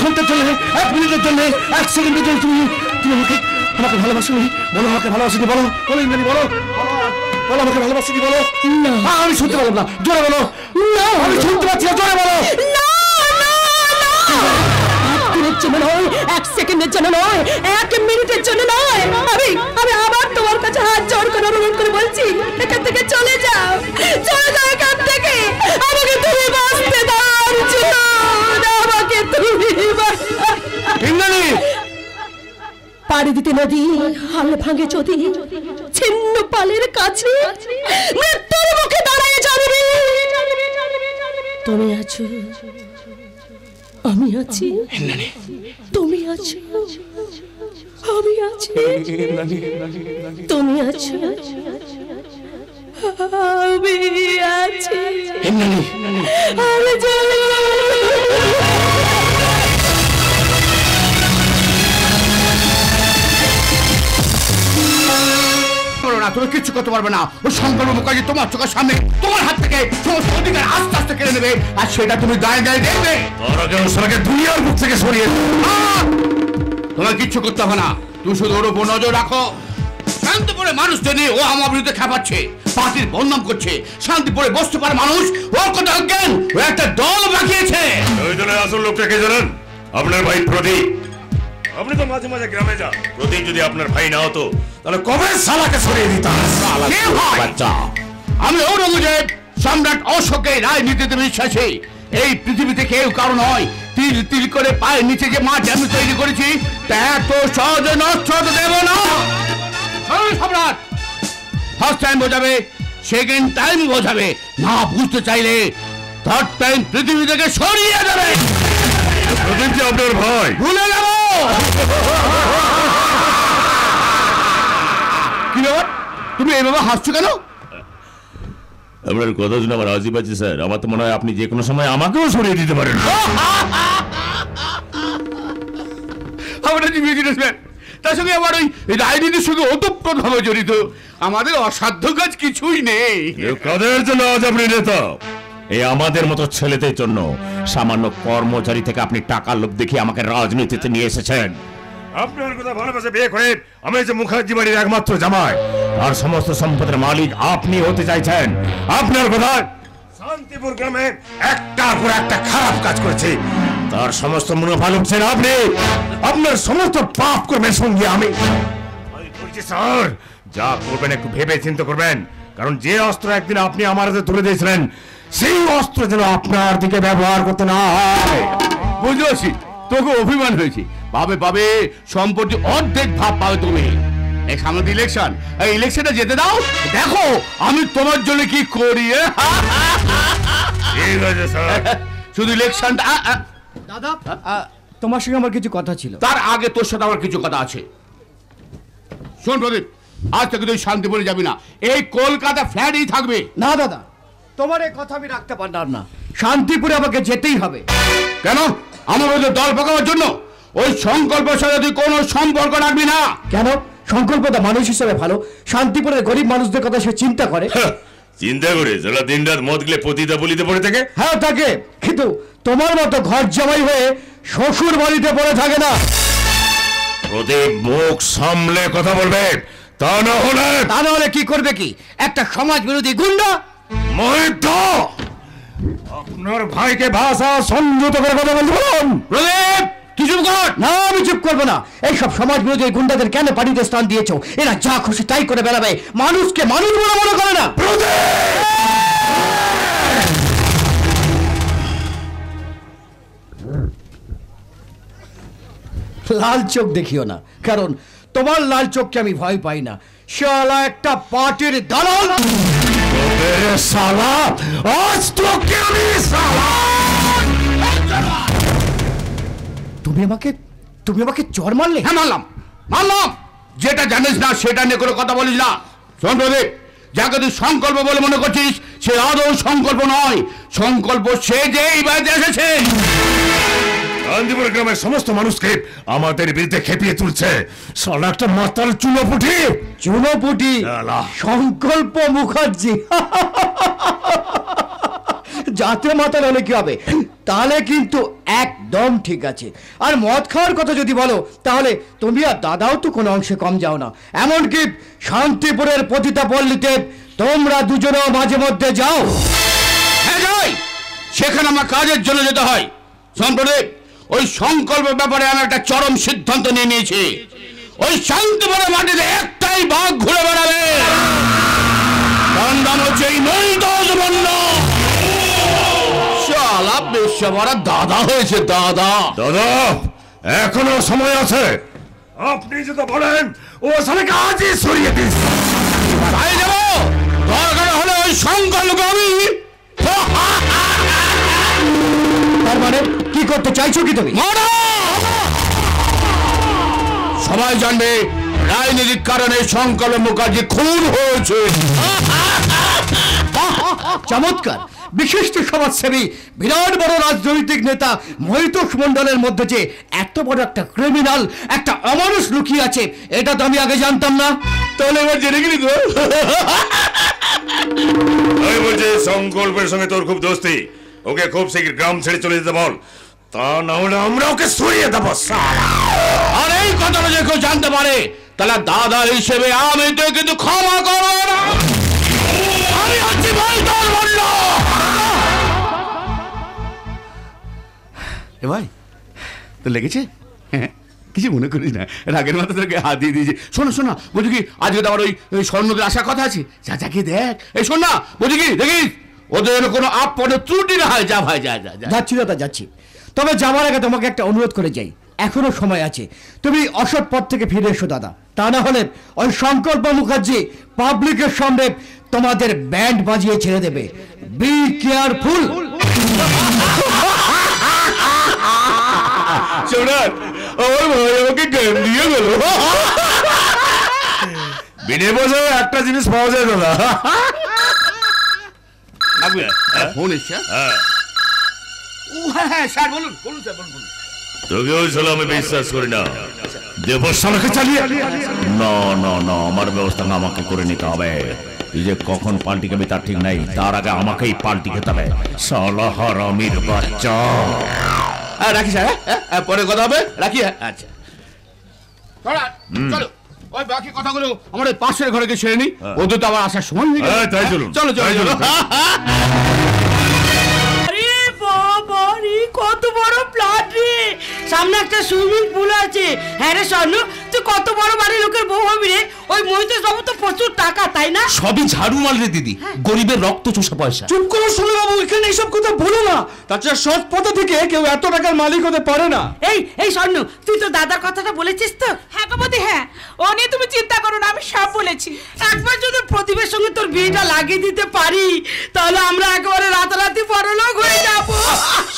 মুহূর্তের জন্য, 1 মিনিটের জন্য, 1 সেকেন্ডের জন্য তুমি আমাকে ভালোবাসোনি? বলো, আমাকে ভালোবাসোনি? বলো বলো ইন্দ্রাণী, বলো বলো, আমাকে ভালোবাসোনি? বলো। না, আমি শুনতে পারলাম না, জোরে বলো। না, আমি শুনতে পাচ্ছি না, জোরে বলো। না না না, 1 দিনের জন্য নয়, 1 সেকেন্ডের জন্য নয়, 1 মিনিটের জন্য নয়, আমি আবার তোমার কাছে হাত জোড় করে অনুরোধ করে বলছি, এখান থেকে চলে যাও, চলে যাও এখান থেকে। আমাকে তুমি বাঁচতে দাও অর্জুন, আমাকে তুমি। ইন্দ্রাণী, পাড়ি দিতে নদী হাল ভাঙে যদি, ছিন্ন পালের কাছে মৃত্যুর মুখে দাঁড়িয়ে যাবে। তুমি আছো, আমি আছি, তুমি আছো, আমি আছি, তুমি আছো, আমি আছি, আমি চলে। তুমি কিচ্ছু করতে পারবে না। ওই সংকল্প মুখার্জি তোমার চোখের সামনে তোমার হাত থেকে সমস্ত অধিকার আস্তে আস্তে কেড়ে নেবে, আর সেটা তুমি গায়ে গায়ে দেখবে। দুনিয়ার মুখ থেকে সরিয়ে তোমার কিচ্ছু করতে হবে না। তুমি শুধু ওর উপর নজর রাখো। শান্তিপুরে মানুষদের নিয়ে ও আমার বিরুদ্ধে খেপাচ্ছে, পার্টির বদনাম করছে। শান্তিপুরে বসতে পারে মানুষ, ওর কথা জ্ঞান, ও একটা দল বাঁকিয়েছে। ওই দলের আসল লোকটা কে জানেন? আপনার ভাই প্রদীপ। আপনি তো মাঝে মাঝে গ্রামে যান। প্রদীপ যদি আপনার ভাই না হতো তাহলে কবে শালাকে সরিয়ে দিতাম। আমি ঔরঙ্গজেব সম্রাট অশোকের রাজনীতিতে বিশ্বাসী। এই পৃথিবীতে কেউ কারো নয়। তিল তিল করে পায়ের নিচে যে মাটি আমি তৈরি করেছি তা এত সহজে নষ্ট হতে দেব না। সম্রাট ফার্স্ট টাইম বোঝাবে, সেকেন্ড টাইম বোঝাবে, না বুঝতে চাইলে থার্ড টাইম পৃথিবী থেকে সরিয়ে যাবে। প্রদীপ যে আপনার ভাই। ভুলে যাবো কি ব্যাপার? তুমি এইভাবে হাসছো কেন? আপনার কথা শুনে আমার হাসি পাচ্ছে স্যার। আমার তো মনে হয় আপনি যে কোনো সময় আমাকেও সরিয়ে দিতে পারেন। আমরা যে বিজনেসম্যান, তার সঙ্গে আমার ওই রাজনীতির সঙ্গে ওতপ্রোতভাবে জড়িত। আমাদের অসাধ্য কাজ কিছুই নেই। কাদের জন্য আজ আপনি নেতা? এই আমাদের মতো ছেলেদের জন্য। সামান্য কর্মচারী থেকে আপনি টাকার লোভ দেখিয়ে আমাকে রাজনীতিতে নিয়ে এসেছেন। আপনার কথা ভালোবাসে বিয়ে করে আমি যে মুখার্জি বাড়ির একমাত্র জামাই, আর সমস্ত সম্পদের মালিক আপনি হতে চাইছেন। আপনার কথা শান্তিপুর গ্রামে একটার পর একটা খারাপ কাজ করেছে, তার সমস্ত মুনাফা লুটছেন আপনি। আপনার সমস্ত পাপ করবেন সঙ্গে আমি বলছি স্যার, যা করবেন একটু ভেবে চিন্তা করবেন। কারণ যে অস্ত্র একদিন আপনি আমার হাতে তুলে দিয়েছিলেন, সেই অস্ত্র যেন আপনার দিকে ব্যবহার করতে না হয়। বুঝতে পারছি, তোকে অভিমান হয়েছে। পাবে সম্পত্তি অর্ধেক ভাগ পাবে তুমি। এই সামনে ইলেকশন, এই ইলেকশনটা যেতে দাও, দেখো আমি তোমার জন্য কি করি। ঠিক আছে স্যার, শুধু ইলেকশনটা। দাদা, তোমার সঙ্গে আমার কিছু কথা ছিল। তার আগে তোর সাথে আমার কিছু কথা আছে। শোন প্রদীপ, আজ থেকে তুই শান্তিপুরে যাবি না, এই কলকাতা ফ্ল্যাটেই থাকবে। না দাদা, তোমার এই কথা আমি রাখতে পারলাম না। শান্তিপুরে আমাকে যেতেই হবে। কেন? আমার ওদের দল পাকাবার জন্য? ওই সংকল্পের সাথে তুই কোনো সম্পর্ক রাখবি না। কেন? সংকল্পটা মানুষ হিসেবে ভালো। শান্তিপুরের গরিব মানুষদের কথা সে চিন্তা করে। চিন্তা করে যারা দিন রাত মদ গেলে পতিতা বলিতে পড়ে থাকে। হ্যাঁ থাকে, কিন্তু তোমার মতো ঘর জামাই হয়ে শ্বশুর বাড়িতে পড়ে থাকে না। প্রদীপ মুখ সামলে কথা বলবে, তা না হলে কি করবে? কি একটা সমাজ বিরোধী গুন্ডা। মহিত আপনার ভাইকে ভাষা সংযত করে কথা বলতে বলুন। প্রদীপ তুই চুপ কর। না, আমি চুপ করবো না। এইসব সমাজ বিরোধী গুন্ডাদের কেন পার্টিতে স্থান দিয়েছো? এরা যা খুশি তাই করে বেড়াবে, মানুষকে মানুষ মনে করে না। লাল চোখ দেখিও না, কারণ তোমার লাল চোখকে আমি ভয় পাই না। শালা একটা পার্টির দালাল। তুমি আমাকে চর মারলে? হ্যাঁ মারলাম। যেটা জানিস না সেটা নিয়ে কোনো কথা বলিস না। শোন প্রদীপ, যাকে তুই সংকল্প বলে মনে করছিস সে আদৌ সংকল্প নয়। সংকল্প সে যে এই বাড়িতে এসেছে। শান্তিপুর গ্রামের সমস্ত মানুষকে আমাদের বিরুদ্ধে খেপিয়ে তুলছে। সালা একটা মাতাল চুনোপুটি সংকল্প মুখার্জি। জাতে মাতাল হলে কি হবে, তাহলে কিন্তু একদম ঠিক আছে। আর মদ খাওয়ার কথা যদি বলো, তাহলে তুমি আর দাদাও তো কোনো অংশে কম যাও না। এমনকি শান্তিপুরের পতিতা পল্লীতে তোমরা দুজনেও মাঝে মধ্যে যাও। হ্যাঁ যাই, সেখানে আমার কাজের জন্য যেতে হয়। সম্প্রদীপ, ওই সংকল্প ব্যাপারে আমি একটা চরম সিদ্ধান্ত নিয়ে নিয়েছি। ওই শান্তিপুরের মাটিতে একটাই বাঘ ঘুরে বেড়াবে, তার নাম হচ্ছে এই মহিতোষ মন্ডল। শালা বেশ্যা দাদা হয়েছে, দাদা। দাদা, এখনো সময় আছে। আপনি যদি বলেন ও শালাকে আজই সরিয়ে দিস, তাই যাব। দরকার হলে ওই সংকল্প আমি। তার মানে কি করতে চাইছো কি তুমি? সবাই জানবে রাজনৈতিক কারণে সংকল্প মুখার্জি খুন হয়েছে। চমৎকার। বিশিষ্ট সমাজসেবী, বিরাট বড় রাজনৈতিক নেতা মহিতোষ মন্ডলের মধ্যে যে এত বড় একটা ক্রিমিনাল, একটা অমানুষ লুকিয়ে আছে, এটা তো আমি আগে জানতাম না। তাহলে এবার জেনে গেলি তো। আমি বলছি সংকল্পের সঙ্গে তোর খুব দোস্তি, ওকে খুব শীঘ্র গ্রাম ছেড়ে চলে যেতে বল, তা না হলে আমরা ওকে সরিয়ে দেবো। আর এই কথাটা যে কেউ জানতে পারে, তাহলে দাদা হিসেবে আমি তো কিন্তু ক্ষমা করবো না। আমি হচ্ছি মহিতোষ মন্ডল। এ ভাই, তো লেগেছে? কিছু মনে করিস না, রাগের মাথা তোকে হাত দিয়ে দিয়েছে। শোনো শোনা, বলছি কি আজকে তো আমার ওই স্বর্ণদের আসার কথা আছে, চাচাকে দেখ। এই শোন না, বলছি কি দেখিস ওদের কোনো আপনে ত্রুটি না হয়। যা ভাই, যা যা যা। যাচ্ছি দাদা, যাচ্ছি। তবে যাওয়ার আগে তোমাকে একটা অনুরোধ করে যাই, এখনো সময় আছে, তুমি অসৎ পথ থেকে ফিরে এসো দাদা। তা না হলে ওই সংকল্প মুখার্জি পাবলিকের সামনে তোমাদের ব্যান্ড বাজিয়ে ছেড়ে দেবে। Be careful. শোনার আমার ভাই আমাকে জ্ঞান দিয়ে গেল। বিনে বসে একটা জিনিস পাওয়া যায় দাদা। ফোন এসছে। ও হ্যাঁ হ্যাঁ স্যার, বলুন বলুন স্যার, বলুন বলুন। তোকে ওই ছিল আমি বিশ্বাস করি না, দেবস্থানকে চালিয়ে না না না, আমার ব্যবস্থা আমাকে করে নিতে হবে। তুই যে কখন পাল্টি খাবি তার ঠিক নাই, তার আগে আমাকেই পাল্টি খেতে হবে। শালা হারামির বাচ্চা। রাখি স্যার, পরে কথা হবে, রাখি। আচ্ছা চলো, ওই বাকি কথাগুলো আমার ওই পাশের ঘরে গিয়ে সেরে নি। ওদের তো আবার আসার সময় হয়ে গেছে। তাই চলুন, চলো চলো চলো। কত বড় প্লট রে, সামনে একটা সুইমিং পুল আছে। হ্যাঁ রে স্বর্ণ, তুই কত বড় বাড়ির লোকের বউ হবি রে। ওই মহিতোষ বাবু তো প্রচুর টাকা, তাই না? সবই ঝাড়ু মাল রে দিদি, গরিবের রক্ত চোষা পয়সা। চুপ করো সোনা বাবু, এখানে এইসব কথা বলো না। তাছাড়া সৎ পথে থেকে কেউ এত টাকার মালিক হতে পারে না। এই স্বর্ণ, তুই তো দাদার কথাটা বলেছিস তো? হ্যাঁ গো, হ্যাঁ, ও নিয়ে তুমি চিন্তা করো না, আমি সব বলেছি। একবার যদি প্রদীপের সঙ্গে তোর বিয়েটা লাগিয়ে দিতে পারি, তাহলে আমরা একেবারে রাতারাতি বড়লোক হয়ে যাব।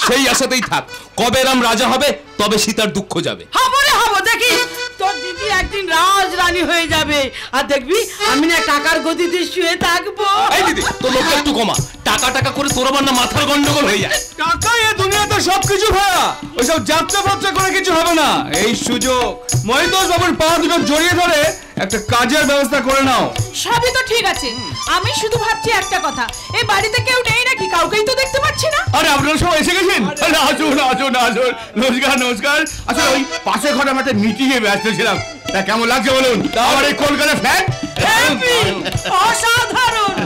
সেই আশাতেই থাক, কবে রাম রাজা হবে তবে সীতার দুঃখ যাবে। হবো রে হবো, দেখি তোর দিদি একদিন রাজরানী হয়ে যাবে, আর দেখবি আমি না টাকার গদিতে শুয়ে থাকবো। এই দিদি, তোর লোক একটু কমা, টাকা টাকা করে তোর আবার না মাথার গন্ডগোল হয়ে যায়। টাকা এ দুনিয়াতে সবকিছু ভাড়া, ওইসব যাত্রা ফাত্রা করে কিছু হবে না। এই সুযোগ মহিতোষ বাবুর পা দুটো জড়িয়ে ধরে একটা কাজের ব্যবস্থা করে নাও। সবই তো ঠিক আছে, আমি শুধু ভাবছি একটা কথা, এই বাড়িতে কেউ নেই নাকি? কাউকেই তো দেখতে পাচ্ছি না। আরে আপনারা সব এসে গেছেন? আসুন আসুন আসুন, নমস্কার নমস্কার। আসলে ওই পাশের ঘরে আমরা একটা মিটিং এ ব্যস্ত ছিলাম। তা কেমন লাগছে বলুন? আমার এই কলকাতা ফ্ল্যাট অসাধারণ,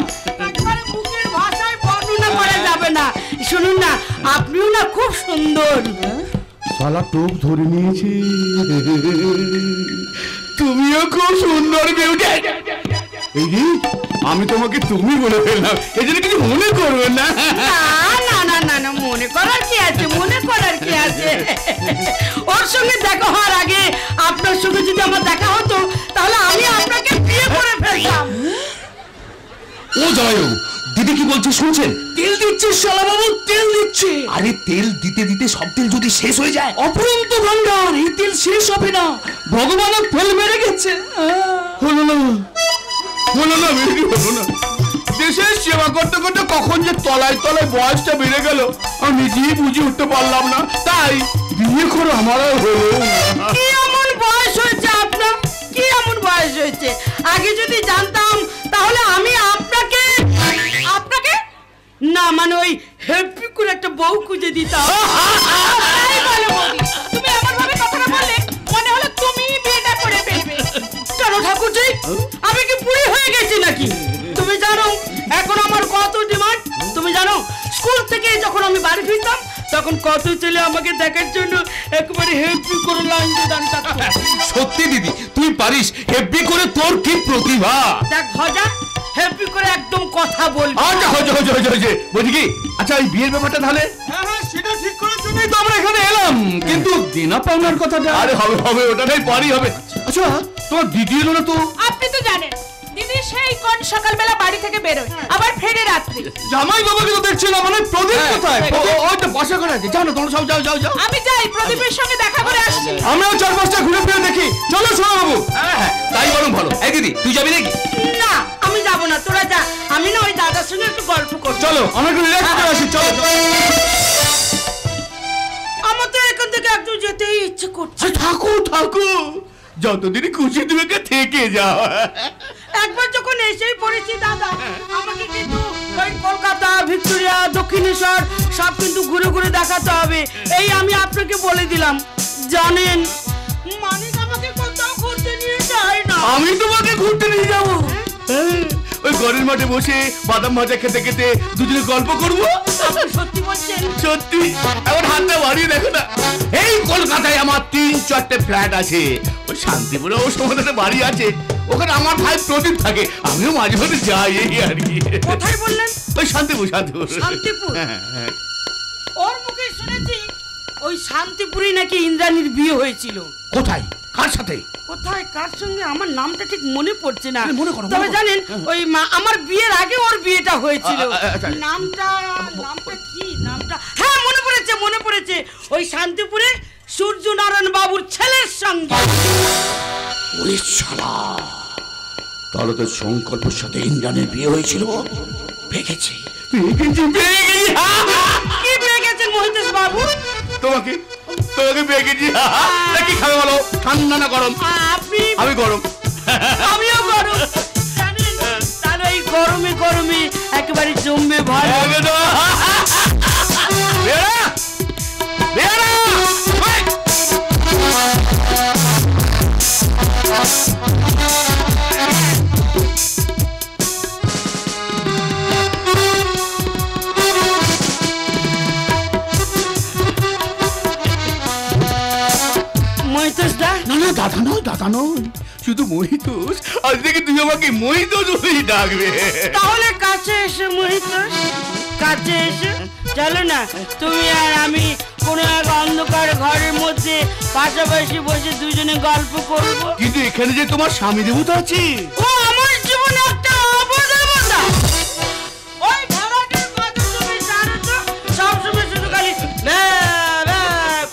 একেবারে মুখের ভাষায় বর্ণনা করা যাবে না। শুনুন না, আপনিও না খুব সুন্দর। শালা টোপ ধরে নিয়েছি। তুমিও খুব সুন্দর বিউটি। এই রে, আমি তোমাকে তুমি বলে ফেললাম, এই জন্য কিছু মনে করবেন না। না না না না, মনে করার কি আছে, মনে করার কি আছে। ওর সঙ্গে দেখা হওয়ার আগে আপনার সঙ্গে যদি আমার দেখা হতো, তাহলে আমি আপনাকে বিয়ে করে ফেলতাম। ও জয়, দিদি কি বলছে শুনছেন? তেল দিচ্ছে শালা বাবু, তেল দিচ্ছে। আরে তেল দিতে দিতে সব তেল যদি শেষ হয়ে যায়? অপরন্ত ভান্ডার, এই তেল শেষ হবে না। ভগবানের তেল মেরে গেছে। হলো না হলো না বেশি হলো না। দেশের সেবা করতে করতে কখন যে তলায় তলায় বয়সটা বেড়ে গেল আমি নিজেই বুঝে উঠতে পারলাম না। তাই বিয়ে করে আমারও হলো না। কি এমন বয়স হয়েছে আপনার? কি এমন বয়স হয়েছে? আগে যদি জানতাম তাহলে আমি আপনাকে না মানে ওই হ্যাপি করে একটা বউ খুঁজে দিতাম। তাই বলো বৌদি, তুমি এমন ভাবে কথাটা বললে মনে হলো তুমি বিয়েটা করে ফেলবে। কেন ঠাকুরজি, আমি কি বুড়ি হয়ে গেছি নাকি? তুমি জানো এখন আমার কত ডিমান্ড? তুমি জানো স্কুল থেকে যখন আমি বাড়ি ফিরতাম তখন কত ছেলে আমাকে দেখার জন্য একবারে হেভি করে লাইন দিয়ে দাঁড়িয়ে থাকতো। সত্যি দিদি তুই পারিস, হেভি করে তোর কি প্রতিভা। দেখ ভজা, হেভি করে একদম কথা বলবি। আচ্ছা হয়েছে বলছি কি, আচ্ছা ওই বিয়ের ব্যাপারটা তাহলে? হ্যাঁ সেটা ঠিক করার জন্যই তো আমরা এখানে এলাম, কিন্তু দেনা পাওনার কথাটা। আরে হবে ওটাই পারি হবে। আচ্ছা তোমার দিদি এলো না তো? আপনি তো জানেন দিদি সেই কোন সকালবেলা বাড়ি থেকে বেরোয় আবার ফেরে রাত্রি। জামাই বাবাকে তো দেখছি না, মানে প্রদীপ কোথায়? ওই তো বসা করা আছে, যাও না তোমরা সব যাও। আমি যাই প্রদীপের সঙ্গে দেখা করে আসছি। আমরাও 4-5টা ঘুরে ফিরে দেখি। চলো শোনো বাবু। হ্যাঁ তাই বরং ভালো। এই দিদি তুই যাবি নাকি? না আমি যাব না, তোরা যা। আমি না ওই দাদার সঙ্গে একটু গল্প করব। চলো আমরা একটু রিল্যাক্স করে আসি। চলো আমার তো এখান থেকে একটু যেতেই ইচ্ছে করছে। থাকো যতদিন খুশি তুমি থেকে যাও। একবার যখন এসেই পড়েছি দাদা, আমাকে কিন্তু ওই কলকাতা, ভিক্টোরিয়া, দক্ষিণেশ্বর সব কিন্তু ঘুরে ঘুরে দেখাতে হবে। এই আমি আপনাকে বলে দিলাম। জানেন মানিক আমাকে কোথাও ঘুরতে নিয়ে যায় না। আমি তোমাকে ঘুরতে নিয়ে যাবো। ওই ঘরের মাঠে বসে বাদাম ভাজা খেতে খেতে দুজনে গল্প করবো। আপনি সত্যি বলছেন? সত্যি। এখন হাতটা বাড়িয়ে দেখো না, এই কলকাতায় আমার 3-4টে ফ্ল্যাট আছে। ওই শান্তিপুরে ও সমুদ্রে বাড়ি আছে, ওখানে আমার ভাই প্রদীপ থাকে, আমিও মাঝে মাঝে যাই এই আর কি। কোথায় বললেন? ওই শান্তিপুর। শান্তিপুর? হ্যাঁ। ওর মুখে শুনেছি ওই শান্তিপুরে নাকি ইন্দ্রাণীর বিয়ে হয়েছিল। কোথায়, কার সাথে? কোথায়, কার সঙ্গে আমার নামটা ঠিক মনে পড়ছে না। আরে মনে করো, তবে মনে করো। জানেন ওই আমার বিয়ের আগে ওর বিয়েটা হয়েছিল। আচ্ছা। নামটা কি? নামটা হ্যাঁ মনে পড়েছে। ওই শান্তিপুরে সূর্যনারায়ণ বাবুর ছেলের সঙ্গে। ওরে শালা, তাহলে তো সংকল্পের সাথে ইন্দ্রাণীর বিয়ে হয়েছিল। পেয়েছি। কি পেয়ে গেছেন মহিতেশ বাবু? তোমাকে পেয়েছি। কি খাবে বলো, ঠান্ডা না গরম? আপনি? আমি গরম। আমিও গরম। জানেন তাহলে এই গরমে একেবারে জমবে ভালো। না দাদা নয়, শুধু মহিতোষ। আজ থেকে তুমি আমাকে মহিতোষ বলেই ডাকবে। তাহলে কাছে এসে মহিতোষ, কাছে এসে চলো না তুমি আর আমি কোনো এক অন্ধকার ঘরের মধ্যে পাশাপাশি বসে দুজনে গল্প করব। কিন্তু এখানে যে তোমার স্বামী দেবতা আছে। ও আমার জীবনে একটা অবদানতা। ওই ভেড়াটার কথা তুমি জানো তো, সবসময় শুধু খালি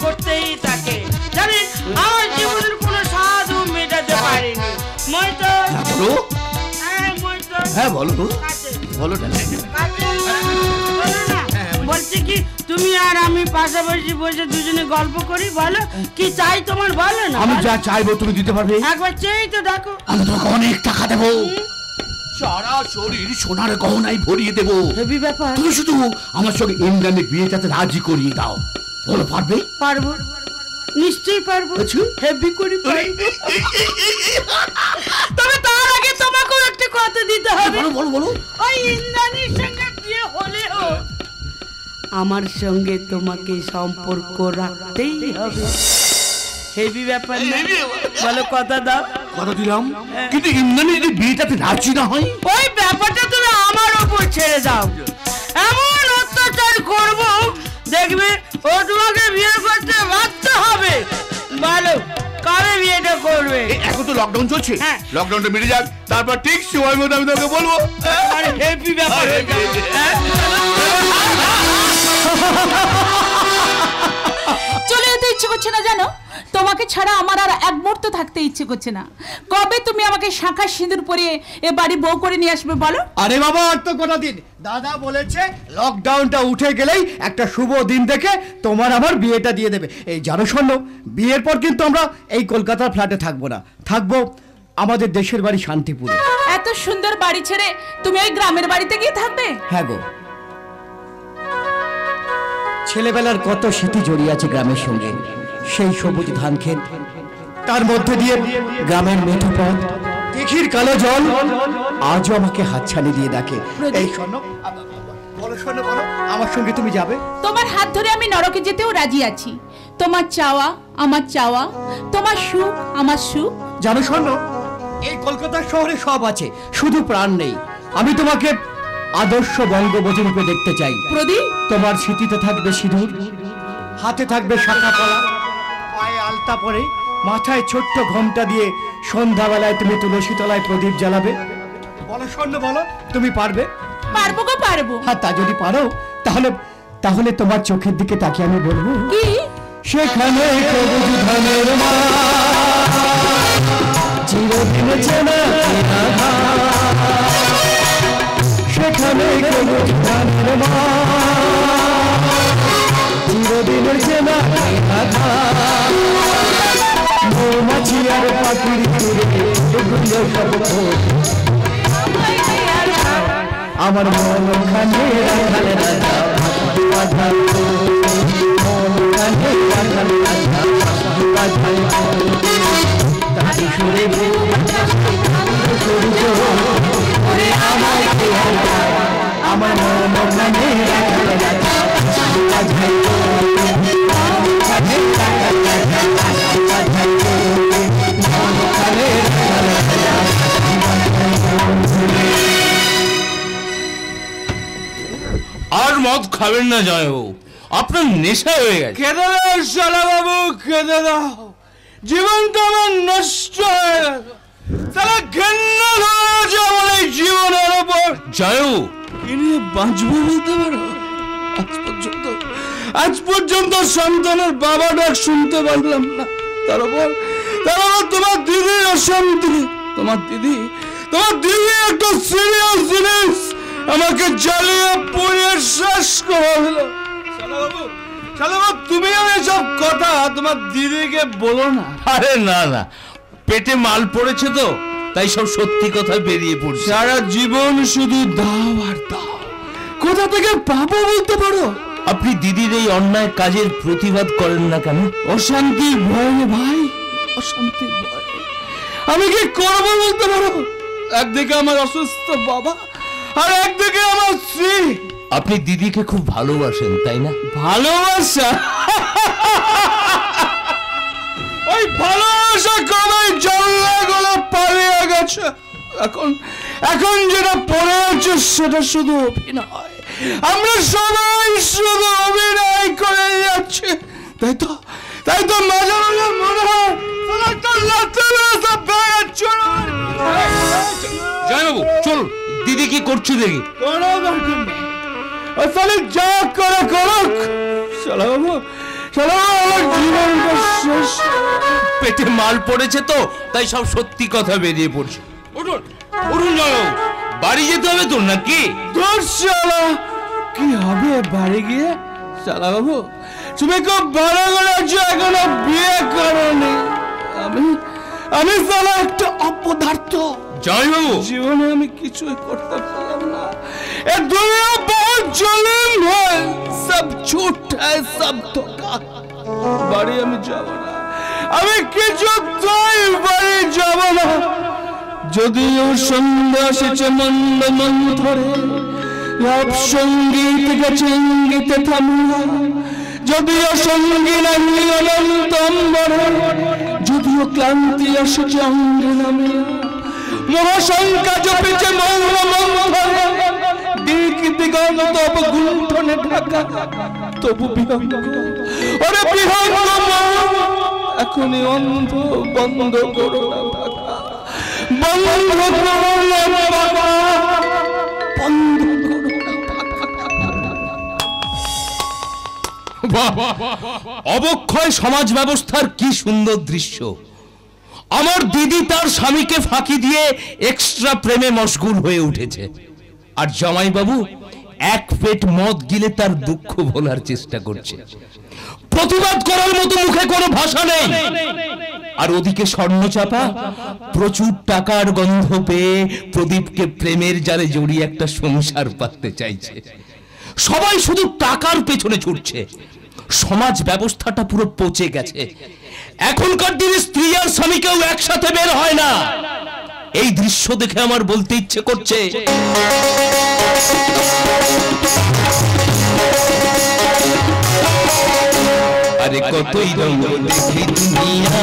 করতেই থাকে। জানেন আমার জীবনের কোনো স্বাদও মেটাতে পারেনি। মহিতোষ, বলো। মহিতোষ, হ্যাঁ বলো তো, কাছে বলো। বলছি কি তুমি আর আমি পাশাপাশি বসে দুজনে গল্প করি। বলো কি চাই তোমার, বলো না। আমি যা চাইবো তুমি দিতে পারবে? একবার চেয়েই তো দেখো। আমি তোমাকে অনেক টাকা দেবো, সারা শরীর সোনার গহনায় ভরিয়ে দেবো। হেভি ব্যাপার। তুমি শুধু আমার সঙ্গে ইন্দ্রাণীর বিয়েটাতে রাজি করিয়ে দাও। বলো পারবে? পারবো, নিশ্চয়ই পারবো। হেভি করে পারবো। তবে তার আগে তোমাকেও একটা কথা দিতে হবে। বলো। ওই ইন্দ্রাণীর সঙ্গে বিয়ে হলেও আমার সঙ্গে তোমাকে সম্পর্ক রাখতেই হবে। হেভি ব্যাপার না? বলো কথা দাও। কথা দিলাম, কিন্তু ইন্দ্রাণী যদি বিয়েটাতে রাজি না হয়? ওই ব্যাপারটা তুমি আমার ওপর ছেড়ে দাও। এমন অত্যাচার করব দেখবে ও তোমাকে বিয়ে করতে বাধ্য হবে। বলো কবে বিয়েটা করবে? এখন তো লকডাউন চলছে, হ্যাঁ। লকডাউনটা মিটে যাক, তারপর ঠিক সময় মতো আমি তোকে বলবো। আরে হেভি ব্যাপার। চলে যেতে ইচ্ছে করছে না জানো, তোমাকে ছাড়া আমার আর এক মুহূর্ত থাকতে ইচ্ছে করছে না। কবে তুমি আমাকে শাঁখা সিঁদুর পরিয়ে এ বাড়ি বউ করে নিয়ে আসবে বলো? আরে বাবা আর তো কটা দিন, দাদা বলেছে লকডাউনটা উঠে গেলেই একটা শুভ দিন দেখে তোমার আমার বিয়েটা দিয়ে দেবে। এই জানো শোনো, বিয়ের পর কিন্তু আমরা এই কলকাতার ফ্ল্যাটে থাকবো না, থাকবো আমাদের দেশের বাড়ি শান্তিপুরে। এত সুন্দর বাড়ি ছেড়ে তুমি ওই গ্রামের বাড়িতে গিয়ে থাকবে? হ্যাঁ গো, ছেলেবেলার কত স্মৃতি জড়িয়ে আছে গ্রামের সঙ্গে। সেই সবুজ ধান ক্ষেত, তার মধ্যে দিয়ে গ্রামের মেঠো পথ, দিঘির কালো জল আজও আমাকে হাতছানি দিয়ে ডাকে। এই শোনো, বলো শোনো, বলো আমার সঙ্গে তুমি যাবে? তোমার হাত ধরে আমি নরকে যেতেও রাজি আছি। তোমার চাওয়া আমার চাওয়া, তোমার সুখ আমার সুখ। জানো শোনো, এই কলকাতা শহরে সব আছে, শুধু প্রাণ নেই। আমি তোমাকে আদর্শ বঙ্গবধূ রূপে দেখতে চাই। প্রদীপ, তোমার স্মৃতিতে থাকবে সিঁদুর, হাতে থাকবে শাখা পলা, পায়ে আলতা পরে, মাথায় ছোট্ট ঘোমটা দিয়ে সন্ধ্যাবেলায় তুমি তুলসী তলায় প্রদীপ জ্বালাবে। বলো স্বর্ণ, বলো তুমি পারবে? পারবো গো পারবো। হ্যাঁ, তা যদি পারো তাহলে তাহলে তোমার চোখের দিকে তাকিয়ে আমি বলবো, কি? সেখানে সবুজ ধানের মা, চিরদিন চেনা চেনা ঘাস। সেখানে সবুজ ধানের মা, চিরদিন চেনা চেনা ঘাস। মৌমাছি আর পাখির সুরে এগুলো সব খোঁজ। আমার মন খানে রাখালে রাজা ভাসুয়া ধান, মন খানে রাখালে রাজা ভাসুয়া ধান। তাকে সুরে আমার মন খানে রাখালে রাজা ভাসুয়া ধান, মন খানে রাখালে রাজা ভাসুয়া ধান, মন খানে রাখালে রাজা ভাসুয়া ধান। আর মদ খাবেন না জয়বাবু, আপনার নেশা হয়ে গেছে। কেঁদে দাও শালা বাবু, কেঁদে দাও। জীবন তো আমার নষ্ট হয়ে গেল। তারা ঘেন্না ধরেছে আমার এই জীবনের ওপর। জয়বাবু, কি নিয়ে বাঁচবো বলতে পারো? আজ পর্যন্ত সন্তানের বাবা ডাক শুনতে পারলাম না। তার উপর তোমার দিদির অশান্তি। তোমার দিদি একটা সিরিয়াস জিনিস আমাকে জ্বালিয়ে পুড়িয়ে শেষ করে দিল। শালাবাবু, তুমিও এসব কথা তোমার দিদিকে বলো না। আরে না না, পেটে মাল পড়েছে তো, তাই সব সত্যি কথা বেরিয়ে পড়ছে। সারা জীবন শুধু দাও আর দাও, কোথা থেকে পাবো বলতে পারো? আপনি দিদির এই অন্যায় কাজের প্রতিবাদ করেন না কেন? অশান্তির ভয় রে ভাই, অশান্তির ভয়। আমি কি করবো বলতে পারো? একদিকে আমার অসুস্থ বাবা, আর একদিকে আমার স্ত্রী। আপনি দিদিকে খুব ভালোবাসেন তাই না? ভালোবাসা? ওই ভালোবাসা কবে জল্লা গলা পালিয়ে গেছে। এখন যেটা পড়ে আছে সেটা শুধু অভিনয়। আমরা সবাই শুধু অভিনয় করে যাচ্ছি। তাই তো মাঝে মাঝে মনে হয় জয়বাবু চলুন, দিদি কি করছে দেখি। কোনো দরকার নেই, আসলে যা করে করুক। শালাবাবু, আমার জীবনটা শেষ। পেটে মাল পড়েছে তো, তাই সব সত্যি কথা বেরিয়ে পড়ছে। উঠুন জয়বাবু, বাড়ি যেতে হবে তো নাকি? তোর শালা কি হবে বাড়ি গিয়ে? শালাবাবু, তুমি খুব ভালো করেছো, এখনো বিয়ে করোনি। আমি শালা একটা অপদার্থ। জয়বাবু, জীবনে আমি কিছুই করতে পারলাম না। এ দুনিয়া বহুত জলিম है, सब झूठ है, सब धोखा। বাড়ি আমি যাব না, আমি কিছুতেই বাড়ি যাব না। যদিও সন্ধ্যা এসেছে মন্দ মন্থরে, সব সঙ্গীত গেছে ইঙ্গিতে থামলা। যদিও সঙ্গী নাহি অনন্ত অম্বরে, যদিও ক্লান্তি এসেছে অঙ্গে নামিয়া। মহাশঙ্কা জপেছে মৌন মন্থরে, দিক দিগন্ত গুণ্ঠনে ঢাকা। তবু বিহঙ্গ, ওরে বিহঙ্গ মন, এখনই অন্ধ, বন্ধ করো না ঢাকা, বন্ধ করো না বাবা, বন্ধ করো না ঢাকা। অবক্ষয় সমাজ ব্যবস্থার কি সুন্দর দৃশ্য। আমার দিদি তার স্বামীকে ফাঁকি দিয়ে এক্সট্রা প্রেমে মশগুল হয়ে উঠেছে, আর জামাই বাবু এক পেট মদ গিলে তার দুঃখ ভোলার চেষ্টা করছে। প্রতিবাদ করার মতো মুখে কোনো ভাষা নেই। আর ওদিকে স্বর্ণচাপা প্রচুর টাকার গন্ধ পেয়ে প্রদীপকে প্রেমের জালে জড়িয়ে একটা সংসার পাততে চাইছে। সবাই শুধু টাকার পেছনে ছুটছে। সমাজ ব্যবস্থাটা পুরো পচে গেছে। এখনকার দিনে স্ত্রী আর স্বামীকেও একসাথে বের হয় না। এই দৃশ্য দেখে আমার বলতে ইচ্ছে করছে, আরে কতই রঙ দেখি দুনিয়া,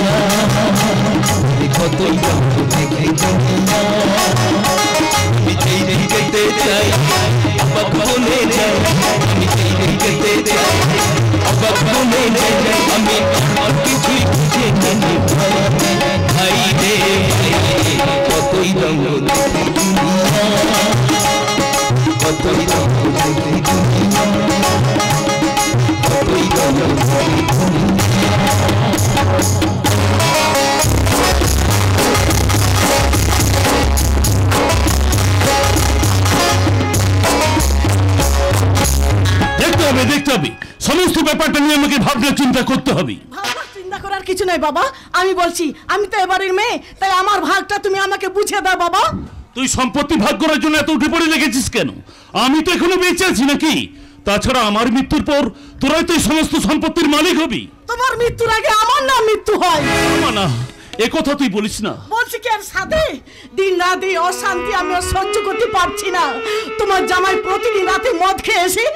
কতই রঙ দেখি দুনিয়া, আমি যেই যেতে চাই অবাক বলে যাই, আমি যেই যেতে চাই অবাক বলে যাই, আমি আর কিছুই বুঝে জানি ভাই রে, কতই রঙ দেখি দুনিয়া, কতই রঙ দেখি দুনিয়া, কতই রঙ দেখি দুনিয়া। দেখতে হবে সমস্ত ব্যাপারটা নিয়ে আমাকে ভাবনা চিন্তা করতে হবে। ভাবনা চিন্তা করার কিছু নাই বাবা, আমি বলছি আমি তো এবারের মেয়ে, তাই আমার ভাগটা তুমি আমাকে বুঝিয়ে দাও বাবা। তুই সম্পত্তি ভাগ করার জন্য এত উঠে পড়ে লেগেছিস কেন? আমি তো এখনো বেঁচে আছি নাকি? তাছাড়া আমার মৃত্যুর পর তোরাই তো এই সমস্ত সম্পত্তির মালিক হবি। তোমার মৃত্যুর আগে আমার না মৃত্যু হয়? না, এ কথা তুই বলিস না। বলছি কি আর সাথে দিন রাত এই অশান্তি আমি আর সহ্য করতে পারছি না। তোমার জামাই প্রতিদিন রাতে মদ খেয়ে এসে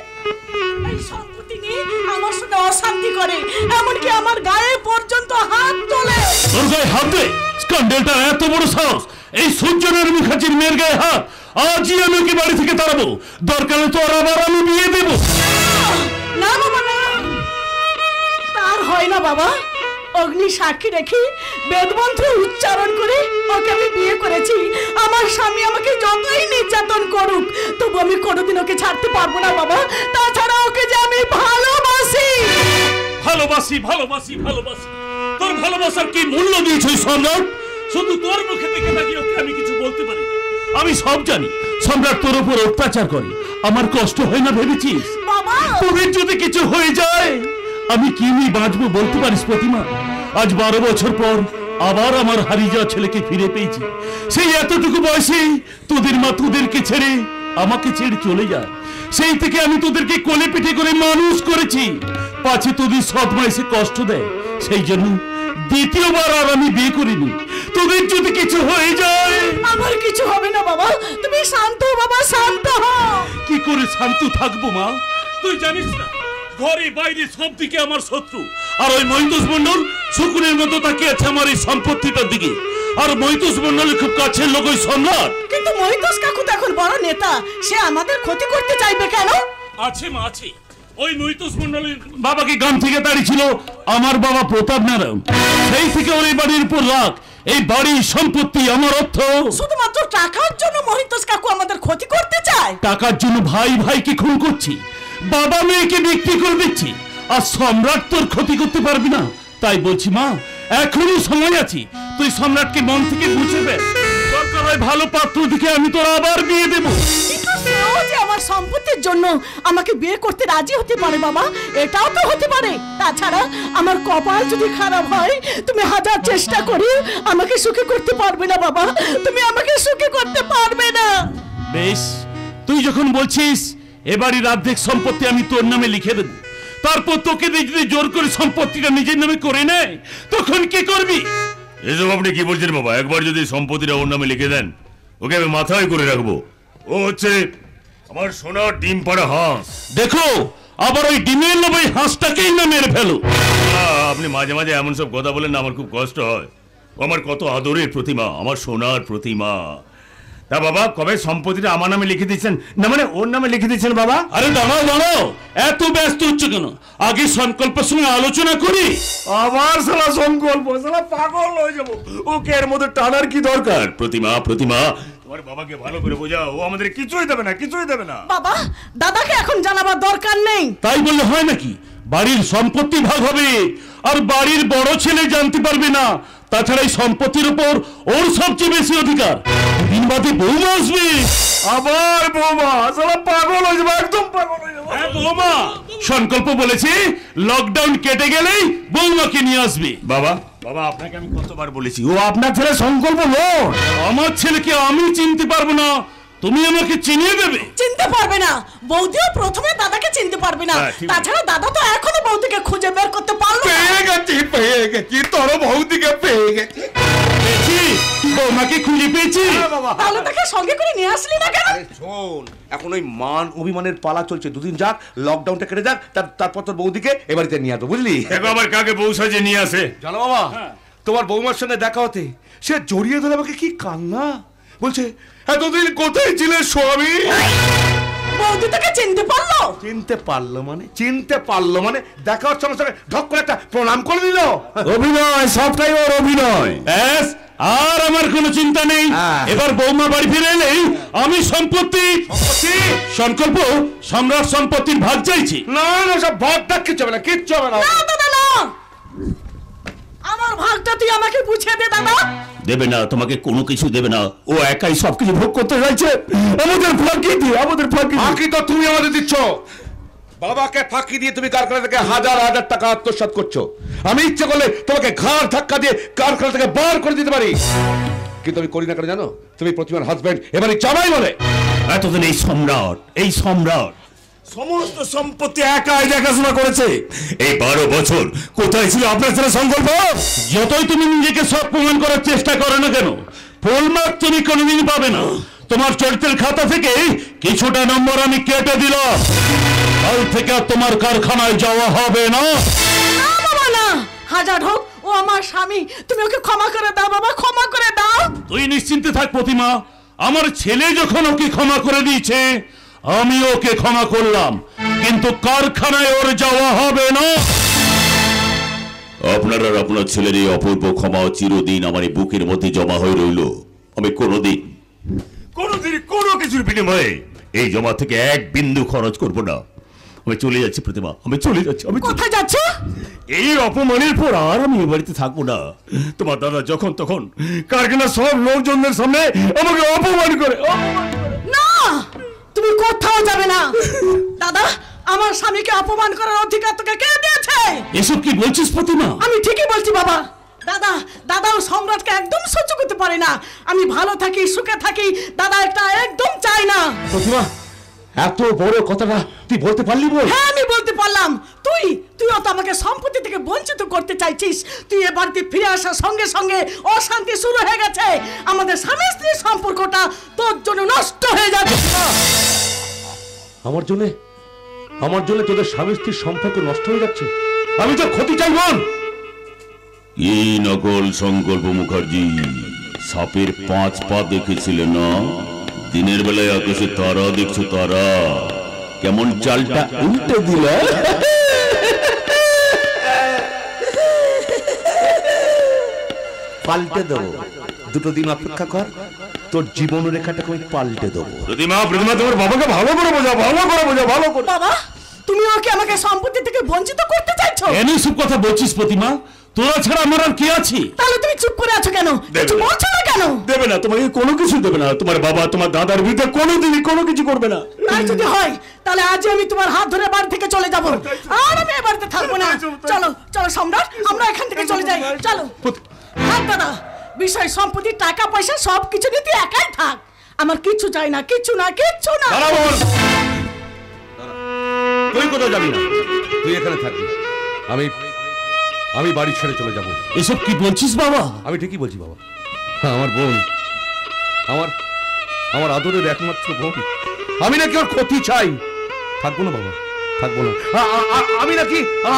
এই সম্পত্তি নিয়ে আমার সঙ্গে অশান্তি করে, এমনকি আমার গায়ে পর্যন্ত হাত তোলে। তোর গায়ে হাত দে? স্ক্যান্ডালটা এত বড় সাহস! এই সূর্যনের মুখার্জির মেয়ের গায়ে হাত! আজই আমি ওকে বাড়ি থেকে তাড়াবো, দরকারে তো আর আবার আমি বিয়ে দেব। না বাবা না, তার হয় না বাবা। অগ্নি সাক্ষী রেখে বেদমন্ত্র উচ্চারণ করে ওকে আমি বিয়ে করেছি। আমার স্বামী আমাকে যতই নির্যাতন করুক তবু আমি কোনোদিন ওকে ছাড়তে পারবো না বাবা। তাছাড়া ওকে যে আমি ভালোবাসি। ভালোবাসি ভালোবাসি ভালোবাসি, তোর ভালোবাসার কি মূল্য দিয়েছিস সম্রাট? শুধু তোর মুখে দেখে থাকি ওকে আমি কিছু বলতে পারি না। আমি সব জানি সম্রাট তোর উপর অত্যাচার করে। আমার কষ্ট হয় না ভেবেছিস? বাবা তোদের যদি কিছু হয়ে যায় আমি কি নিয়ে বাঁচবো বলতে পারিস প্রতিমা? আজ 12 বছর পর আবার আমার হারিয়ে যাওয়া ছেলেকে ফিরে পেয়েছি। সেই এতটুকু বয়সে তোদের মা তোদেরকে ছেড়ে আমাকে ছেড়ে চলে যায়। সেই থেকে আমি তোদেরকে কোলে পিঠে করে মানুষ করেছি। পাছে তোদের সৎ মা এসে কষ্ট দেয়, সেই জন্য দ্বিতীয়বার আর আমি বিয়ে করিনি। তোদের যদি কিছু হয়ে যায়। আমার কিছু হবে না বাবা, তুমি শান্ত হও বাবা, শান্ত হও। কি করে শান্ত থাকবো মা? তুই জানিস না ঘরে বাইরে সব দিকে আমার শত্রু। আর ওই মহিতোষ মন্ডল শকুনের মতো তাকিয়ে আছে আমার এই সম্পত্তিটার দিকে। আর মহিতোষ মন্ডলের খুব কাছের লোক ওই সম্রাট। কিন্তু মহিতোষ কাকু তো এখন বড় নেতা, সে আমাদের ক্ষতি করতে চাইবে কেন? আছে মা আছে। ওই মহিতোষ মন্ডলের বাবাকে গ্রাম থেকে তাড়িয়েছিল আমার বাবা প্রতাপ নারায়ণ। সেই থেকে ওই বাড়ির উপর রাগ। এই বাড়ির সম্পত্তি আমার অর্থ। শুধুমাত্র টাকার জন্য মহিতোষ কাকু আমাদের ক্ষতি করতে চায়? টাকার জন্য ভাই ভাইকে খুন করছি, বাবা মেয়েকে বিক্রি করে দিচ্ছি, আর সম্রাট তোর ক্ষতি করতে পারবি না। তাই বলছি মা, এখনো সময় আছে, তুই সম্রাটকে মন থেকে বুঝে দে। দরকার হয় ভালো পাত্র দেখে আমি তোর আবার বিয়ে দেব। কিন্তু সেও যে আমার সম্পত্তির জন্য আমাকে বিয়ে করতে রাজি হতে পারে বাবা, এটাও তো হতে পারে। তাছাড়া আমার কপাল যদি খারাপ হয় তুমি হাজার চেষ্টা করি আমাকে সুখী করতে পারবে না বাবা, তুমি আমাকে সুখী করতে পারবে না। বেশ, তুই যখন বলছিস এবারই রাজ্যের সম্পত্তি আমি তোর নামে লিখে দেব, তারপর তোকে যদি জোর করে সম্পত্তিটা নিজের নামে করে নেয় তখন কি করবি? এসব আপনি কি বলছেন বাবা? একবার যদি সম্পত্তিটা ওর নামে লিখে দেন ওকে আমি মাথায় করে রাখবো। ও হচ্ছে আমার সোনার ডিম পাড়া হাঁস। দেখো আবার ওই ডিমের লোভে হাঁসটাকেই না মেরে ফেলো। আপনি মাঝে মাঝে এমন সব কথা বলেন না, আমার খুব কষ্ট হয়। ও আমার কত আদরের প্রতিমা, আমার সোনার প্রতিমা। তা বাবা কবে সম্পত্তিটা আমার নামে লিখে দিচ্ছেন? না মানে ওর নামে লিখে দিচ্ছেন বাবা? আরে দাঁড়াও দাঁড়াও, এত ব্যস্ত হচ্ছে কেন? আগে সংকল্পের সঙ্গে আলোচনা করি। আবার সালা সংকল্প, সালা পাগল হয়ে যাবো। ওকে এর মধ্যে টানার কি দরকার? প্রতিমা প্রতিমা তোমার বাবাকে ভালো করে বোঝাও, ও আমাদের কিছুই দেবে না, কিছুই দেবে না। বাবা দাদাকে এখন জানাবার দরকার নেই। তাই বললে হয় নাকি? বাড়ির সম্পত্তি ভাগ হবে আর বাড়ির বড় ছেলে জানতে পারবে না। তাছাড়া এই সম্পত্তির উপর ওর সবচেয়ে বেশি অধিকার। দিন বাদে বৌমা আসবে। আবার বৌমা, সালা পাগল হয়ে যাবো, একদম পাগল হয়ে যাবো। হ্যাঁ বৌমা, সংকল্প বলেছে লকডাউন কেটে গেলেই বৌমাকে নিয়ে আসবে। বাবা বাবা আপনাকে আমি কতবার বলেছি ও আপনার ছেলে সংকল্প নয়। আমার ছেলেকে আমি চিনতে পারবো না তুমি আমাকে চিনিয়ে দেবে? চিনতে পারবে না, বৌদিও প্রথমে দাদাকে চিনতে পারবে না। হ্যাঁ, ঠিক আছে। তাছাড়া দাদা তো এখনো বৌদিকে খুঁজে বের করতে পারলো না। পেয়ে গেছি তোর বৌদিকে পেয়ে গেছি। বৌমাকে খুঁজে পেয়েছি। তাহলে তাকে সঙ্গে করে নিয়ে আসলি না কেন? আরে শোন, এখন ওই মান অভিমানের পালা চলছে, দুদিন যাক, লকডাউনটা কেটে যাক, তারপর তোর বৌদিকে এ বাড়িতে নিয়ে আসবো, বুঝলি? দেখো আবার কাকে বউ সাজে নিয়ে আসে। জানো বাবা, তোমার বৌমার সঙ্গে দেখা হতে সে জড়িয়ে ধরে আমাকে কি কান্না, বলছে এতদিন কোথায় ছিলে স্বামী? বৌদি তাকে চিনতে পারলো? চিনতে পারলো মানে দেখা হচ্ছে আমার সঙ্গে ঢক করে একটা প্রণাম করে দিল। অভিনয়, সবটাই ওর অভিনয়। ব্যাস, আর আমার কোনো চিন্তা নেই। এবার বৌমা বাড়ি ফিরে এলেই আমি সম্পত্তি সংকল্প সম্রাট সম্পত্তির ভাগ চাইছি। না না, সব ভাগ টাক কিচ্ছু হবে না, কিচ্ছু হবে না। না দাদা না, আমার ভাগটা তুই আমাকে বুঝিয়ে দে দাদা। দেবে না, তোমাকে কোনো কিছু দেবে না। ও একাই সবকিছু ভোগ করতে চাইছে। আমাদের ফাঁকি দিয়ে, ফাঁকি তো তুমি আমাদের দিচ্ছ। বাবাকে ফাঁকি দিয়ে তুমি কারখানা থেকে হাজার হাজার টাকা আত্মসাৎ করছো। আমি ইচ্ছে করলে তোমাকে ঘাড় ধাক্কা দিয়ে কারখানা থেকে বার করে দিতে পারি, কিন্তু আমি করি না কেন জানো? তুমি প্রতিমার হাজবেন্ড, এবারে জামাই বলে। এতদিন এই সম্রাট সমস্ত সম্পত্তি একাই দেখাশোনা করেছে। এই 12 বছর কোথায় ছিল আপনার ছেলে সংকল্প? যতই তুমি নিজেকে সব প্রমাণ করার চেষ্টা করো না কেন, ফুল মার্ক তুমি কোনোদিন পাবে না। তোমার চরিত্রের খাতা থেকে কিছুটা নম্বর আমি কেটে দিলাম। কাল থেকে তোমার কারখানায় যাওয়া হবে না। না বাবা না, হাজার হোক ও আমার স্বামী, তুমি ওকে ক্ষমা করে দাও বাবা, ক্ষমা করে দাও। তুই নিশ্চিন্তে থাক প্রতিমা, আমার ছেলে যখন ওকে ক্ষমা করে দিয়েছে আমি ওকে ক্ষমা করলাম, কিন্তু কারখানায় ওর যাওয়া হবে না। আপনার আর আপনার ছেলের এই অপূর্ব ক্ষমা চিরদিন আমার এই বুকের মধ্যে জমা হয়ে রইল। আমি কোনোদিন কোনো কিছুর বিনিময়ে এই জমা থেকে এক বিন্দু খরচ করব না। আমি চলে যাচ্ছি প্রতিমা, আমি চলে যাচ্ছি। আমি কোথায় যাচ্ছ? এই অপমানের পর আর আমি এ বাড়িতে থাকবো না। তোমার দাদা যখন তখন কারখানার সব লোকজনদের সামনে আমাকে অপমান করে। না, তুমি কোথাও যাবে না। দাদা, আমার স্বামীকে অপমান করার অধিকার তোকে কে দিয়েছে? এসব কি বলছিস প্রতিমা? আমি ঠিকই বলছি বাবা। দাদাও সম্রাটকে একদম সহ্য করতে পারে না। আমি ভালো থাকি, সুখে থাকি, দাদা একটা একদম চাই না। প্রতিমা, এত বড় কথাটা তুই বলতে পারলি? বল। হ্যাঁ, আমি বলতে পারলাম। তুইও তো আমাকে সম্পত্তি থেকে বঞ্চিত করতে চাইছিস। তুই এ বাড়িতে ফিরে আসার সঙ্গে সঙ্গে অশান্তি শুরু হয়ে গেছে। আমাদের স্বামী স্ত্রীর সম্পর্কটা তোর জন্য নষ্ট হয়ে যাবে। আমার জন্য তোদের স্বামী স্ত্রীর সম্পর্ক নষ্ট হয়ে যাচ্ছে? আমি তো ক্ষতি চাই। বল। এই নকল সংকল্প মুখার্জি সাপের 5 পা দেখেছিলে না? দিনের বেলায় আকাশে তারা দেখছো, তারা কেমন চালটা উল্টে দিল। পাল্টে দেবো, দুটো দিন অপেক্ষা কর, তোর জীবন রেখাটাকে আমি পাল্টে দেবো। প্রতিমা তোমার বাবাকে ভালো করে বোঝাও, ভালো করে। বাবা, তুমি ওকে আমাকে সম্পত্তি থেকে বঞ্চিত করতে চাইছো? এমন সব কথা বলছিস প্রতিমা? তোরা ছাড়া আমার আর কে আছে? তাহলে তুমি চুপ করে আছো কেন? কিছু বলছো না কেন? দেবে না, তোমাকে কোনো কিছু দেবে না। তোমার বাবা তোমার দাদার বিরুদ্ধে কোনোদিনই কোনো কিছু করবে না। তাই যদি হয় তাহলে আজ আমি তোমার হাত ধরে বাড়ি থেকে চলে যাব, আর আমি এ বাড়িতে থাকবো না। চলো চলো সম্রাট, আমরা এখান থেকে চলে যাই। চলো। হ্যাঁ দাদা, বিষয় সম্পত্তি, টাকা পয়সা সবকিছু নিয়ে তুই একাই থাক। আমার কিচ্ছু চাই না, কিচ্ছু না। তুই কোথাও যাবি না, তুই এখানে থাকবি। আমি বাড়ি ছেড়ে চলে যাব। এসব কি বলছিস বাবা? আমি ঠিকই বলছি বাবা। আমার বোন, আমার আদরের একমাত্র বোন, আমি নাকি ওর ক্ষতি চাই? থাকবো না বাবা, থাকবো না।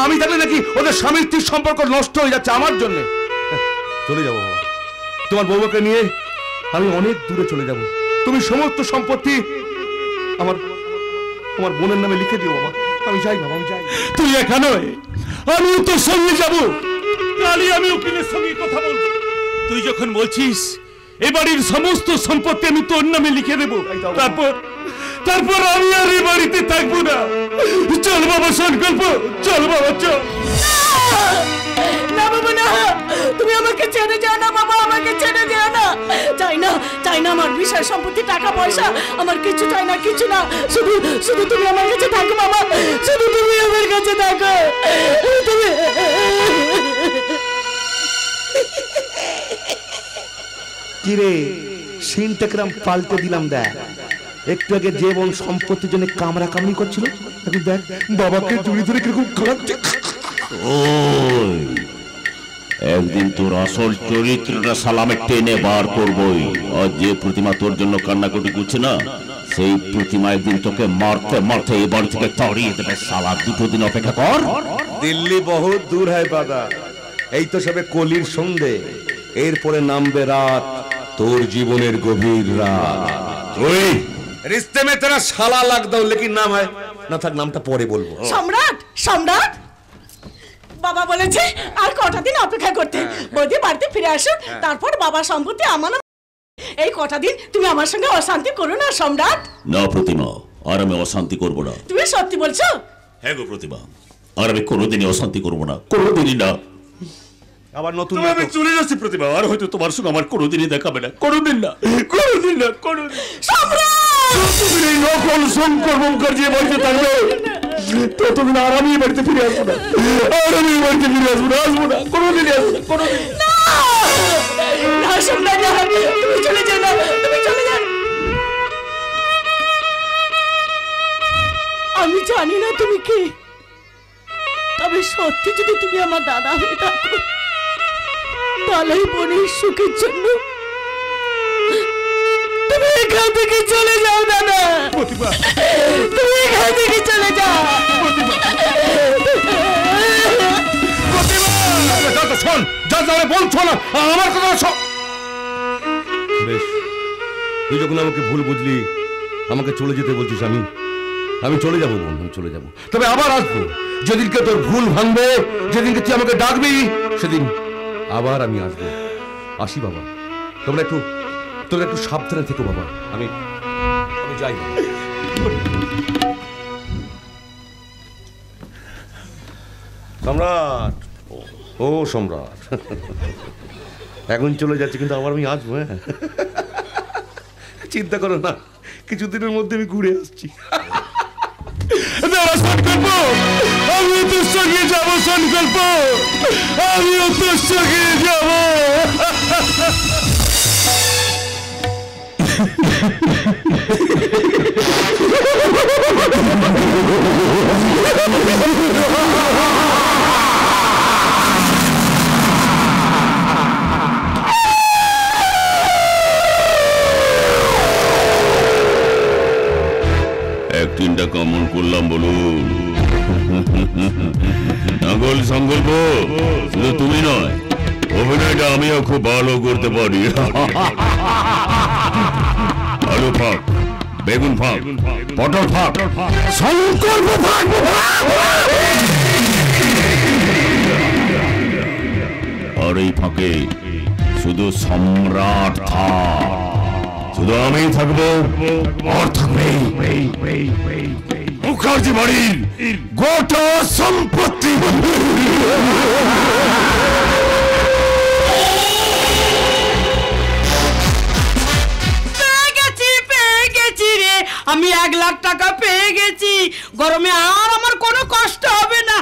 আমি থাকলে নাকি ওদের স্বামী স্ত্রীর সম্পর্ক নষ্ট হয়ে যাচ্ছে আমার জন্য। চলে যাবো বাবা, তোমার বউকে নিয়ে আমি অনেক দূরে চলে যাব। তুমি সমস্ত সম্পত্তি আমার বোনের নামে লিখে দিও বাবা। আমি যাই বাবা, আমি যাই। তুই এখানে, আমি তোর সঙ্গে যাব। কালই আমি উকিলের সঙ্গে কথা বলবো। তুই যখন বলছিস এ বাড়ির সমস্ত সম্পত্তি আমি তোর নামে লিখে দেবো, তারপর আমি আর এই বাড়িতে থাকবো না। চল বাবা সংকল্প, চল বাবা, চল। না বাবা না, তুমি আমাকে ছেড়ে যাও না বাবা, আমাকে ছেড়ে যেও না। চাই না আমার বিষয় সম্পত্তি, টাকা পয়সা, আমার কিছু চাই না, কিছু না। শুধু তুমি আমার কাছে থাকো বাবা, শুধু তুমি আমার কাছে থাকো। তুমি কিরে সিনটা কিরম পাল্টে দিলাম দেখ। একটু আগে যে বোন সম্পত্তির জন্য কামড়া কামড়ি করছিল, এখন দেখ বাবাকে জড়িয়ে ধরে কিরকম খারাপছে। একদিন তোর আসল চরিত্রটা সালামে টেনে বার করবই। আর যে প্রতিমা তোর জন্য কান্নাকাটি করছে না, সেই প্রতিমা একদিন তোকে মারতে মারতে এই বাড়ি থেকে তাড়িয়ে দেবে। সালা 2 দিন অপেক্ষা কর। দিল্লি বহুত দূর হয় দাদা, এই তো সবে কলির সন্ধে, এরপরে নামবে রাত, তোর জীবনের গভীর রাত। ওই রিস্তে মে তেরা শালা লাগ দাও, লেকিন নাম হয় না থাক, নামটা পরে বলবো। সম্রাট, সম্রাট বাবা বলেছে আর কটা দিন অপেক্ষা করতে, বৌদি বাড়িতে ফিরে আসুন, তারপর বাবার সম্পত্তি আমার। এই কটা দিন তুমি আমার সঙ্গে অশান্তি করো না সম্রাট। না প্রতিমা, আর আমি অশান্তি করবো না। তুমি সত্যি বলছো? হ্যাঁ গো প্রতিমা, আর আমি কোনোদিনই অশান্তি করবো না, কোনোদিনই না। আবার নতুন আমি চলে যাচ্ছি প্রতিমা, আর হয়তো তোমার সঙ্গে আমার কোনোদিনই দেখাবে না, কোনোদিন না, কোনোদিন না, কোনোদিন। যতদিন এই নকল শঙ্কর মুখার্জি বাড়িতে থাকবে, ততদিন আর আমি বাড়িতে ফিরে আসবো না, আর আমি বাড়িতে ফিরে আসবো না, আসবো না, কোনোদিনই আসবো না, কোনোদিন না। তুমি চলে যাও না, তুমি চলে যাও। আমি জানি না তুমি কে, তবে সত্যি যদি তুমি আমার দাদা হয়ে থাকো, তাহলে বোনের সুখের জন্য তুমি এখান থেকে চলে যাও দাদা। তুমি এখান থেকে চলে যাও। শোন, যা যা বলছো না, আমার কথা শোন। বেশ, তুই যখন আমাকে ভুল বুঝলি, আমাকে চলে যেতে বলছিস, আমি চলে যাবো বোন, আমি চলে যাবো, তবে আবার আসবো। যেদিনকে তোর ভুল ভাঙবে, যেদিনকে তুই আমাকে ডাকবি, সেদিন আবার আমি আসবো। আসি বাবা, তোমরা একটু সাবধানে থেকো বাবা, আমি যাই। সম্রাট, ও সম্রাট, এখন চলে যাচ্ছে, কিন্তু আবার আমি আসবো। হ্যাঁ, চিন্তা করো না, কিছুদিনের মধ্যে আমি ঘুরে আসছি। আমি তোর সঙ্গে যাবো সংকল্প, আমিও তোর সঙ্গে যাবো। অ্যাক্টিংটা কেমন করলাম বলুন? নকল সংকল্প শুধু তুমি নয়, অভিনয়টা আমিও খুব ভালো করতে পারি। আলু ফাঁক, বেগুন ফাঁক, পটল ফাঁক, সংকল্প ফাঁক। আর এই ফাঁকে শুধু সম্রাট থাক, শুধু আমি থাকবো, আর থাকবে মুখার্জি বাড়ির গোটা সম্পত্তি। আমি 1 লাখ টাকা পেয়ে গেছি, গরমে আর আমার কোনো কষ্ট হবে না।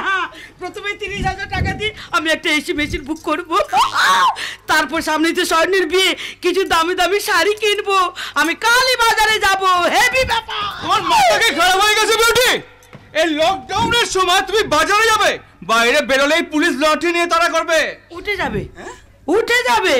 প্রথমে 30,000 টাকা দিয়ে আমি একটা এসি মেশিন বুক করব, তারপর সামনে তো স্বর্ণের বিয়ে, কিছু দামি দামি শাড়ি কিনবো, আমি কালী বাজারে যাব। হেভি ব্যাপার। তোমার মাথাকে খারাপ হয়ে গেছে বিউটি? এই লকডাউনের সময় তুমি বাজারে যাবে, বাইরে বেরোলেই পুলিশ লাঠি নিয়ে তাড়া করবে। উঠে যাবে, উঠে যাবে।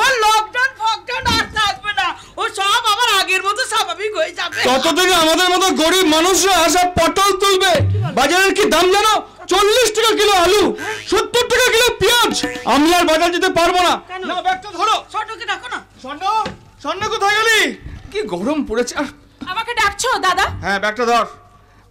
ও লকডাউন ফকডাউন আর থাকবে না, ও সব আবার আগের মতো স্বাভাবিক হয়ে যাবে। ততদিন আমাদের মতো গরিব মানুষরা আসা পটল তুলবে। বাজারের কি দাম জানো? 40 টাকা কিলো আলু, 70 টাকা কিলো পেঁয়াজ। আমি আর বাজার যেতে পারবো না। না, ব্যাগটা ধরো। ছোটকে ডাকো না। স্বর্ণ কোথায় গেলি? কি গরম পড়েছে। আমাকে ডাকছো দাদা? হ্যাঁ, ব্যাগটা ধর।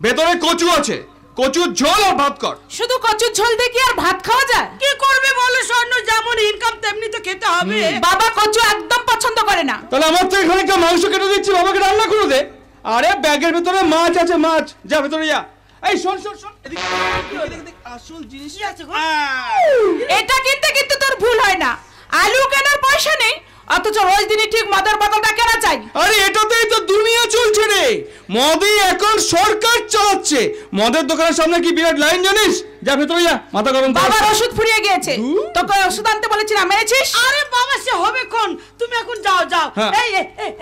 ভেতরে কচু আছে, কচুর ঝোল আর ভাত কর। শুধু কচুর ঝোল দিয়ে কি আর ভাত খাওয়া যায়? কি করবে বলো স্বর্ণ, যেমন ইনকাম তেমনি তো খেতে হবে। বাবা কচু একদম পছন্দ করে না। তাহলে আমার তো এখানে একটা মাংস কেটে দিচ্ছি, বাবাকে রান্না করে দে। আরে ব্যাগের ভেতরে মাছ আছে, মাছ। যা ভেতরে যা। এই শোন, এদিকে আসল জিনিসই আছে গো। এটা কিনতে কিন্তু তোর ভুল হয় না। আলু কেনার পয়সা নেই, অথচ রোজ দিনই ঠিক মদের বোতলটা কেনা চাই। আরে এটাতেই তো দুনিয়া চলছে রে, মদই এখন সরকার চালাচ্ছে। মদের দোকানের সামনে কি বিরাট লাইন জানিস? যা ভেতরে যা, মাথা গরম করিস না। বাবার ওষুধ ফুরিয়ে গিয়েছে, তোকে ওষুধ আনতে বলেছিলাম, এনেছিস? আরে বাবা সে হবে কোন, তুমি এখন যাও যাও। হ্যাঁ।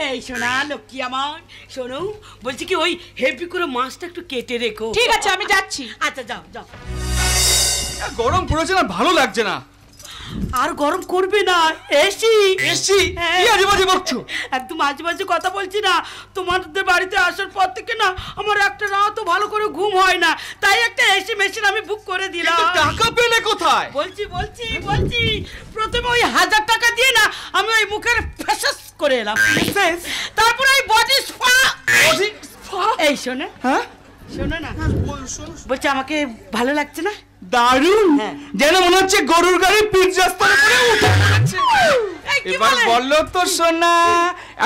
এই শোনা লক্ষ্মী আমার, শোনো বলছি কি ওই হেভি করে মাছটা একটু কেটে রেখো। ঠিক আছে আমি যাচ্ছি। আচ্ছা যাও যাও। গরম পড়েছে না, ভালো লাগছে না। আর গরম করবে না, এসি এসি কি আজে বাজে বকছো? একদম মাঝে মাঝে কথা বলছি না। তোমাদের বাড়িতে আসার পর থেকে না আমার একটা রাতও ভালো করে ঘুম হয় না, তাই একটা এসি মেশিন আমি বুক করে দিলাম। টাকা পেলে কোথায়? বলছি বলছি বলছি প্রথমে ওই 1000 টাকা দিয়ে না আমি ওই মুখের ফেসাস করে এলাম, তারপরে ওই বডি স্পা। এই শোনে, হ্যাঁ শোনো না, বলছি আমাকে ভালো লাগছে না? দারুণ, হ্যাঁ। যেন মনে হচ্ছে গরুর গাড়ি পিচ রাস্তার উপরে উঠে পড়েছে। কি এবার বলে? বললো তো সোনা,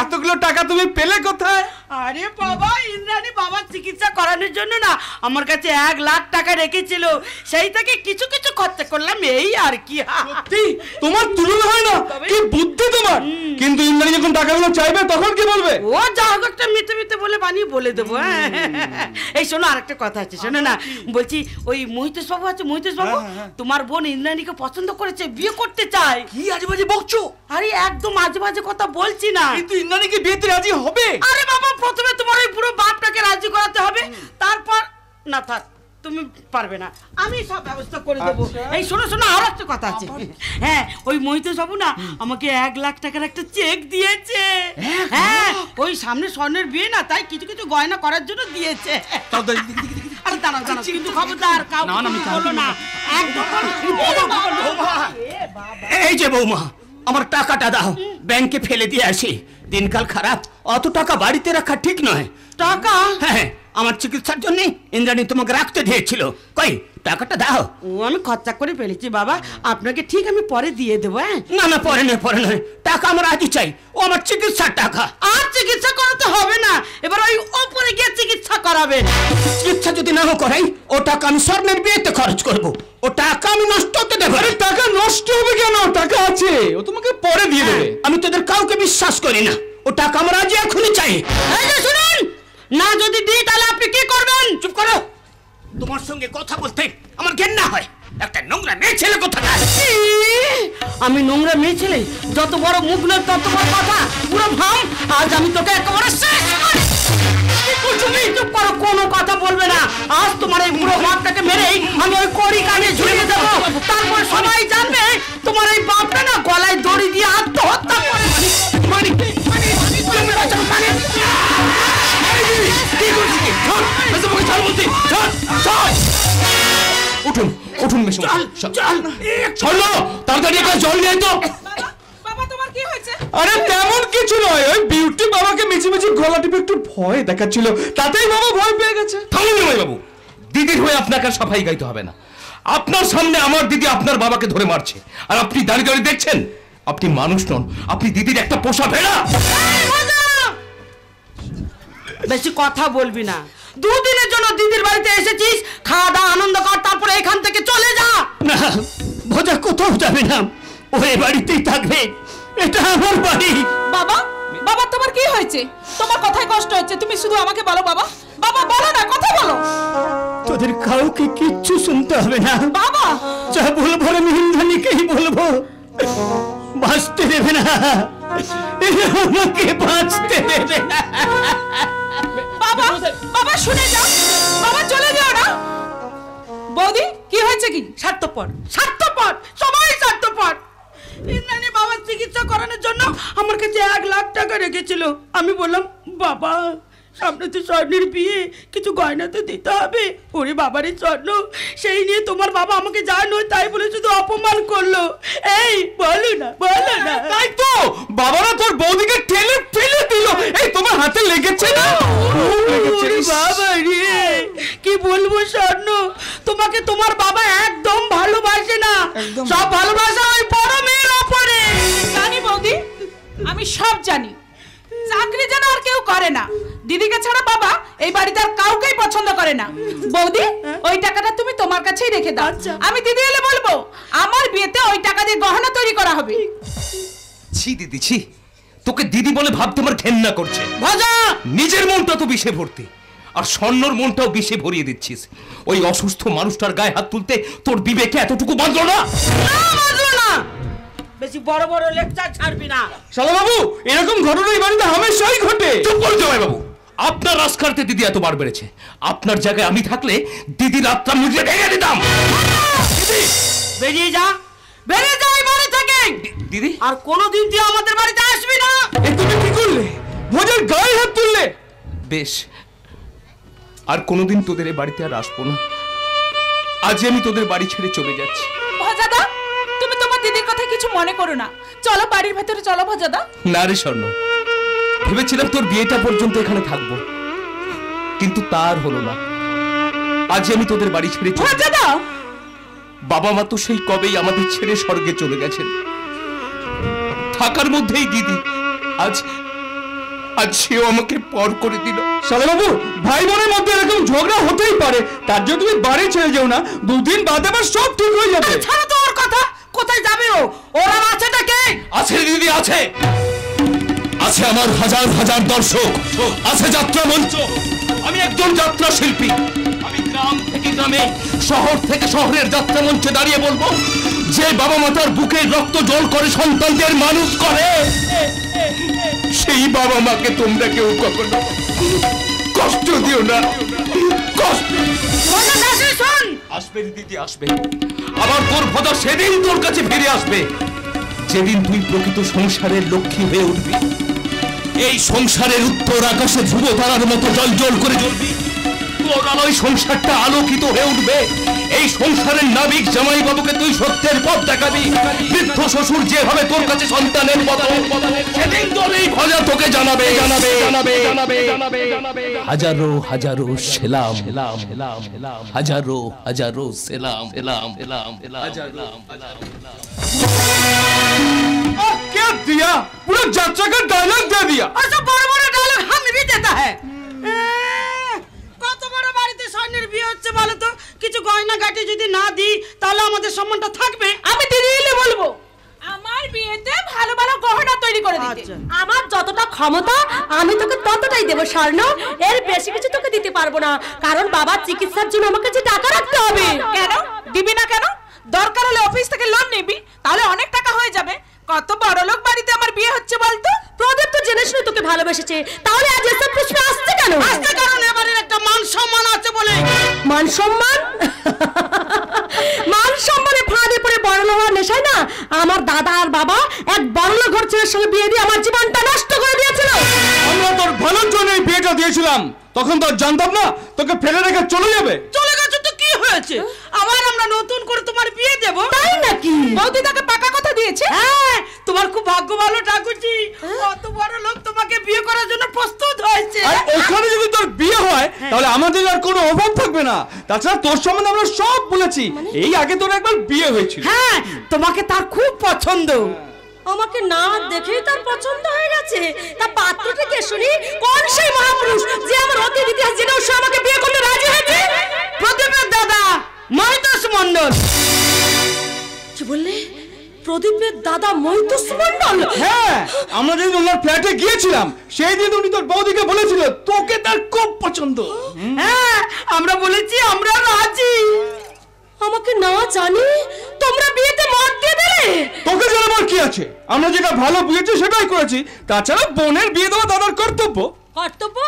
এতগুলো টাকা তুমি পেলে কোথায়? আরে বাবা, ইন্দ্রাণী বাবার চিকিৎসা করানোর জন্য না আমার কাছে 1 লাখ টাকা রেখেছিল, সেই থেকে কিছু কিছু খরচা করলাম, এই আর কি। সত্যি তোমার তুলনা হয় না, তবে? কি বুদ্ধি তোমার। কিন্তু ইন্দ্রাণী যখন টাকাগুলো চাইবে তখন কি বলবে? ও যা হোক একটা মিথ্যে মিথ্যে বলে বানিয়ে বলে দেবো। হ্যাঁ এই শোনো, আরেকটা কথা আছে, শোনো না, বলছি ওই মহিতেশ বাবু আছে, মহিতেশ বাবু তোমার বোন ইন্দ্রাণীকে পছন্দ করেছে, বিয়ে করতে চায়। কি আজে বাজে বকছো? আরে একদম মাঝে মাঝে কথা বলছি না। কিন্তু ইন্দ্রাণী কি বিয়েতে রাজি হবে? আরে বাবা, প্রথমে তোমার ওই পুরো বাপটাকে রাজি করাতে হবে, তারপর না থাক তুমি পারবে না, আমি সব ব্যবস্থা করে দেবো। এই শোনো শোনো, আর একটা কথা আছে। হ্যাঁ ওই মহিতেশ বাবু না আমাকে 1 লাখ টাকার একটা চেক দিয়েছে। হ্যাঁ ওই সামনে স্বর্ণের বিয়ে না, তাই কিছু কিছু গয়না করার জন্য দিয়েছে। আরে দাঁড়াও দাঁড়াও, কিন্তু খবরদার কাউকে বলো না, একদম এই যে বৌমা, আমার টাকাটা দাও, ব্যাংকে ফেলে দিয়ে আসি। দিনকাল খারাপ, অত টাকা বাড়িতে রাখা ঠিক নয়। টাকা? হ্যাঁ, আমার চিকিৎসার জন্য ইন্দ্রাণী তোমাকে রাখতে দিয়েছিল। কই টাকাটা দাও। ও আমি খরচা করে ফেলেছি বাবা, আপনাকে ঠিক আমি পরে দিয়ে দেবো। হ্যাঁ না না, পরে নয় পরে নয়, টাকা আমার আজই চাই, ও আমার চিকিৎসার টাকা। আর চিকিৎসা করাতে হবে না, এবার ওই ওপরে গিয়ে চিকিৎসা করাবেন। চিকিৎসা যদি নাও করাই, ও টাকা আমি স্বর্ণের বিয়েতে খরচ করব, ও টাকা আমি নষ্ট হতে দেবো। আরে টাকা নষ্ট হবে কেন? টাকা আছে, ও তোমাকে পরে দিয়ে দেবে। আমি তোদের কাউকে বিশ্বাস করি না, ও টাকা আমার আজই এখনই চাই। এই যে শুনুন না, যদি দিই তাহলে আপনি কি করবেন? চুপ করো, তোমার সঙ্গে কথা বলতে আমার ঘেন্না হয়। একটা নোংরা মেয়ে ছেলে কথা না। আমি নোংরা মেয়ে ছেলে? যত বড় মুখ নয় তত বড় কথা, পুরো ভাম। আজ আমি তোকে একেবারে শেষ করে তুমি চুপ করো, কোনো কথা বলবে না। আজ তোমার এই বুড়ো বাপটাকে মেরেই আমি ওই কড়ি কানে ঝুলিয়ে দেবো, তারপর সবাই জানবে তোমার এই বাপটা না গলায় দড়ি দিয়ে আত্মহত্যা করে। উঠুন উঠুন মেশামশাই, চল তাড়াতাড়ি একটা জল নিয়ে তো। বাবা তোমার কি হয়েছে? আরে তেমন কিছু নয়, ওই বিউটি বাবাকে মিছি মিছি গলা টিপে একটু ভয় দেখাচ্ছিল, তাতেই বাবা ভয় পেয়ে গেছে। থামুন জামাই বাবু, দিদির হয়ে আপনাকে আর সাফাই গাইতে হবে না। আপনার সামনে আমার দিদি আপনার বাবাকে ধরে মারছে, আর আপনি দাঁড়িয়ে দাঁড়িয়ে দেখছেন। আপনি মানুষ নন, আপনি দিদির একটা পোষা ভেড়া। বেশি কথা বলবি না, 2 দিনের জন্য দিদির বাড়িতে এসেছিস, খাওয়া দাওয়া আনন্দ কর, তারপরে এখান থেকে চলে যা। না, ভোজা কোথাও যাবে না, ও এই বাড়িতেই থাকবে, এটা আমার বাড়ি। বাবা বাবা তোমার কি হয়েছে? তোমার কথায় কষ্ট হচ্ছে, তুমি শুধু আমাকে বলো বাবা। বাবা বলো না, কথা বলো। তোদের কাউকে কিচ্ছু শুনতে হবে না। বাবা যা বলবো আমি ইন্দ্রাণীকেই বলবো, বাঁচতে দেবে না, আমাকে বাঁচতে দেবে না। বাবা বাবা শুনে যাও, বাবা চলে যাও না। বৌদি কি হয়েছে কি? স্বার্থপর স্বার্থপর, সবাই স্বার্থপর। ইন্দ্রাণী বাবার চিকিৎসা করানোর জন্য আমার কাছে 1 লাখ টাকা রেখেছিল। আমি বললাম বাবা সামনে তো স্বর্ণের বিয়ে, কিছু গয়না তো দিতে হবে। ওরে বাবারই স্বর্ণ, সেই নিয়ে তোমার বাবা আমাকে যা নয় তাই বলে শুধু অপমান করলো। এই বলো না বলো না। তাই তো বাবারা তোর বৌদিকে ঠেলে ফেলে দিল, এই তোমার হাতে লেগেছে না? ওরে বাবা রে, কি বলবো স্বর্ণ, তোমাকে তোমার বাবা একদম ভালোবাসে না, সব ভালোবাসা ওই বড় মেয়ের ওপরে। জানি বৌদি, আমি সব জানি। চাকরি যেন আর কেউ করে না, দিদিকে ছাড়া বাবা এই বাড়িতে আর কাউকেই পছন্দ করে না। বৌদি ওই টাকাটা তুমি তোমার কাছেই রেখে দাও, আমি দিদি এলে বলবো আমার বিয়েতে ওই টাকা দিয়ে গহনা তৈরি করা হবে। ছি দিদি ছি, তোকে দিদি বলে ভাবতে আমার ঘেন্না করছে। ভাজা নিজের মনটা তো বিষে ভর্তি, আর স্বর্ণর মনটাও বিষে ভরিয়ে দিচ্ছিস। ওই অসুস্থ মানুষটার গায়ে হাত তুলতে তোর বিবেকে এতটুকু বাঁধলো না? বেশি বড় বড় লেকচার ছাড়বি না। শালা বাবু, এরকম ঘটনা এই বাড়িতে হামেশাই ঘটে। চুপ করে জামাই বাবু, আপনার রাজকারতে দিদি এতবার বেড়েছে। আপনার জায়গায় আমি থাকলে দিদি রাতটা মুজে ভেঙে দিতাম। বেরিয়ে যা, বেরিয়ে যা এই বাড়ি থেকে। দিদি, আর কোনোদিন তুই আমাদের বাড়িতে আসবি না। এ তুমি কি করলে? ভোজের গায়ে হাত তুললে। বেশ, আর কোনোদিন তোদের এই বাড়িতে আর আসবো না। আজ আমি তোদের বাড়ি ছেড়ে চলে যাচ্ছি। ভজাদা, তুমি তোমার দিদির কথা কিছু মনে করো না। চলো বাড়ির ভেতরে চলো ভজাদা। না রে স্বর্ণ, ভেবেছিলাম তোর বিয়েটা পর্যন্ত এখানে থাকবো, কিন্তু তার হলো না। আজ আমি তোদের বাড়ি ছেড়ে চলে যাচ্ছি। ভজাদা, বাবা মা তো সেই কবেই আমাদের ছেড়ে স্বর্গে চলে গেছেন। থাকার মধ্যেই দিদি আজ সেও আমাকে পর করে দিল। শালা বাবু, ভাই বোনের মধ্যে এরকম ঝগড়া হতেই পারে, তার জন্য তুমি বাড়ি ছেড়ে যেও না। দুদিন বাদে আবার সব ঠিক হয়ে যাবে। ছাড়ো তো ওর কথা, কোথায় যাবে ও? ওরা আছেটা কে? আছে দিদি, আছে আছে আমার হাজার হাজার দর্শক, আছে যাত্রা মঞ্চ। আমি একজন যাত্রা শিল্পী। আমি গ্রাম থেকে গ্রামে, শহর থেকে শহরের যাত্রা মঞ্চে দাঁড়িয়ে বলবো, যে বাবা মাতার বুকের রক্ত জল করে সন্তানদের মানুষ করে, সেই বাবা মাকে তোমরা কেউ কখনো কষ্ট দিও না। কষ্ট আসবে দিদি, আসবে। আবার তোর ভদা সেদিন তোর কাছে ফিরে আসবে, যেদিন তুই প্রকৃত সংসারের লক্ষ্মী হয়ে উঠবি। এই সংসারের উত্তর আকাশে ধ্রুব তারার মতো জল জল করে জ্বলবি। তোর আলোয় সংসারটা আলোকিত হয়ে উঠবে। এই সংসারের নাবিক জামাই বাবুকে তুই সত্যের পথ দেখাবি। বৃদ্ধ শ্বশুর যেভাবে তোর কাছে সন্তানের বদলে, সেদিন তোর এই ভজা তোকে জানাবে জানাবে জানাবে জানাবে জানাবে জানাবে। হাজারো হাজারো সেলাম, হাজারো হাজারো সেলাম, সেলাম, সেলাম, হাজারো হাজারো। क्या दिया? पूरा যাত্রা का डायलॉग दे दिया। ऐसा बड़ा बड़ा डायलॉग हम भी देता है। কত বড় বাড়িতে স্বর্ণের বিয়ে হচ্ছে বলো তো? কিছু গয়না গাটি যদি না দিই তাহলে আমাদের সম্মানটা থাকবে? আমি দিদি এলে বলবো আমার বিয়েতে ভালো ভালো গহনা তৈরি করে দিতে। আচ্ছা। আমার যতটা ক্ষমতা আমি তোকে ততটাই দেবো স্বর্ণ, এর বেশি কিছু তোকে দিতে পারবো না, কারণ বাবার চিকিৎসার জন্য আমাকে যে টাকা রাখতে হবে। কেন দিবি না? কেন? দরকার হলে অফিস থেকে লোন নিবি, তাহলে অনেক টাকা হয়ে যাবে। কত বড় লোক বাড়িতে আমার বিয়ে হচ্ছে বলতো? প্রদীপ তো জেনে শুনে তোকে ভালোবেসেছে, তাহলে আজ এসব প্রশ্ন আসছে কেন? আসতে কারণ এবারের একটা মান সম্মান আছে বলে। মান সম্মান? মান সম্মানে ফাঁদে পড়ে বড়লোক হওয়ার নেশায় না আমার দাদা আর বাবা এক বড়লোক ঘর ছেলের সঙ্গে বিয়ে দিয়ে আমার জীবনটা নষ্ট করে দিয়েছিল। আমরা তোর ভালোর জন্য এই বিয়েটা দিয়েছিলাম, তখন তো জানতাম না তোকে ফেলে রেখে চলে যাবে। চলে গেছে তো কি হয়েছে? আবার আমরা নতুন করে তোমার বিয়ে দেব। তাই নাকি? বৌদি তাকে পাকা কথা দিয়েছে। হ্যাঁ, তোমার খুব ভাগ্য ভালো ঠাকুরজি, কত বড় লোক তোমাকে বিয়ে করার জন্য প্রস্তুত হয়েছে। আর ওখানে যদি তোর বিয়ে হয় তাহলে আমাদের আর কোনো অভাব থাকবে না। তাছাড়া তোর সম্বন্ধে আমরা সব বলেছি, এই আগে তোর একবার বিয়ে হয়েছিল। হ্যাঁ, তোমাকে তার খুব পছন্দ। আমাকে না দেখেই তার পছন্দ হয়ে গেছে। তা পাত্রটা কে শুনি? কোন সেই মহাপুরুষ যে আমার অতীত ইতিহাস জেনেও সে আমাকে বিয়ে করতে রাজি হয়েছে? প্রদীপের দাদা মহিতোষ মণ্ডল। কি বললে? প্রদীপের দাদা মহিতোষ মণ্ডল? হ্যাঁ, আমরা যেদিন ওনার ফ্ল্যাটে গিয়েছিলাম সেই দিন উনি তোর বৌদিকে বলেছিল তোকে তার খুব পছন্দ। হ্যাঁ, আমরা বলেছি আমরা রাজি। আমাকে না জানি তোমরা বিয়েতে মত দিয়ে দিলে? তোকে জানাবার কি আছে? আমরা যেটা ভালো বুঝেছি সেটাই করেছি। তাছাড়া বোনের বিয়ে দেওয়া দাদার কর্তব্য। কর্তব্য?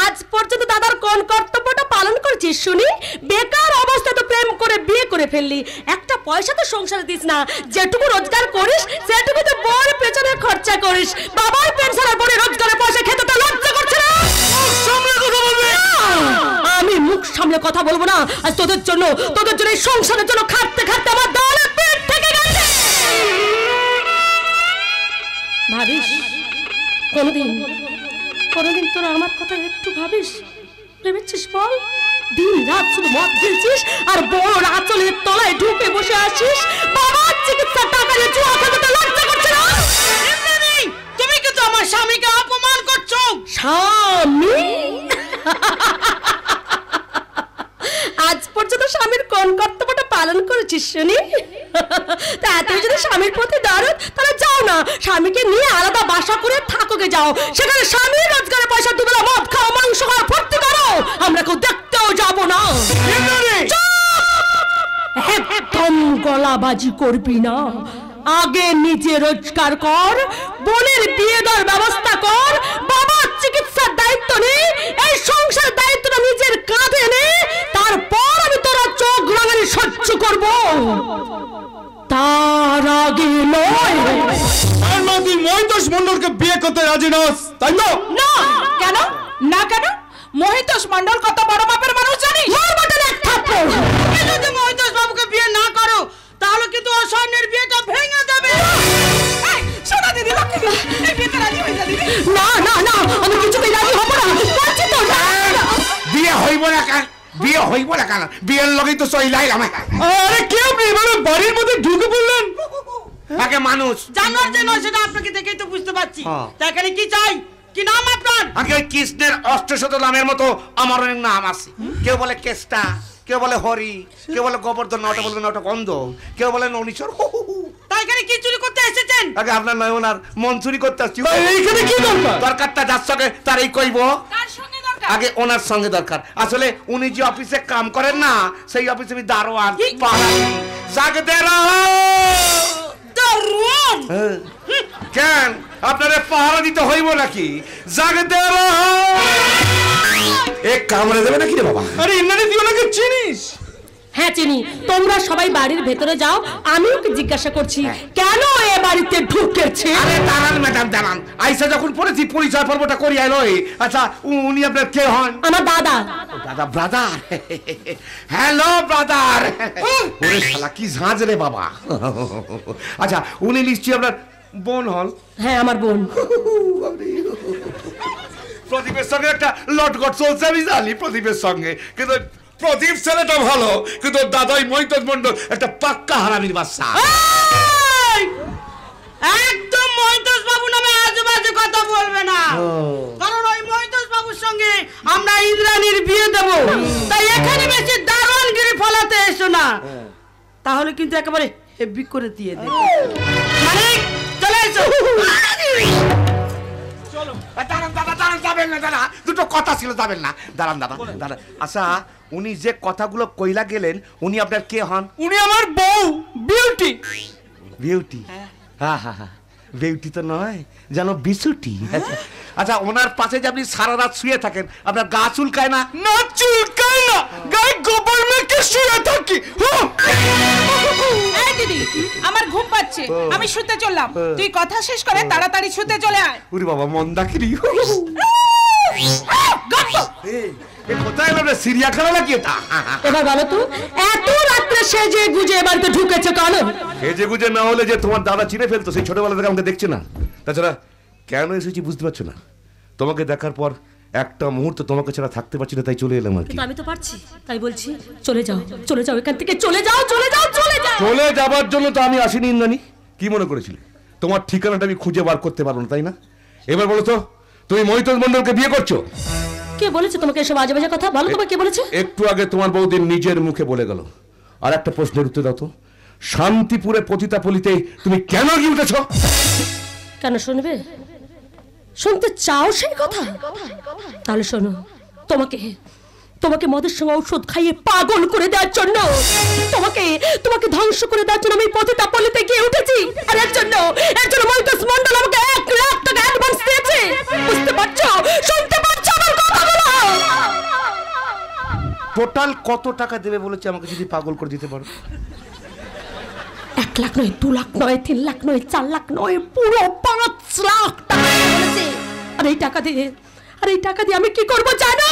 আজ পর্যন্ত দাদার কোন কর্তব্যটা পালন করেছিস শুনি? বেকার অবস্থা তো প্রেম করে বিয়ে করে ফেললি, একটা পয়সা তো সংসারে দিস না। যেটুকু রোজগার করিস সেটুকু তো বড় পেছনে খরচা করিস। বাবার পেনশন আর বড় রোজগারের পয়সা খেতে তো লজ্জা করছে না? সামনে কথা বলবি। আমি মুখ সামলে কথা বলবো না। আজ তোদের জন্য এই সংসারের জন্য খাটতে খাটতে আমার দলের পেট থেকে গেছে। ভাবিস কোনদিন তোরা আমার কথা একটু ভাবিস? ভেবেছিস বল? দিন রাত শুধু মদ গিলছিস আর বড় আঁচলের তলায় ঢুকে বসে আছিস। বাবার চিকিৎসার টাকা নিয়ে জুয়া খেলতে তো লজ্জা করছে না? তুমি কিন্তু আমার স্বামীকে অপমান করছো। স্বামী? আজ পর্যন্ত স্বামীর কোন কর্তব্যটা পালন করেছিস শুনি? তা তুই যদি স্বামীর প্রতি দরদ তাহলে যাও না স্বামীকে নিয়ে আলাদা বাসা করে থাকোগে যাও, সেখানে স্বামী রোজগারের পয়সা দুবেলা মদ খাও, মাংস খাও, ফুর্তি করো, আমরা কেউ দেখতেও যাবো না। একদম গলাবাজি করবি না, আগে নিজে রোজগার কর, বোনের বিয়ে দেওয়ার ব্যবস্থা কর, বাবার চিকিৎসার দায়িত্ব নে, এই সংসার দায়িত্বটা নিজের কাঁধে নে, তারপর আমি তোরা চোখ রাঙানি সহ্য করব, তার আগে নয়। আর না, তুই মহিতোষ মণ্ডলকে বিয়ে করতে রাজি নস, তাই তো? না কেন? না কেন? মহিতোষ মণ্ডল কত বড় মাপের মানুষ জানিস? যদি মহিতোষ বাবুকে বিয়ে না করো তাহলে কিন্তু অসহনের বিয়েটা ভেঙে যাবে। শোনা দিদি, লক্ষ্মী দিদি, এই বিয়েতে রাজি হয়ে যা দিদি। না না না, আমি কিছুতেই রাজি হব না, বলছি তো না। বিয়ে হইব না কেন? বিয়ে হইব না কেন? বিয়ের লগেই তো সইলাই আমার। আরে কে আপনি এভাবে বাড়ির মধ্যে ঢুকে পড়লেন? আগে মানুষ জানোয়ার যে নয় সেটা আপনাকে দেখেই তো বুঝতে পারছি। তাই এখানে কি চাই? কি নাম আপনার? আগে ওই কৃষ্ণের অষ্টশত নামের মতো আমার অনেক নাম আছে। কেউ বলে কেষ্টা, কেউ বলে হরি, কেউ বলে গোবর্ধন, ওটা বলবে না ওটা গন্ধ, কেউ বলে ননীশ্বর। তাই এখানে কি চুরি করতে এসেছেন? আগে আপনার নয় ওনার মন চুরি করতে আসছি। এইখানে কি দরকার? দরকারটা যার সঙ্গে তারই কইব। কার সঙ্গে দরকার? আগে ওনার সঙ্গে দরকার। আসলে উনি যে অফিসে কাম করেন না, সেই অফিসে আমি দারোয়ান পাহাড়ি। জাগতে রহো দারোয়ান। কেন আপনারে পাহারা দিতে হইব নাকি? জাগতে রহো। এক কামড়ে দেবে নাকি রে বাবা? আরে ইন্দ্রাণী, তুই ওনাকে চিনিস? হ্যাঁ চিনি, তোমরা সবাই বাড়ির ভেতরে যাও, আমি ওকে জিজ্ঞাসা করছি কেন এ বাড়িতে ঢুকেছে। আরে দাঁড়ান ম্যাডাম, দাঁড়ান। আইসা যখন পড়েছি পরিচয় পর্বটা করি আইলো। আচ্ছা, উনি আপনার কে হন? আমার দাদা। দাদা, ব্রাদার। Hello brother. ওরে শালা কি ঝাঁজ রে বাবা। আচ্ছা, উনি নিশ্চয়ই আপনার বোন হন? হ্যাঁ আমার বোন। প্রদীপের সঙ্গে একটা লটঘট চলছে আমি জানি প্রদীপের সঙ্গে, কিন্তু প্রদীপ ছেলেটা ভালো, কিন্তু দাদাই মহিতোষ মণ্ডল একটা পাক্কা হারামির বাচ্চা। একদম মহিতোষ বাবু নামে আজেবাজে কথা বলবে না, কারণ ওই মহিতোষ বাবুর সঙ্গে আমরা ইন্দ্রাণীর বিয়ে দেব। তাই এখানে বেশি দারোয়ানগিরি ফলাতে এসো না, তাহলে কিন্তু একেবারে হেভি করে দিয়ে দেব। মানিক, চলে এসো। দাঁড়ান দাদা, দাঁড়ান, যাবেন না দাদা, দুটো কথা ছিল, যাবেন না। দাঁড়ান দাদা, দাঁড়ান। আচ্ছা, উনি যে কথাগুলো কইলা গেলেন, উনি আপনার কে হন? উনি আমার বউ, বিউটি। বিউটি? হ্যাঁ হ্যাঁ হ্যাঁ, বিউটি তো নয়, জানো বিছুটি। আচ্ছা, ওনার পাশে যে আপনি সারা রাত শুয়ে থাকেন, আপনার গা চুলকায় না? না, চুলকায় না, গায়ে গোবর মেখে শুয়ে থাকি। এই দিদি, আমার ঘুম পাচ্ছে, আমি শুতে চললাম। তুই কথা শেষ করে তাড়াতাড়ি শুতে চলে আয়। ওরে বাবা, মন্দাকিরি। কোথায় এলো? সিরিয়াখানা নাকি এটা? এবার বলো তো, এত রাত্রে সেজে গুজে বাড়িতে ঢুকেছে কেন? সেজে গুজে না হলে যে তোমার দাদা চিনে ফেলতো, সেই ছোটবেলা থেকে আমাকে দেখছে না। তাছাড়া কেন এসেছি বুঝতে পারছো না? তোমাকে দেখার পর একটা মুহূর্ত তোমাকে ছাড়া থাকতে পারছি না, তাই চলে এলাম আর কি। কিন্তু আমি তো পারছি, তাই বলছি চলে যাও, চলে যাও এখান থেকে, চলে যাও, চলে যাও, চলে যাও। চলে যাবার জন্য তো আমি আসিনি ইন্দ্রাণী। কি মনে করেছিলে তোমার ঠিকানাটা আমি খুঁজে বার করতে পারবো না, তাই না? এবার বলো তো, তুমি মহিতোষ মণ্ডলকে বিয়ে করছো? কে বলেছে তোমাকে এসব আজে বাজে কথা? বলো তোমাকে কে বলেছে? একটু আগে তোমার বৌদির নিজের মুখে বলে গেল। আর একটা প্রশ্নের উত্তর দাও তো, শান্তিপুরে পতিতাপল্লীতে তুমি কেন গিয়ে উঠেছ? কেন শুনবে? শুনতে চাও সেই কথা? তাহলে শোনো, তোমাকে তোমাকে মদের সঙ্গে ঔষধ খাইয়ে পাগল করে দেওয়ার জন্য, তোমাকে ধ্বংস করে দেওয়ার জন্য আমি পতিতাপল্লীতে গিয়ে উঠেছি। আর এর জন্য মহিতোষ মণ্ডল আমাকে 1 লাখ টাকা অ্যাডভান্স দিয়েছে। বুঝতে পারছো? শুনতে পারছো আমার কথাগুলো? টোটাল কত টাকা দেবে বলেছে আমাকে যদি পাগল করে দিতে পারো? 1 লাখ নয়, 2 লাখ নয়, 3 লাখ নয়, 4 লাখ নয়, পুরো 5 লাখ টাকা বলেছে। আর এই টাকা দিয়ে আমি কি করব জানো?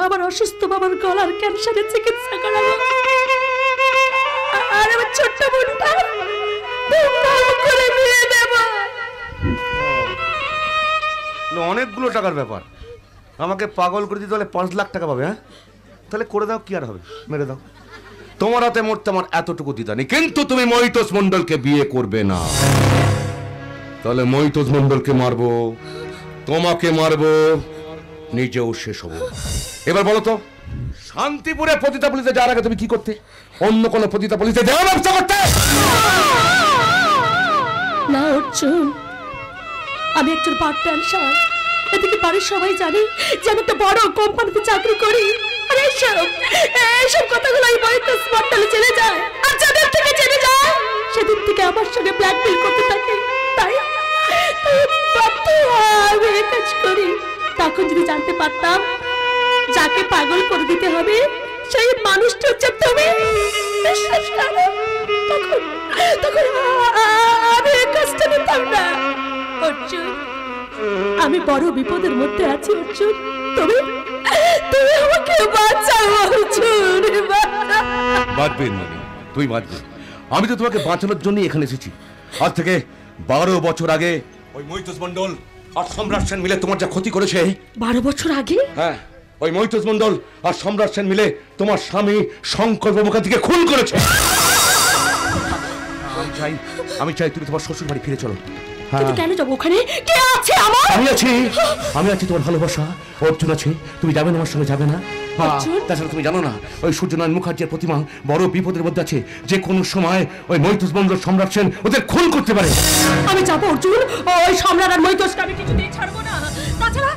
আমার অসুস্থ বাবার গলার ক্যান্সারের চিকিৎসা করাবো। আর আমার ছোট্ট বোনটা করে বিয়ে দেব। অনেকগুলো টাকার ব্যাপার। আমাকে পাগল করে দিতে হলে 5 লাখ টাকা পাবে। হ্যাঁ, তাহলে করে দাও, কি আর হবে, মেরে দাও। তোমার হাতে মরতে আমার এতটুকু দিদা নেই, কিন্তু তুমি মহিতোষ মণ্ডলকে বিয়ে করবে না। তাহলে মহিতোষ মণ্ডলকে মারবো, তোমাকে মারবো, নিজেও শেষ হবো। এবার বলো তো, শান্তিপুরে পতিতাপল্লীতে যাওয়ার আগে তুমি কি করতে? অন্য কোনো পতিতাপল্লীতে দেওয়া ব্যবসা করতে? অর্জুন, আমি একজন পার্ট টাইম, এদিকে বাড়ির সবাই জানে যে আমি একটা বড় কোম্পানিতে চাকরি করি। আর এইসব কথাগুলো এই বাড়িতে স্মার্টলে জেনে যায়, আর যাদের থেকে জেনে যায় সেদিন থেকে আমার সঙ্গে ব্ল্যাকমেল করতে থাকে। তাই বাধ্য হয়ে আমি এই কাজ করি। তখন যদি জানতে পারতাম যাকে পাগল করে দিতে হবে সেই মানুষটা হচ্ছে তুমি, তখন আমি এই কাজটা নিতাম না। অর্জুন, আমি বড় বিপদের মধ্যে আছি অর্জুন, তুমি আমাকে বাঁচাও অর্জুন। বাঁচবে না, তুই বাঁচবে। আমি তো তোমাকে বাঁচানোর জন্যই এখানে এসেছি। আজ থেকে 12 বছর আগে ওই মৈতোষ মণ্ডল আর সম্রাট সেন মিলে তোমার যা ক্ষতি করেছে। 12 বছর আগে? হ্যাঁ, ওই মৈতোষ মণ্ডল আর সম্রাট সেন মিলে তোমার স্বামী শঙ্কর মুখার্জিকে খুন করেছে। আমি চাই তুমি তোমার শ্বশুর বাড়ি ফিরে চলো। কিন্তু কেন যাবো ওখানে? কে আছে আমার? আমি আছি তোমার ভালোবাসা অর্জুন আছে। তুমি যাবে না আমার সঙ্গে? যাবে না? তাছাড়া তুমি জানো না ওই সূর্যনারায়ণ মুখার্জির প্রতিমা বড় বিপদের মধ্যে আছে। যে কোনো সময় ওই মৈতোষ মণ্ডল সম্রাট সেন ওদের খুন করতে পারে। আমি যাবো অর্জুন, ওই সম্রাট আর মৈতোষকে আমি কিছুতেই ছাড়বো না। তাছাড়া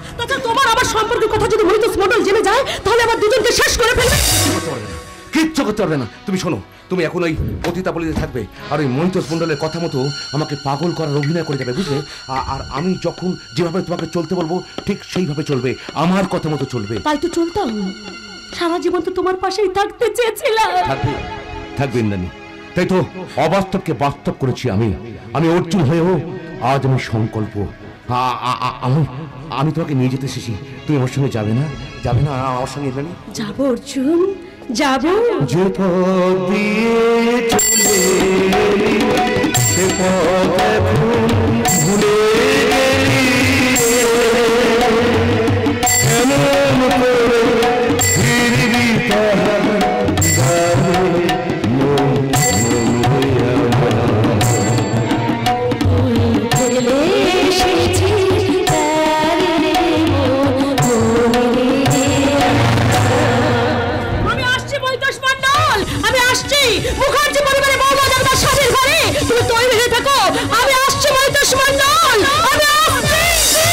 তোমার আমার সম্পর্কের কথা যদি মৈতোষ মণ্ডল জেনে যায় তাহলে আমার দুজনকে শেষ করে ফেলবে। কিচ্ছু করতে পারবে না। তুমি শোনো, তুমি এখন ওই পতিতাবলিতে থাকবে আর ওই মৈতোষ মণ্ডলের কথা মতো আমাকে পাগল করার অভিনয় করে যাবে, বুঝলে? আর আমি যখন যেভাবে তোমাকে চলতে বলবো ঠিক সেইভাবে চলবে, আমার কথা মতো চলবে। তাই তো চলতাম, সারা জীবন তো তোমার পাশেই থাকতে চেয়েছিলাম। থাকবে ইন্দ্রাণী। তাই তো অবাস্তবকে বাস্তব করেছি আমি অর্জুন হয়েও আজ আমি সংকল্প। আমি তোমাকে নিয়ে যেতে এসেছি। তুমি আমার সঙ্গে যাবে না? যাবে না আমার সঙ্গে ইন্দ্রাণী? যাবো অর্জুন, যাবো। যে পথ দিয়ে চলে সে পথ এখন ভুলে গেলি, এমন করে ফিরবি তাহার মুখার্জি পরিবারের বড় জানবার স্বামীর ঘরে তুমি তৈরি হয়ে থাকো। আমি আসছি মৈতোষ মণ্ডল, আমি আসছি।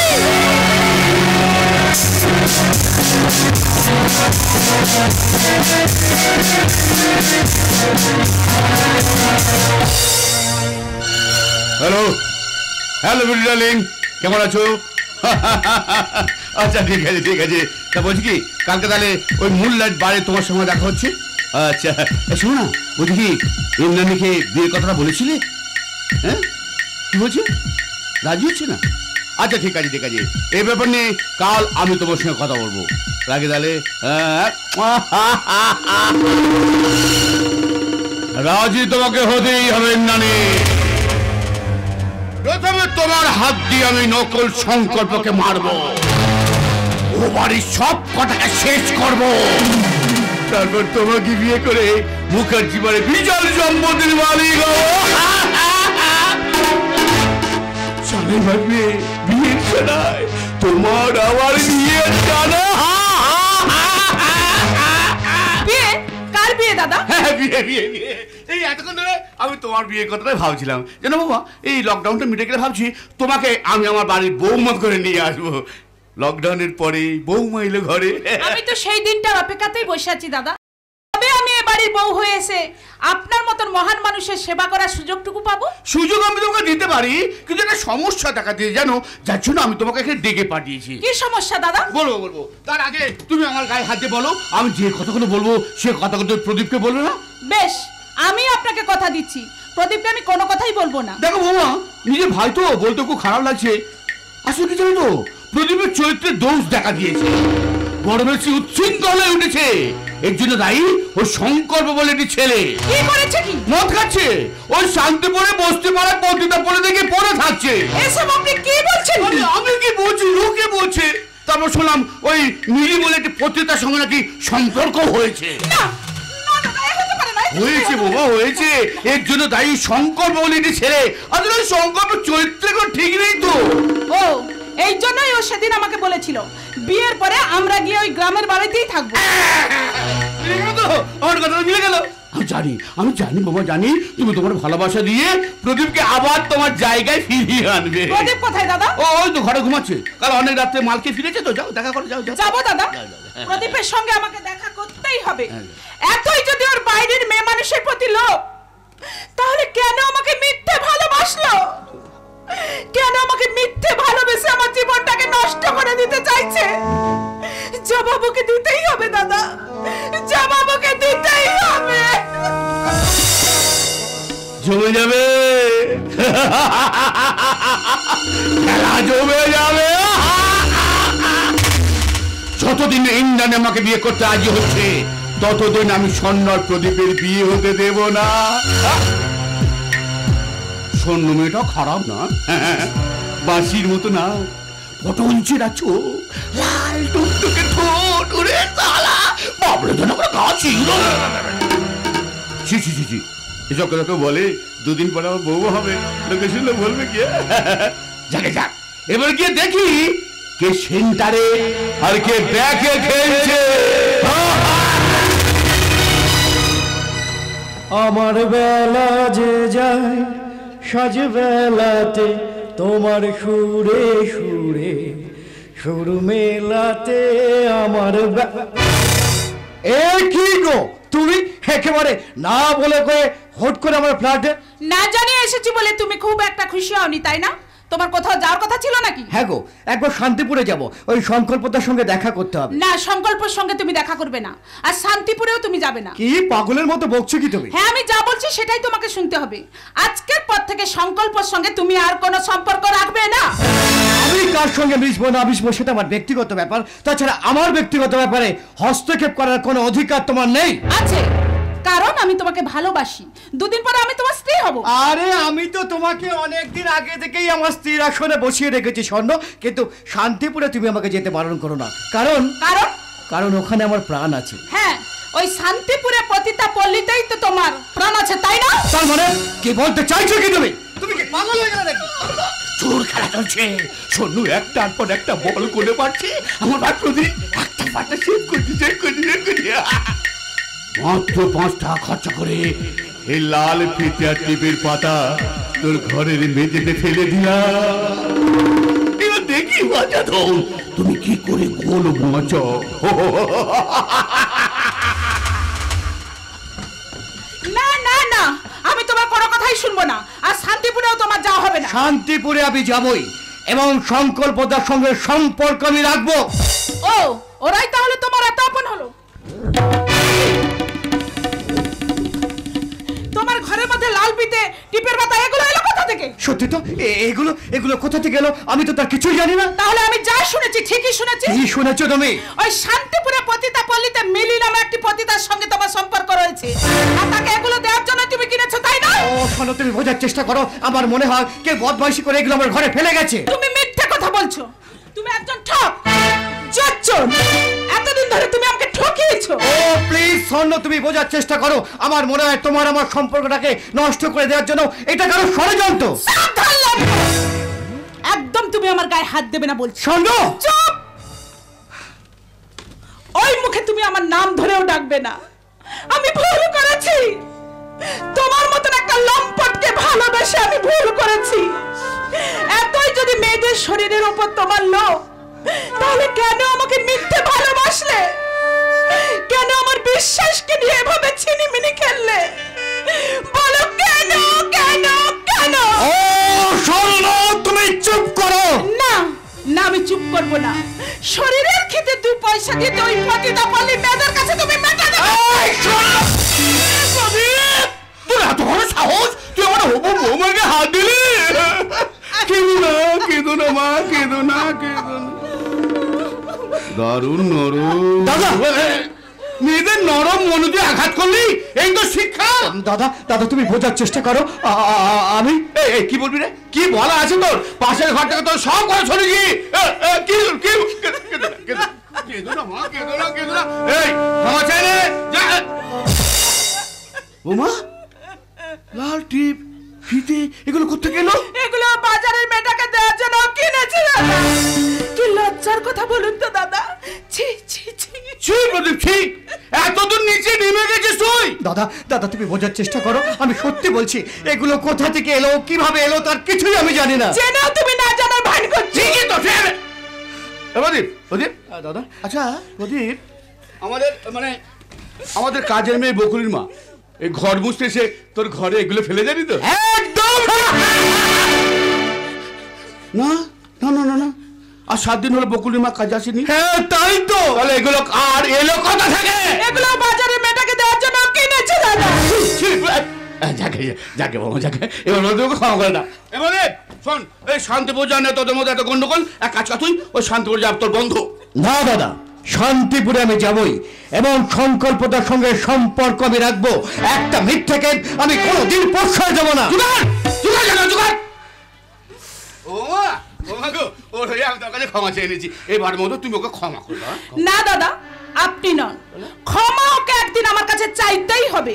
হ্যালো বিউটি ডার্লিং, কেমন আছো? আচ্ছা ঠিক আছে। তা বলছি কি, কালকে তাহলে ওই মুনলাইট বারে তোমার সঙ্গে দেখা হচ্ছে। আচ্ছা শোনো না, বলছি কি ইন্দ্রাণীকে বিয়ের কথাটা বলেছিলে? হ্যাঁ, কি বলছে? রাজি হচ্ছে না? আচ্ছা ঠিক আছে এই ব্যাপার নিয়ে কাল আমি তোমার সঙ্গে কথা বলবো। রাখি তাহলে। রাজি তোমাকে হতেই হবে ইন্দ্রাণী। প্রথমে তোমার হাত দিয়ে আমি নকল সংকল্পকে মারবো, ও বাড়ির সব কটাকে শেষ করব, তারপর তোমাকে বিয়ে করে মুখার্জি বাড়ি বিশাল সম্পত্তির মালিক হবো। জানে ভাববে বিয়ের ছাড়ায় তোমার আবার বিয়ের জানা। বিয়ে? কার বিয়ে দাদা? হ্যাঁ বিয়ে। এই এতক্ষণ ধরে আমি তোমার বিয়ের কথাটাই ভাবছিলাম। জানো বাবা, এই লকডাউনটা মিটে গেলে ভাবছি তোমাকে আমি আমার বাড়ির বৌমা করে নিয়ে আসবো। লকডাউনের পরে বৌমা এলো ঘরে। আমি তো সেই দিনটার অপেক্ষাতেই বসে আছি দাদা। তবে আমি এ বাড়ির বউ হয়েছে আপনার মতন মহান মানুষের সেবা করার সুযোগটুকু পাবো। সুযোগ আমি তোমাকে দিতে পারি, কিন্তু একটা সমস্যা দেখা দিয়ে জানো, যার জন্য আমি তোমাকে এখানে ডেকে পাঠিয়েছি। কি সমস্যা দাদা? বলবো। তার আগে তুমি আমার গায়ে হাতে বলো, আমি যে কথাগুলো বলবো সে কথাগুলো প্রদীপকে বলবে না? বেশ, আমি আপনাকে কথা দিচ্ছি, প্রদীপকে আমি কোনো কথাই বলবো না। দেখো বৌমা, নিজের ভাই তো বলতে খুব খারাপ লাগছে। আসলে কি জানো তো, প্রদীপের চরিত্রের দোষ দেখা দিয়েছে, বড় বেশি উচ্ছৃঙ্খল হয়ে উঠেছে। এর জন্য দায়ী ওই শঙ্কর বলে একটি ছেলে। কি করেছে? কি মদ খাচ্ছে, ওই শান্তি পরে বসতে পারে পতিতা পরে দেখে পরে থাকছে। এসব আপনি কি বলছেন? আমি কি বলছি, লোকে বলছে। তারপর শুনলাম ওই মিলি বলে একটি পতিতার সঙ্গে নাকি সম্পর্ক হয়েছে। হয়েছে বাবা, হয়েছে। এর জন্য দায়ী শঙ্কর বলে একটি ছেলে। আসলে ওই শঙ্কর চরিত্র ঠিক নেই তো। ও, এই জন্যই ও সেদিন আমাকে বলেছিল বিয়ের পরে আমরা গিয়ে ওই গ্রামের বাড়িতেই থাকবো। আমার কথাটা মিলে গেল। আমি জানি বাবা, জানি তুমি তোমার ভালোবাসা দিয়ে প্রদীপকে আবার তোমার জায়গায় ফিরিয়ে আনবে। প্রদীপ কোথায় দাদা? ওই তো ঘরে ঘুমাচ্ছে, কাল অনেক রাত্রে মালকে ফিরেছে তো, যাও দেখা করো, যাও। যাবো দাদা, প্রদীপের সঙ্গে আমাকে দেখা করতেই হবে। এতই যদি ওর বাইরের মেয়ে মানুষের প্রতি লোভ, তাহলে কেন আমাকে মিথ্যে ভালোবাসলো? কেন আমাকে মিথ্যে ভালোবেসে আমার জীবনটাকে নষ্ট করে দিতে চাইছে? জবাব ওকে দিতেই হবে দাদা, জবাব ওকে দিতেই হবে। জমে যাবে, খেলা জমে যাবে। যতদিন ইন্দ্রাণী আমাকে বিয়ে করতে রাজি হচ্ছে, ততদিন আমি স্বর্ণর প্রদীপের বিয়ে হতে দেব না। স্বর্ণ মেয়েটা খারাপ না, বাঁশির মতো না, পটল চেরা চোখ, লাল টুকটুকে ঠোঁট, ওরে শালা বাবলে যেন করে গাছ। ছি ছি ছি ছি, এসব কথা বলে দুদিন পরে আমার বউ হবে, লোকে শুনলে বলবে কি? যাক, এবার গিয়ে দেখি কে সেন্টারে আর কে ব্যাকে খেলছে। আমার বেলা যে যায় সাজ বেলাতে, তোমার সুরে সুরে সুর মেলাতে আমার এ কি গো তুমি একেবারে না বলে করে হট করে আমার ফ্ল্যাটে না জানিয়ে এসেছি বলে তুমি খুব একটা খুশি হওনি, তাই না? তোমার কোথাও যাওয়ার কথা ছিল নাকি? হ্যাঁ গো, একবার শান্তিপুরে যাব, ওই সংকল্পতার সঙ্গে দেখা করতে হবে। না, সংকল্পের সঙ্গে তুমি দেখা করবে না, আর শান্তিপুরেও তুমি যাবে না। কি পাগলের মতো বকছো কি তুমি? হ্যাঁ, আমি যা বলছি সেটাই তোমাকে শুনতে হবে। আজকের পর থেকে সংকল্পের সঙ্গে তুমি আর কোনো সম্পর্ক রাখবে না। আমি কার সঙ্গে মিশবো না মিশবো সেটা আমার ব্যক্তিগত ব্যাপার, তাছাড়া আমার ব্যক্তিগত ব্যাপারে হস্তক্ষেপ করার কোনো অধিকার তোমার নেই। আছে, কারণ আমি তোমাকে ভালোবাসি। দুদিন পরে আমি তোমার স্ত্রী হব। আরে আমি তো তোমাকে অনেকদিন আগে থেকেই আমার স্ত্রীর আসনে বসিয়ে রেখেছি স্বর্ণ, কিন্তু শান্তিপুরে তুমি আমাকে যেতে বারণ করো না। কারণ কারণ ওখানে আমার প্রাণ আছে। হ্যাঁ, ওই শান্তিপুরে পতিতা পল্লীতেই তো তোমার প্রাণ আছে, তাই না? তার মানে কি বলতে চাইছো কি তুমি? তুমি কি পাগল হয়ে গেলে নাকি? জোর খেলা চলছে, সন্নু একটার পর একটা বল করে পারছে, আমার ভাই প্রদীপ একটা পাটা সেভ করছে। মাত্র 5 টাকা খরচা করে এই লাল ফিতে আর টিপের পাতা তোর ঘরের মেঝেতে ফেলে দিলাম। এবার দেখি মজা তো তুমি কি করে গোল মজ। না না না, আমি তোমার কোনো কথাই শুনবো না, আর শান্তিপুরেও তোমার যাওয়া হবে না। শান্তিপুরে আমি যাবই, এবং সংকল্পতার সঙ্গে সম্পর্ক আমি রাখবো। ও, ওরাই তাহলে তোমার এত আপন হলো? তোমার ঘরের মধ্যে লাল পিতে টিপের পাতা এগুলো এলো কোথা থেকে? সত্যি তো, এগুলো কোথা থেকে এলো আমি তো তার কিছুই জানি না। তাহলে আমি যা শুনেছি ঠিকই শুনেছি। কি শুনেছো তুমি? ওই শান্তিপুরে পতিতা পল্লীতে মিলি নামে একটি পতিতার সঙ্গে তোমার সম্পর্ক রয়েছে, আর তাকে এগুলো দেওয়ার জন্য তুমি কিনেছো, তাই না? ও শোনো, তুমি বোঝার চেষ্টা করো, আমার মনে হয় কে বদমাইশি করে এগুলো আমার ঘরে ফেলে গেছে। তুমি মিথ্যে কথা বলছো, তুমি একজন ঠক জচ্চন। এতদিন ধরে তুমি আমাকে ঠকিয়েছো। ও প্লিজ স্বর্ণ, তুমি বোঝার চেষ্টা করো, আমার মনে হয় তোমার আমার সম্পর্কটাকে নষ্ট করে দেওয়ার জন্য এটা কারো ষড়যন্ত্র। একদম তুমি আমার গায়ে হাত দেবে না বলছি। স্বর্ণ চুপ! ওই মুখে তুমি আমার নাম ধরেও ডাকবে না। আমি ভুল করেছি, তোমার মতন একটা লম্পটকে ভালোবেসে আমি ভুল করেছি। এতই যদি মেয়েদের শরীরের উপর তোমার লোভ, তাহলে কেন আমাকে মিথ্যে ভালোবাসলে? কেন আমার বিশ্বাসকে নিয়ে এভাবে ছিনিমিনি খেললে? বলো কেন কেন কেন? ও স্বর্ণ, তুমি চুপ করো। না না, আমি চুপ করব না। শরীরের খেতে 2 পয়সা দিয়ে ওই পতিতা পল্লী মেয়েদের কাছে তুমি মেটা দেবে। তোর এত বড় সাহস, তুই আমার হবু বৌমাকে হাত দিলি? কেঁদো না মা, কেঁদো না। দারুণ নরম দাদা, মেয়েদের নরম মনোজে আঘাত করলি, এই তো শিক্ষা। দাদা তুমি বোঝার চেষ্টা করো, আমি কি বলবি রে? কি বলা আছে তোর? পাশের ঘর থেকে তোর সব কথা শুনে গিয়ে কেঁদো না মা, কেঁদো না। এই ক্ষমা চাই রে। ওমা, লাল টিপ ফিতে এগুলো কোথেকে এলো? এগুলো বাজারের মেয়েটাকে দেওয়ার জন্য কিনেছি দাদা। কি লজ্জার কথা বলুন তো দাদা। ছি ছি ছি ছি প্রদীপ, ছি! এত কতদূর নিচে নেমে গেছিস তুই? দাদা দাদা তুমি বোঝার চেষ্টা করো, আমি সত্যি বলছি এগুলো কোথা থেকে এলো কিভাবে এলো তার কিছুই আমি জানি না। জেনেও তুমি না জানার ভান করছো। ঠিকই তো প্রদীপ, প্রদীপ দাদা, আচ্ছা প্রদীপ, আমাদের কাজের মেয়ে বকুলির মা এই ঘর মুছতে এসে তোর ঘরে এগুলো ফেলে যাবি তো? একদম না না না না না, আর 7 দিন হলো বকুলির মা কাজে আসেনি। হ্যাঁ তাই তো। তাহলে এগুলো আর এলো কথা থাকে? এগুলো বাজারে মেয়েটাকে দেওয়ার জন্য কিনেছে দাদা। যাকে যাকে বাবা যাকে, এবার ওদেরকে ক্ষমা করে না। এবারে শোন, এই শান্তিপুর জানে তোদের মধ্যে এত গন্ডগোল, এক কাজ কর তুই ওই শান্তিপুর যা তোর বন্ধু। না দাদা, শান্তিপুরে আমি যাবই এবং সংকল্পতার সঙ্গে সম্পর্ক আমি রাখবো। একটা মিথ্যাকে আমি কোনোদিন প্রশ্রয় দেবো না। আমি তোর কাছে ক্ষমা চেয়ে নিয়েছি, এবার মতো তুমি ওকে ক্ষমা করো। না দাদা, আপনি নন, ক্ষমা ওকে একদিন আমার কাছে চাইতেই হবে।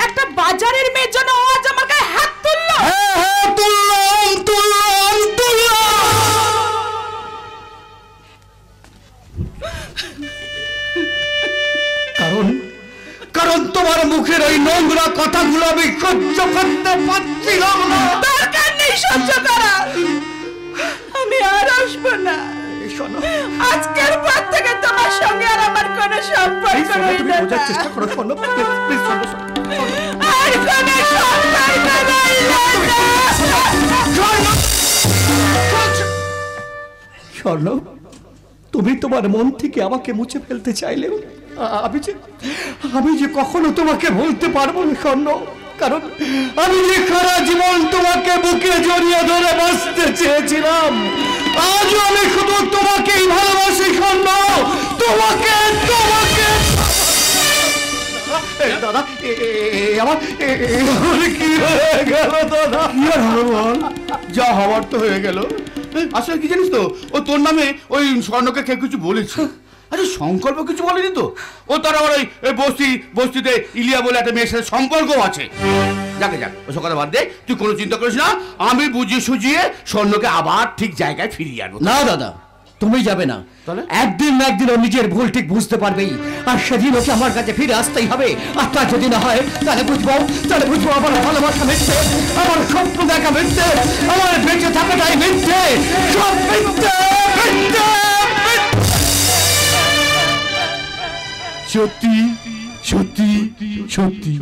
একটা বাজারের মেয়ের জন্য ও আজ আমার গায়ে হাত তুললো। কারণ তোমার মুখের ওই নোংরা কথাগুলো আমি সহ্য করতে পারছিলাম না। দরকার নেই সহ্য করার, আমি আর আসবো না। আজকের পর থেকে তোমার সঙ্গে আর আমার কোনো সম্পর্ক নেই। বোঝার চেষ্টা করো শোনো, প্লিজ শোনো। আর কোনো সম্পর্ক নেই। স্বর্ণ, তুমি তোমার মন থেকে আমাকে মুছে ফেলতে চাইলেও আমি যে কখনো তোমাকে বলতে পারবো না স্বর্ণ, কারণ আমি যে সারা জীবন তোমাকে বুকে জড়িয়ে ধরে বাঁচতে চেয়েছিলাম। আজও আমি শুধু তোমাকেই ভালোবাসি স্বর্ণ, তোমাকে। দাদা আমার কি হয়ে গেল দাদা? কি আর হবে বল, যা হওয়ার তো হয়ে গেল। আসলে কি জানিস তো, ও তোর নামে ওই স্বর্ণকে কেউ কিছু বলেছে। আরে সংকল্প কিছু বলেনি তো, ও তার আবার ওই বস্তিতে ইলিয়া বলে একটা মেয়ের সাথে সম্পর্কও আছে। যাকে যাক, ওসব কথা বাদ দে, তুই কোনো চিন্তা করিস না, আমি বুঝিয়ে সুঝিয়ে স্বর্ণকে আবার ঠিক জায়গায় ফিরিয়ে আনবো। না দাদা, তুমি যাবে না। একদিন না একদিন ও নিজের ভুল ঠিক বুঝতে পারবেই, আর সেদিন ওকে আমার কাছে ফিরে আসতেই হবে। আর তা যদি না হয় তাহলে বুঝবো আমার ভালোবাসা মিথ্যে, আমার স্বপ্ন দেখা মিথ্যে, আমার বেঁচে থাকাটাই মিথ্যে, সব মিথ্যে। সত্যি সত্যি সত্যি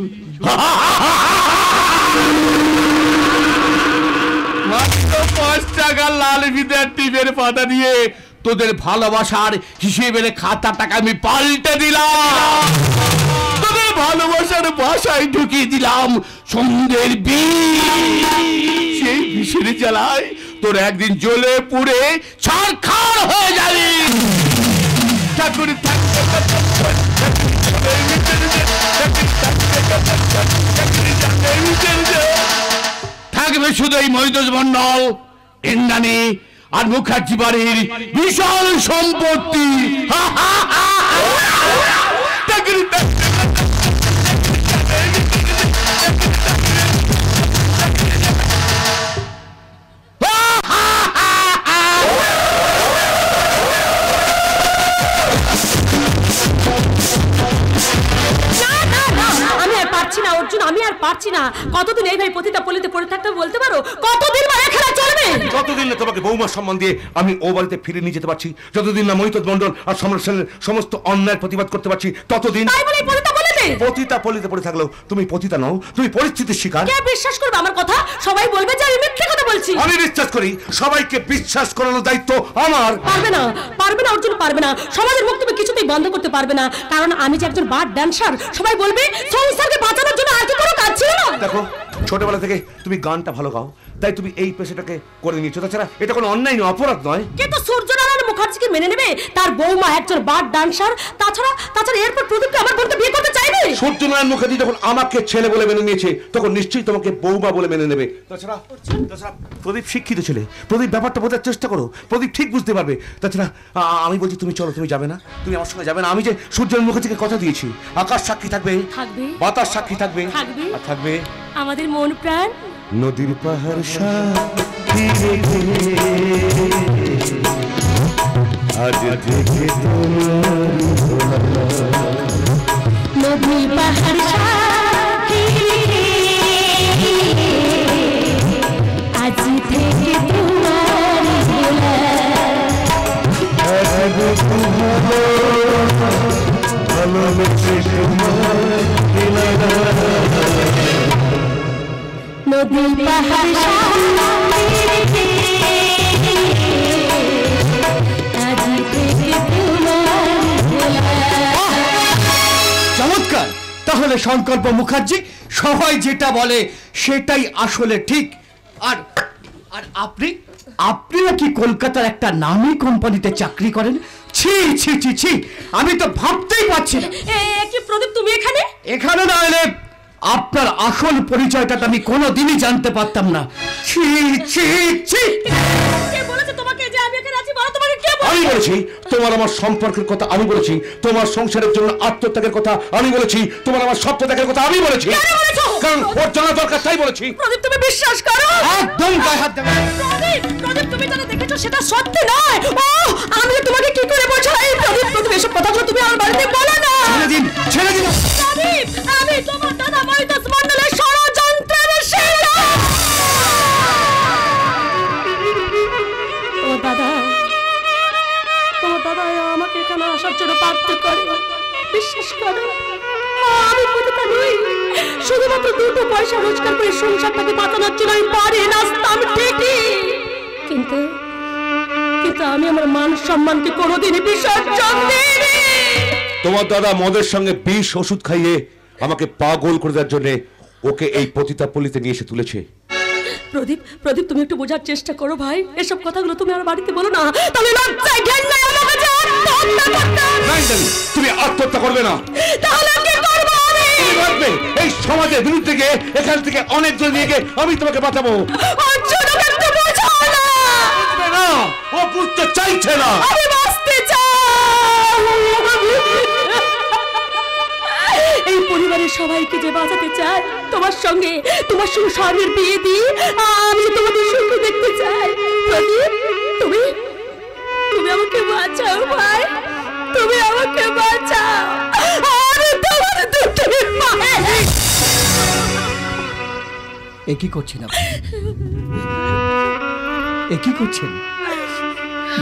মাত্র 5 টাকা লাল বিদার টিপের পাতা দিয়ে তোদের ভালোবাসার হিসেবের খাতা টাকা আমি পাল্টে দিলাম। তোদের ভালোবাসার বাসায় ঢুকিয়ে দিলাম সন্ধ্যের বিষ। সেই বিষের জ্বালায় তোর একদিন জ্বলে পুড়ে ছারখার হয়ে যাবি। ঠাকুর থাকবে শুধু এই মৈদস মন্ডল, ইন্দ্রাণী আর মুখার্জি বাড়ির বিশাল সম্পত্তি। অর্জুন, আমি আর পারছি না। কতদিন এই ভাই পতিতা পলিতে পড়ে থাকতে বলতে পারো? কতদিন মানে খেলা চলবে? যতদিন না তোমাকে বৌমার সম্মান দিয়ে আমি ও বাড়িতে ফিরে নিয়ে যেতে পারছি, যতদিন না মহিত মন্ডল আর সম্রাট সেনের সমস্ত অন্যায় প্রতিবাদ করতে পারছি, ততদিন তাই বলে পতিতা পলিতে পতিতা পলিতে পড়ে থাকলেও তুমি পতিতা নও, তুমি পরিস্থিতির শিকার। কে বিশ্বাস করবে আমার কথা? সবাই বলবে যে আমি মিথ্যে কথা বলছি। আমি বিশ্বাস করি, সবাইকে বিশ্বাস করানোর দায়িত্ব আমার। পারবে না, পারবে না অর্জুন, পারবে না। সমাজের মুখ তুমি কিছুতেই বন্ধ করতে পারবে না, কারণ আমি যে একজন বার ড্যান্সার। সবাই বলবে সংসারকে বাঁচানোর জন্য আর কি কোনো কাজ ছিল না। দেখো, ছোটবেলা থেকে তুমি গানটা ভালো গাও, তাই তুমি এই পেশাটাকে করে নিয়েছো। তাছাড়া এটা কোনো অন্যায় নয়, অপরাধ নয়। কিন্তু সূর্যনারায়ণ মুখার্জিকে মেনে নেবে? তার বৌমা একজন বার ডান্সার। তাছাড়া এরপর প্রদীপকে আমার বোনকে বিয়ে করতে চাইবে? সূর্যনারায়ণ মুখার্জি যখন আমাকে ছেলে বলে মেনে নিয়েছে, তখন নিশ্চয়ই তোমাকে বৌমা বলে মেনে নেবে। তাছাড়া প্রদীপ শিক্ষিত ছেলে, প্রদীপ ব্যাপারটা বোঝার চেষ্টা করো, প্রদীপ ঠিক বুঝতে পারবে। তাছাড়া আমি বলছি তুমি চলো, তুমি যাবে না, তুমি আমার সঙ্গে যাবে না। আমি যে সূর্যনারায়ণ মুখার্জিকে কথা দিয়েছি, আকাশ সাক্ষী থাকবে, বাতাস সাক্ষী থাকবে, আর থাকবে আমাদের মন প্রাণ নদীর পাহাড় সাথী আজ থেকে তোমার নদী পাহাড় সাথী আজ থেকে তোমার ভোলা নদী পাহাড় সাথী আজ থেকে তোমার ভোলা। চমৎকার। তাহলে সংকল্প মুখার্জি সবাই যেটা বলে সেটাই আসলে ঠিক। আর আর আপনি আপনি নাকি কলকাতার একটা নামী কোম্পানিতে চাকরি করেন? ছি ছি ছি ছি, আমি তো ভাবতেই পারছি না। কি প্রদীপ, তুমি এখানে? এখানে না এলে আপনার আসল পরিচয়টা তো আমি কোনোদিনই জানতে পারতাম না। ছি ছি ছি। কে বলেছে তোমাকে যে আমি এখানে আছি? বলো, তোমাকে কে বলেছে? আমি বলেছি তোমার আমার সম্পর্কের কথা, আমি বলেছি তোমার সংসারের জন্য আত্মত্যাগের কথা, আমি বলেছি তোমার আমার স্বপ্ন দেখার কথা, আমি বলেছি। কারণ ওর জানা দরকার, তাই বলেছি। প্রদীপ, তুমি বিশ্বাস করো? একদম গায়ে হাত দেবে। প্রদীপ, প্রদীপ, তুমি যেটা দেখেছো সেটা সত্যি নয়। ও, আমি তোমাকে কি করে বোঝাই? এই প্রদীপ, প্রদীপ, এসব কথাগুলো তুমি আমার বাড়িতে বলো না। ছেড়ে দিন, ছেড়ে দিন। প্রদীপ, আমি তোমার দাদা মহিতোষ মণ্ডলের ষড়যন্ত্রের শিলা। ও দাদা, তোমার দাদা আমাকে এখানে আসার জন্য বাধ্য করে। বিশ্বাস করো, আমি পতিতা নই। শুধুমাত্র দুটো পয়সা রোজগার করে সংসারটাকে বাঁচানোর জন্য আমি বাড়ি নাচতাম ঠিকই, কিন্তু কিন্তু আমি আমার মান সম্মানকে কোনোদিনই বিসর্জন দিইনি। তোমার দাদা মদের সঙ্গে বিষ ওষুধ খাইয়ে আমাকে পাগল করে দেওয়ার জন্য ওকে এই পতিতা পল্লীতে নিয়ে এসে তুলেছে। প্রদীপ, প্রদীপ, তুমি একটু বোঝার চেষ্টা করো ভাই। এসব কথাগুলো তুমি আমার বাড়িতে বলো না, তাহলে লজ্জায় ঘেন্নায় আমার কাছে আত্মহত্যা করতে হবে। নাই জানি তুমি আত্মহত্যা করবে না। তাহলে কি করবো আমি? তুমি ভাববে এই সমাজের বিরুদ্ধে গিয়ে এখান থেকে অনেক জন নিয়ে গিয়ে আমি তোমাকে বাঁচাবো। অর্জুনকে একটু বোঝাও না। না, ও বুঝতে চাইছে না। আমি বাঁচতে চাই। এই পরিবারের সবাইকে যে বাঁচাতে চাই, তোমার সঙ্গে স্বামীর বিয়ে দিয়ে আমি তোমাদের সুখে দেখতে চাই। প্রদীপ, তুমি তুমি আমাকে বাঁচাও ভাই, তুমি আমাকে বাঁচাও। আমি তোমার দুটি পায়ে। এ কি করছেন আপনি? এ কি করছেন?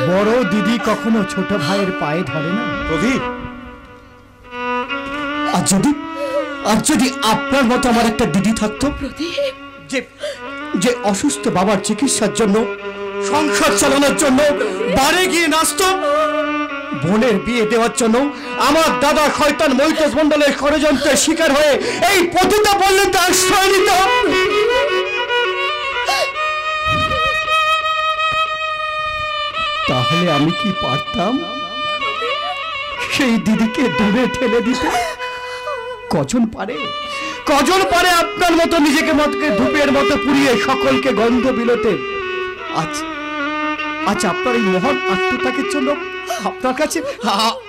বড় দিদি কখনো ছোট ভাইয়ের পায়ে ধরে না। প্রদীপ, আর যদি আপনার মতো আমার একটা দিদি থাকতো, প্রদীপ, যে অসুস্থ বাবার চিকিৎসার জন্য, সংসার চালানোর জন্য বাড়ি গিয়ে নাচতো, বোনের বিয়ে দেওয়ার জন্য আমার দাদা শয়তান মহিতোষ মণ্ডলের ষড়যন্ত্রের শিকার হয়ে এই পতিতা পল্লীতে আশ্রয় নিত, তাহলে আমি কি পারতাম সেই দিদিকে দূরে ঠেলে দিতে? কজন পারে আপনার মতো নিজেকে মতকে ধূপের মতো পুড়িয়ে সকলকে গন্ধ বিলোতে? আচ্ছা, আপনার এই মহান আত্মত্যাগের জন্য আপনার কাছে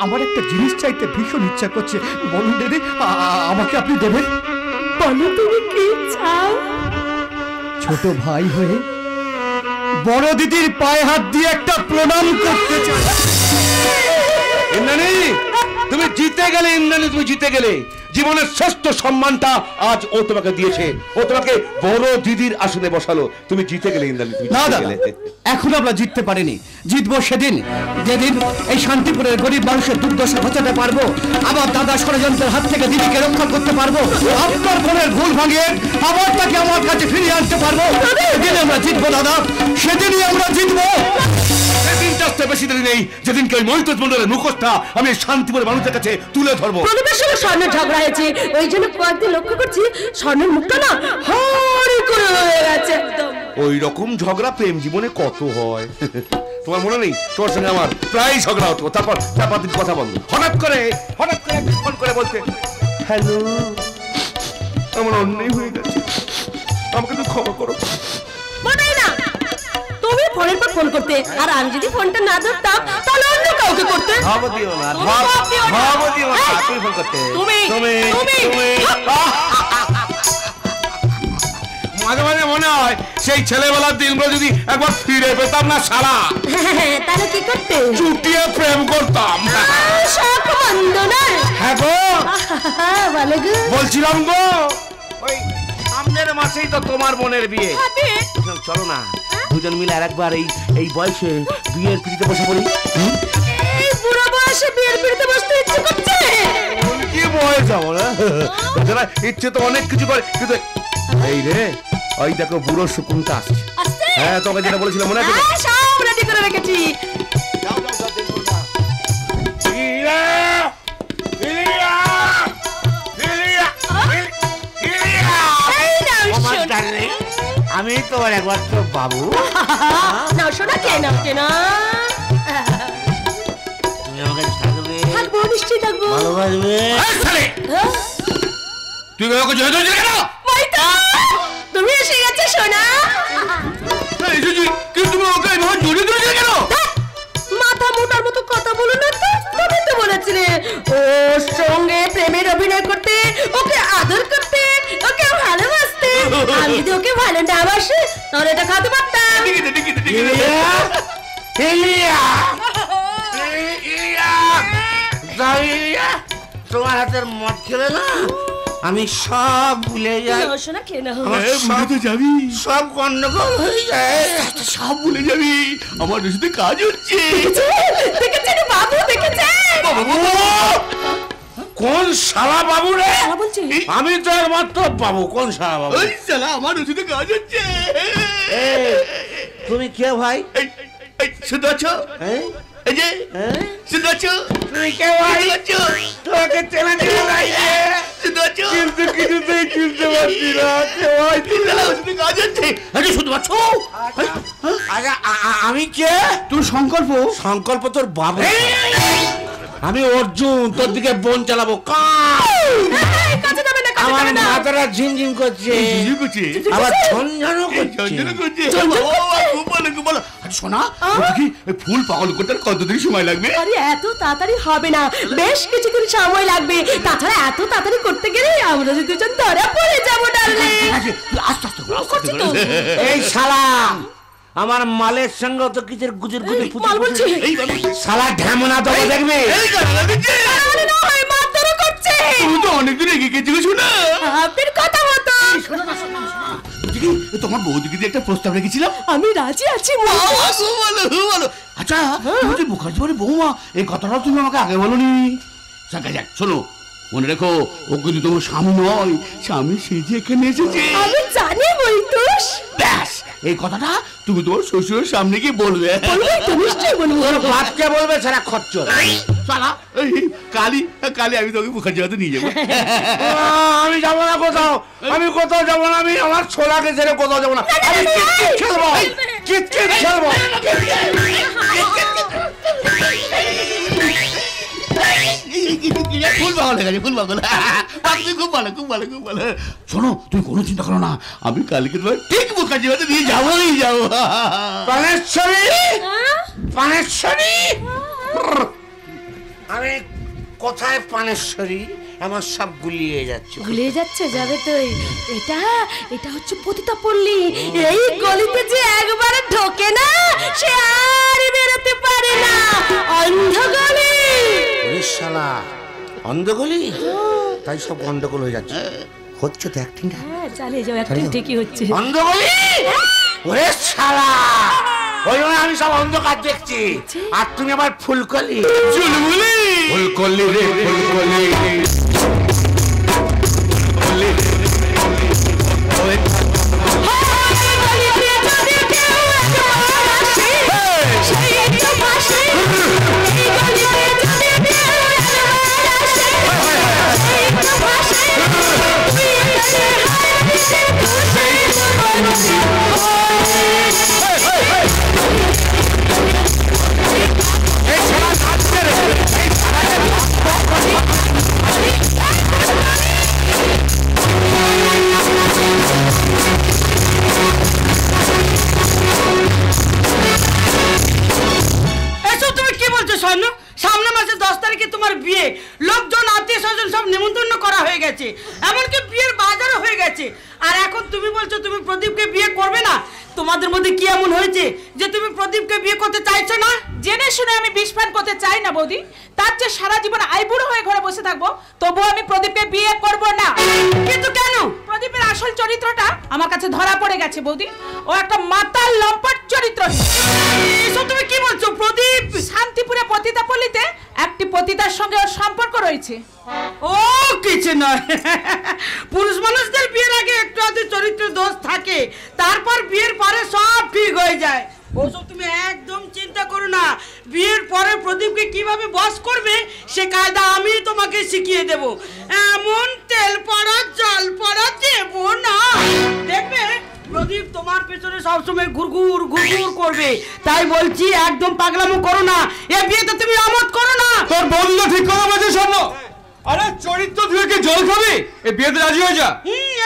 আমার একটা জিনিস চাইতে ভীষণ ইচ্ছা করছে। বলুন দিদি, আমাকে আপনি দেবেন? বলো তুমি কি চাও? ছোট ভাই হয়ে বড় দিদির পায়ে হাত দিয়ে একটা প্রণাম করতে চাই। ইন্দ্রাণী, তুমি জিতে গেলে। ইন্দ্রাণী, তুমি জিতে গেলে। জীবনের শ্রেষ্ঠ সম্মানটা আজ ও তোমাকে দিয়েছে। ও তোমাকে বড় দিদির আসনে বসালো। তুমি জিতে গেলে ইন্দ্রাণী, তুমি না জিতে দাদা, গেলে। এখন আমরা জিততে পারিনি। জিতবো সেদিন, যেদিন এই শান্তিপুরের গরিব মানুষের দুর্দশা ঘটাতে পারবো, আবার দাদা ষড়যন্ত্রের হাত থেকে দিদিকে রক্ষা করতে পারবো, আপনার বোনের ভুল ভাঙিয়ে আবার তাকে আমার কাছে ফিরিয়ে আনতে পারবো। সেদিন আমরা জিতবো দাদা, সেদিনই আমরা জিতবো। সেদিনটা আসতে বেশি দেরি নেই, যেদিনকে ওই মহিতোষ মণ্ডলের মুখোশটা আমি শান্তিপুরের মানুষের কাছে তুলে ধরবো। প্রদীপের সঙ্গে স্বর্ণের ঝগড়া হয়েছে, ওই জন্য কয়েকদিন লক্ষ্য করছি স্বর্ণের মুখটা না হরি করে হয়ে গেছে একদম। ওই রকম ঝগড়া প্রেম জীবনে কত হয়। তোমার মনে নেই তোমার সঙ্গে আমার প্রায় ঝগড়া হতো, তারপর 4-5 দিন কথা বন্ধ। হঠাৎ করে ফোন করে বলতে, হ্যালো, আমার অন্যায় হয়ে গেছে, আমাকে তো ক্ষমা করো। মনে না তুমি ফোনের পর ফোন করতে, আর আমি যদি ফোনটা না ধরতাম তাহলে অন্য কাউকে করতে। ভাবো দিও না, তুমি ফোন করতে। তুমি মাঝে মাঝে মনে হয় সেই ছেলেবেলার দিনগুলো যদি একবার ফিরে পেতাম না শালা, তাহলে কি করতে? চুটিয়ে প্রেম করতাম। শখ মন্দ না। হ্যাঁ গো, ভালো গো। বলছিলাম গো, ওই সামনের মাসেই তো তোমার বোনের বিয়ে। চলো না দুজন মিলে আর একবার এই বয়সে বিয়ের পিড়িতে বসে পড়ি। এই বুড়ো বয়সে বিয়ের পিড়িতে বসতে ইচ্ছে করছে? কি বয়স আমার, ইচ্ছে তো অনেক কিছু করে, কিন্তু এই রে ওই দেখো বুড়ো শুকুনটা আসছে। হ্যাঁ তোকে যেটা বলেছিলাম মনে আছে? সব রেডি করে রেখেছি। আমি তোমার একবার তো বাবু না শোনা কেন কেন তুমি আমাকে থাকবে, থাকবো নিশ্চয়ই থাকবো। ভালোবাসবে। তুই ওকে জয় ধরেছিস কেন? তুমি এসে গেছে সোনা। কিন্তু তুমি ওকে এভাবে জড়িয়ে ধরেছিস কেন? মাথা মোটার মতো কথা বলো না তো। তুমি তো বলেছিলে ওর সঙ্গে প্রেমের অভিনয় করতে, ওকে আদর করতে, ওকে ভালোবাসতে। আমি যদি ওকে ভালো না বাসি তাহলে এটা খাতে পারতাম। তোমার হাতের মদ খেলে না আমি সব ভুলে যাই। শোনা কেন যাবি, সব গন্ডগোল হয়ে যায়, সব ভুলে যাবি। আমার সাথে কাজ হচ্ছে। দেখেছেন বাবু, দেখেছেন? কোন শালা বাবু রে? বলছি আমি তো আর মাত্র বাবু, কোন শালা বাবু? ওই শালা আমার সাথে কাজ হচ্ছে। তুমি কে ভাই? শুধু আছো? এই যে শুধু আছো? তুমি কে ভাই? তোকে চেনা চেনা লাগছে, শুধু আছো? কিন্তু কিছুতেই চিনতে পারছি না কে ভাই? শালা ওর সাথে কাজ হচ্ছে। আরে শুধু আছো? আচ্ছা আমি কে? তুমি সংকল্প? সংকল্প তোর বাবু। আমি অর্জুন, তোর দিকে বোন চালাবো। আমার মাথাটা ঝিনঝিন করছে, আবার ঝনঝনও করছে। খুব ভালো। আরে শোনা, ফুল পাগল করতে কতদিন সময় লাগবে? আরে এত তাড়াতাড়ি হবে না, বেশ কিছুদিন সময় লাগবে। তাছাড়া এত তাড়াতাড়ি করতে গেলে আমরা যদি দুজন ধরা পড়ে যাবো ডার্লিং। আস্তে আস্তে। এই শালা আমার মালের সঙ্গে তো কিচের গুজের গুজের মাল বলছি শালা ঢেমনা তো দেখবে। মারধরও করছে। তুমি তো অনেকদিন এগিয়ে গেছি শোনা। আপনার কথা মতো। তোমার বৌদিকে দিয়ে একটা প্রস্তাব রেখেছিলাম, আমি রাজি আছি। ভালো। আচ্ছা তুমি যে মুখার্জি বাড়ির বৌমা, এই কথাটা তুমি আমাকে আগে বলোনি। যাক শোনো, মনে রেখো ও কিন্তু তোমার স্বামী নয়, স্বামী সেজে এখানে এসেছে। আমি জানি বৈতুষ। ব্যাস এই কথাটা তুমি তোমার শ্বশুরের সামনে গিয়ে বলবে। নিশ্চয়ই বলবো। বাপকে বলবে সারা খরচ। শালা কালি আমি তোকে মুখার্জি বাড়িতে নিয়ে যাবো। আমি যাবো না কোথাও, আমি কোথাও যাবো না। আমি আমার ছোলাকে ছেড়ে কোথাও যাবো না। আমি কিতকিত খেলবো, কিতকিত খেলবো। ফুল পাগল হয়ে গেছে, ফুল পাগল। খুব ভালো। শোনো তুমি কোনো চিন্তা করো না, আমি কালকে তোমার ঠিক মুখার্জি বাড়িতে নিয়ে যাবো। পানেশ্বরী আমি কোথায়? পানেশ্বরী আমার সব গুলিয়ে যাচ্ছে। ভুলে যাচ্ছে, যাবে তো। এটা হচ্ছে পতিতা পল্লী। এই গলিতে যে একবার ঢোকে না সে আর বেরোতে পারে না। অন্ধ গলি। শালা অন্ধ গলি, তাই সব গন্ডগোল হয়ে যাচ্ছে। হচ্ছে তো অ্যাক্টিংটা। হ্যাঁ চালিয়ে যাও, অ্যাক্টিং ঠিকই হচ্ছে। অন্ধ গলি ওরে শালা, ওই জন্য আমি সব অন্ধকার দেখছি। আর তুমি আবার ফুলকলি। ফুলকলি রে ফুলকলি। সামনে মাসে 10 তারিখে তোমার বিয়ে, লোকজন আত্মীয় স্বজন সব নিমন্ত্রণ করা হয়ে গেছে, এমনকি বিয়ের বাজারও হয়ে গেছে। গেছে। আর এখন তুমি বলছো তুমি প্রদীপকে বিয়ে করবে না। তোমাদের মধ্যে কি এমন হয়েছে যে তুমি প্রদীপকে বিয়ে করতে চাইছো না? জেনে শুনে আমি বিষপান করতে চাই না বৌদি। তার চেয়ে সারা জীবন আইবুড়ো হয়ে ঘরে বসে থাকবো, তবুও আমি প্রদীপকে বিয়ে করব না। কিন্তু কেন? প্রদীপের আসল চরিত্রটা আমার কাছে ধরা পড়ে গেছে বৌদি। ও একটা মাতাল লম্পট চরিত্র। এসব তুমি কি বলছো? প্রদীপ শান্তিপুরে পতিতাপল্লীতে একটি পতিতার সঙ্গে ওর সম্পর্ক রয়েছে। ও কিছু নয়, পুরুষ মানুষদের বিয়ের আগে একটু আধটু চরিত্র দোষ থাকে, তারপর বিয়ের পরে সব ঠিক হয়ে যায়। ওসব তুমি একদম চিন্তা করো না। বিয়ের পরে প্রদীপকে কিভাবে বশ করবে সে কায়দা আমি তোমাকে শিখিয়ে দেব। এমন তেল পড়া জল পড়া দেব না, দেখবে প্রদীপ তোমার পেছনে সবসময় ঘুরঘুর ঘুরঘুর করবে। তাই বলছি একদম পাগলামো করো না, এ বিয়েতে তুমি আমোদ করো না। তোর বন্ধ ঠিক কথা বলছে শোনো। আরে চরিত্র ধুয়ে কি জল খাবি? এই বিয়েতে রাজি হয়ে যা।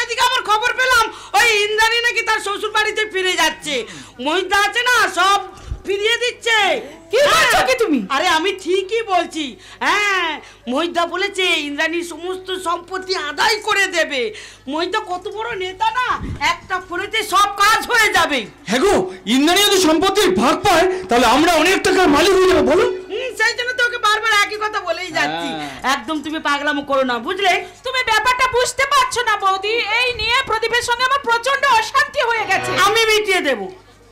এদিকে আমার খবর পেলাম ওই ইন্দ্রাণী নাকি তার শ্বশুর বাড়িতে ফিরে যাচ্ছে। মহিদা আছে না, সব ফিরিয়ে দিচ্ছে। কি বলছো কি তুমি? আরে আমি ঠিকই বলছি। হ্যাঁ, মহিদা বলেছে ইন্দ্রাণীর সমস্ত সম্পত্তি আদায় করে দেবে। মহিদা কত বড় নেতা না, একটা ফোনেতে সব কাজ হয়ে যাবে। হ্যাঁ গো, ইন্দ্রাণী যদি সম্পত্তির ভাগ পায় তাহলে আমরা অনেক টাকার মালিক হয়ে যাবো, বলো? সেই জন্য তোকে বারবার একই কথা বলেই যাচ্ছি। একদম তুমি পাগলামো করো না, বুঝলে? তুমি ব্যাপারটা বুঝতে পারছো না বৌদি। এই নিয়ে প্রদীপের সঙ্গে আমার প্রচন্ড অশান্তি হয়ে গেছে। আমি মিটিয়ে দেব,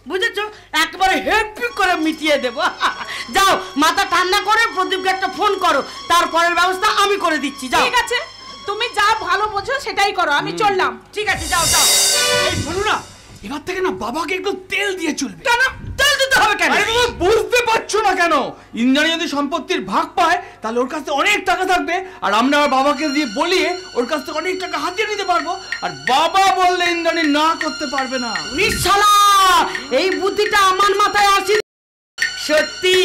বুঝেছো? একবারে হেপি করে মিটিয়ে দেব। যাও মাথা ঠান্ডা করে প্রদীপকে একটা ফোন করো, তারপরের ব্যবস্থা আমি করে দিচ্ছি। যাও। ঠিক আছে, তুমি যা ভালো বোঝো সেটাই করো, আমি চললাম। ঠিক আছে, যাও যাও। এই শোনো না, এবার থেকে না বাবাকে একটু তেল দিয়ে চলবে। কেন তেল দিতে হবে কেন? আরে বাবা, বুঝতে পারছো না কেন? ইন্দ্রাণী যদি সম্পত্তির ভাগ পায় তাহলে ওর কাছে অনেক টাকা থাকবে, আর আমরা আমার বাবাকে দিয়ে বলিয়ে ওর কাছ থেকে অনেক টাকা হাতিয়ে নিতে পারবো। আর বাবা বললে ইন্দ্রাণী না করতে পারবে না। নিশালা, এই বুদ্ধিটা আমার মাথায় আসে। সত্যি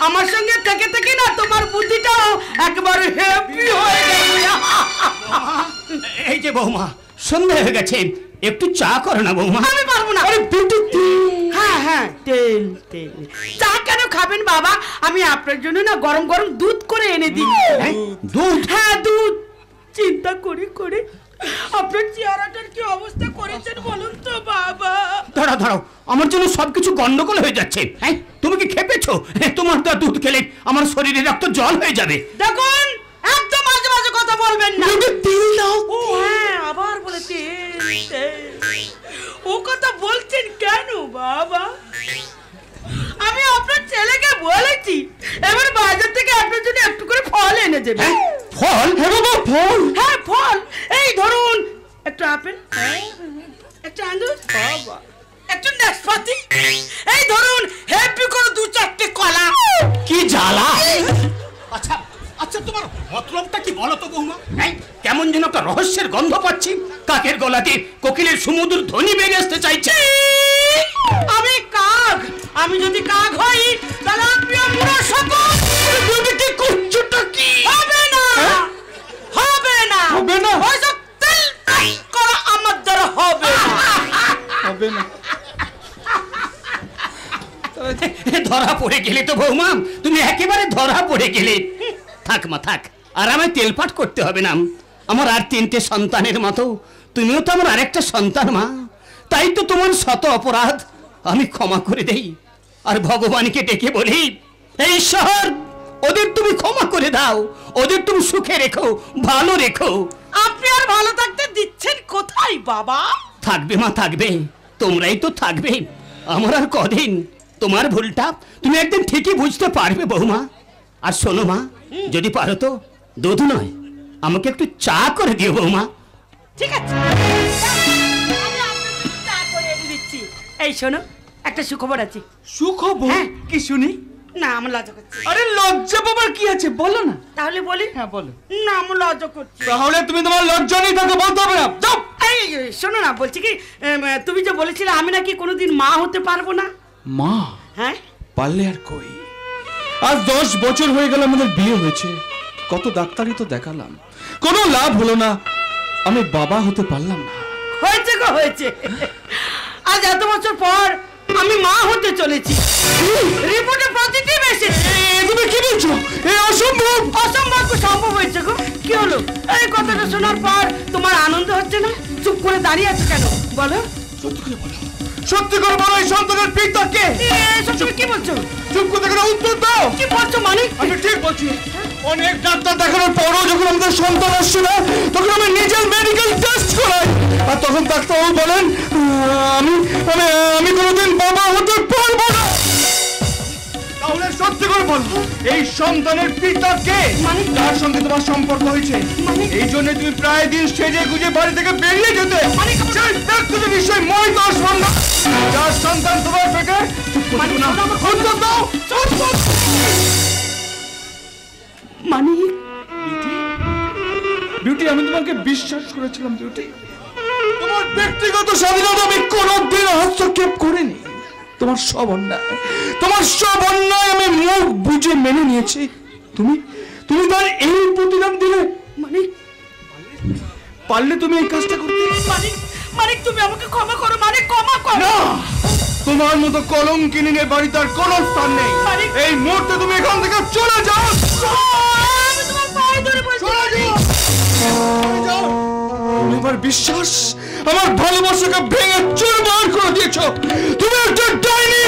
আমার সঙ্গে থেকে থেকে না তোমার বুদ্ধিটাও একবারে হেপি হয়ে গেছে। এই যে বৌমা, সন্ধ্যা হয়ে গেছে, একটু চা করো না বৌমা। আমি পারবো না। আরে বিউটি, হ্যাঁ হ্যাঁ, তেল তেল। চা কেন খাবেন বাবা? আমি আপনার জন্য না গরম গরম দুধ করে এনে দিই। দুধ? হ্যাঁ দুধ। চিন্তা করে করে আপনার চেহারাটার কি অবস্থা করেছেন বলুন তো বাবা। দাঁড়াও দাঁড়াও, আমার জন্য সবকিছু গন্ডগোল হয়ে যাচ্ছে। হ্যাঁ, তুমি কি খেপেছো? তোমার তো দুধ খেলে আমার শরীরে রক্ত জল হয়ে যাবে। দেখুন, একদম মাঝে মাঝে কথা বলবেন না। তেল দাও। ও হ্যাঁ, আবার বলে তেল তেল। ও কথা বলছেন কেন বাবা? আমি আপনার ছেলেকে বলেছি এবার বাজার থেকে আপনার জন্য একটু করে ফল এনে দেবে। ফল? হ্যাঁ বাবা, ফল। হ্যাঁ ফল, এই ধরুন একটা আপেল, একটা আঙ্গুর, একটা নাশপাতি, এই ধরুন হেপি করে 2-4টে কলা। কি জ্বালা! আচ্ছা আচ্ছা, তোমার মতলবটা কি বলো তো বৌমা? কেমন যেন একটা রহস্যের গন্ধ পাচ্ছি। কাকের গলাতে কোকিলের সুমধুর ধ্বনি বেরিয়ে আসতে চাইছে। আমি কাক, আমি যদি কাক হই তাহলে আপনিও পুরো সকল। তুমি কি করছোটা কি? হবে না, হবে না, হবে না? ওইসব তেল করা আমার দ্বারা হবে না। হবে না। ধরা পড়ে গেলে তো বৌমা, তুমি একেবারে ধরা পড়ে গেলে। থাক মা থাক, আর আমায় তেলপাট করতে হবে না। আমার আর 3টে সন্তানের মতো তুমিও তো আমার আরেকটা সন্তান মা। তাই তো তোমার শত অপরাধ আমি ক্ষমা করে দেই, আর ভগবানকে ডেকে বলি, এই শহর ওদের তুমি ক্ষমা করে দাও, ওদের তুমি সুখে রেখো, ভালো রেখো। আপনি আর ভালো থাকতে দিচ্ছেন কোথায় বাবা? থাকবে মা থাকবে, তোমরাই তো থাকবে। আমার আর কদিন। তোমার ভুলটা তুমি একদিন ঠিকই বুঝতে পারবে বৌমা। আর শোনো মা, যদি পারো তো দুধ নয়, আমাকে একটু চা করে দিও বৌমা। ঠিক আছে, আমি আপনার জন্য চা করে এনে দিচ্ছি। এই শোনো, একটা সুখবর আছে। সুখবর? হ্যাঁ। কি শুনি? না আমার লজ্জা করছে। আরে লজ্জা পাবার কি আছে, বলো না। তাহলে বলি? হ্যাঁ বলো। না আমার লজ্জা করছে। তাহলে তুমি তোমার লজ্জা নেই তাকে বলতে হবে না, যাও। এই শোনো না, বলছি কি, তুমি যে বলেছিলে আমি নাকি কোনোদিন মা হতে পারবো না। মা? হ্যাঁ পারলে আর কই। আজ 10 বছর হয়ে গেল আমাদের বিয়ে হয়েছে, কত ডাক্তারই তো দেখালাম, কোনো লাভ হলো না, আমি বাবা হতে পারলাম না। হয়েছে গো হয়েছে। আজ এত বছর পর আমি মা হতে চলেছি। রিপোর্টে পজিটিভ এসেছে। তুমি কি বলছো? এই অসম্ভব। অসম্ভব সম্ভব হয়েছে গো। কি হলো? এই কথাটা শোনার পর তোমার আনন্দ হচ্ছে না? চুপ করে দাঁড়িয়ে আছো কেন বলো? সত্যি করে বলো, এই সন্তানের পিতা কে? এসব তুমি কি বলছো? চুপ করে কেন উত্তর দাও। কি বলছো মানে? আমি ঠিক বলছি। অনেক ডাক্তার দেখানোর পরও যখন আমাদের সন্তান আসছে না, তখন আমি নিজের মেডিকেল টেস্ট করাই, আর তখন ডাক্তারবাবু বলেন আমি আমি আমি কোনোদিন বাবা হতে পারবো না। তাহলে সত্যি করে বলো, এই সন্তানের পিতা কে? যার সঙ্গে তোমার সম্পর্ক হয়েছে, এই জন্য তুমি প্রায় দিন সেজে গুজে বাড়ি থেকে বেরিয়ে যেতে। সেই ব্যক্তি নিশ্চয়ই মহিতোষ মান্না, যার সন্তান তোমার পেটে। না, উত্তর দাও। মানিক, বিউটি, আমি তোমাকে বিশ্বাস করেছিলাম বিউটি। তোমার ব্যক্তিগত স্বাধীনতা আমি কোনোদিন হস্তক্ষেপ করিনি। তোমার সব অন্যায় আমি মুখ বুঝে মেনে নিয়েছি। তুমি তার এই প্রতিদান দিলে। মানিক, পারলে তুমি এই কাজটা করতে। মানিক তুমি আমাকে ক্ষমা করো। মানিক ক্ষমা করো। না, তোমার মতো কলঙ্কিনী বাড়ি তার কোনো স্থান নেই। এই মুহূর্তে তুমি এখান থেকে চলে যাও। আমি তোমার পায়ে ধরে বলছি, চলে যাও। তুমি আমার বিশ্বাস, আমার ভালোবাসাকে ভেঙে চুরমার করে দিয়েছো। তুমি একটা ডাইনি,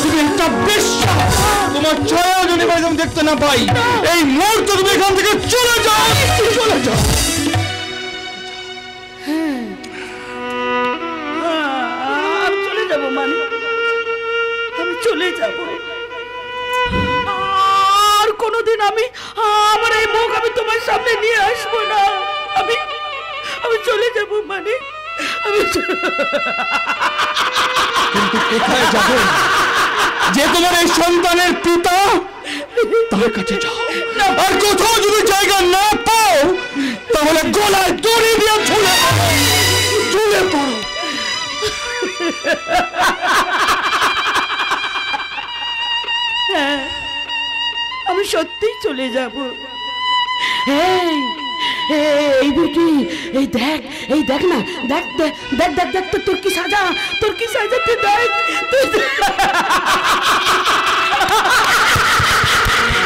তুমি একটা বেশ্যা। তোমার ছায়া যদি আমি দেখতে না পাই, এই মুহূর্তে তুমি এখান থেকে চলে যাও। চলে যাও। আমি চলে যাবো মানিক, আমি চলে যাব। আর কোনোদিন আমি আমার এই মুখ আমি তোমার সামনে নিয়ে আসবো না। আমি চলে যাব মানিক। কিন্তু কোথায় যাবে? যে তোমার এই সন্তানের পিতা, তার কাছে যাও। আর কোথাও যদি জায়গা না পাও, তাহলে গলায় দড়ি দিয়ে ঝুলে পড়ো। হ্যাঁ, আমি সত্যিই চলে যাব। এই বেটি, এই দেখ না, দেখ তোর কি সাজা, তুই দেখ।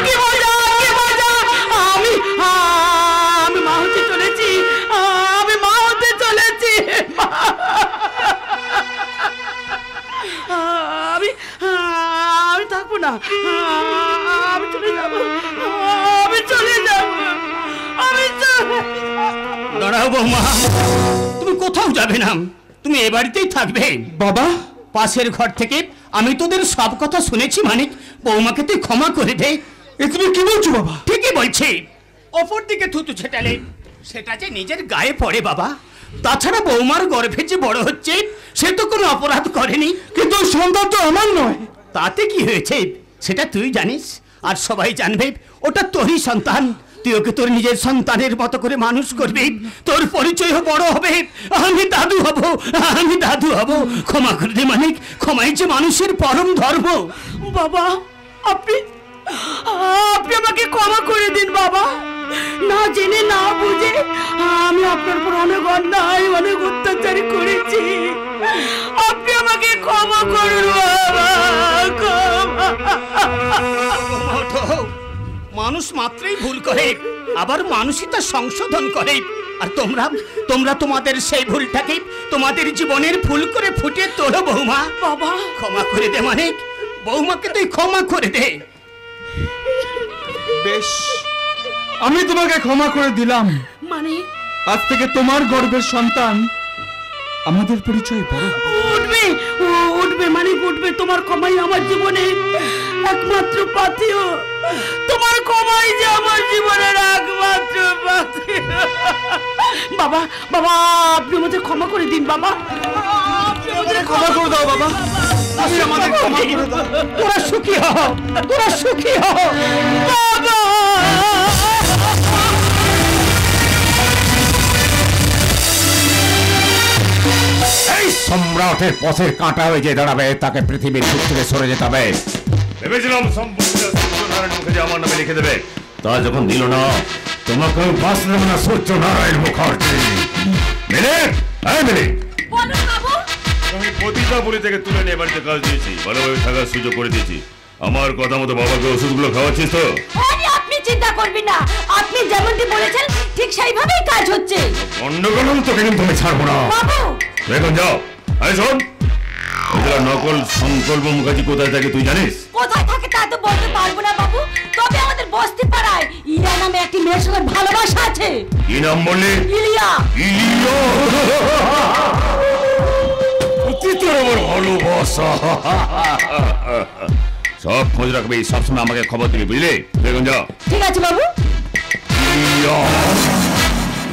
কি মজা। আমি মা হতে চলেছি। আমি থাকবো না। আমি চলে যাব। দাঁড়াও বৌমা, তুমি কোথাও যাবে না, তুমি এ বাড়িতেই থাকবে। বাবা, পাশের ঘর থেকে আমি তোদের সব কথা শুনেছি মানিক, বৌমাকে তুই ক্ষমা করে দে। এ তুমি কি বলছো বাবা? ঠিকই বলছি। অপর দিকে থুতু ছেটালে সেটা যে নিজের গায়ে পড়ে বাবা। তাছাড়া বৌমার গর্ভে যে বড় হচ্ছে, সে তো কোনো অপরাধ করেনি। কিন্তু সন্তান তো আমার নয়। তাতে কি হয়েছে সেটা তুই জানিস, আর সবাই জানবে ওটা তোরই সন্তান। তুই ওকে তোর নিজের সন্তানের মতো করে মানুষ করবি, তোর পরিচয়ও বড় হবে। আমি দাদু হব। ক্ষমা করে দে মানিক, ক্ষমাই যে মানুষের পরম ধর্ম। বাবা, আপনি আমাকে ক্ষমা করে দিন বাবা। না জেনে না বুঝে আমি আপনার উপর অনেক অন্যায়, অনেক অত্যাচার করেছি। আপনি আমাকে ক্ষমা করুন বাবা। মানুষ মাত্রই ভুল করে, আবার মানুষই তা সংশোধন করে। আর তোমরা তোমাদের সেই ভুলটাকে তোমাদের জীবনের ভুল করে ফুটিয়ে তোলো বৌমা। বাবা, ক্ষমা করে দে মানিক, বৌমাকে তুই ক্ষমা করে দে। বেশ, আমি তোমাকে ক্ষমা করে দিলাম। মানে আজ থেকে তোমার গর্ভের সন্তান আমাদের পরিচয় বড় উঠবে মানিক, উঠবে। তোমার ক্ষমাই আমার জীবনে একমাত্র পাথেয়। তোমার ক্ষমাই যে আমার জীবনের একমাত্র পাথেয়। বাবা, আপনি আমাদের ক্ষমা করে দিন বাবা। ক্ষমা করে দাও বাবা। তুমি আমাদের ক্ষমা করে দাও। তোরা সুখী হ বাবা। এই সম্রাটের পথের কাঁটা হয়ে যে দাঁড়াবে, তাকে পৃথিবীর বুক থেকে সরে যেতে হবে। ভেবেছিলাম সম্পত্তিটা সূর্যনারায়ণ মুখার্জি আমার নামে লিখে দেবে, তা যখন দিল না, তোমাকে বাঁচলাম না সূর্যনারায়ণ মুখার্জি। আমি প্রতিটা বলি থেকে তুলে নিয়ে বাড়িতে কাজ দিয়েছি, ভালোভাবে থাকার সুযোগ করে দিয়েছি। আমার কথা মতো বাবাকে ওষুধগুলো খাওয়াচ্ছিস তো? আপনি চিন্তা করবেন না, আপনি যেমনটি বলেছেন ঠিক সেইভাবেই কাজ হচ্ছে। গন্ডগোল তোকে কিন্তু আমি ছাড়বো না। বাবু এখন যাও। আরে শোন, ওদের নকল সংকল্প মুখার্জি কোথায় থাকে তুই জানিস? কোথায় থাকে তা তো বলতে পারবো না বাবু, তবে আমাদের বস্তি পাড়ায় ইলিয়া নামে একটি মেয়ের সঙ্গে ভালোবাসা আছে। কি নাম বললি? ইলিয়া। ইলিয়া অতীতের আমার ভালোবাসা। সব খোঁজ রাখবি, সবসময় আমাকে খবর দিবি, বুঝলি? দেখুন যাও। ঠিক আছে বাবু।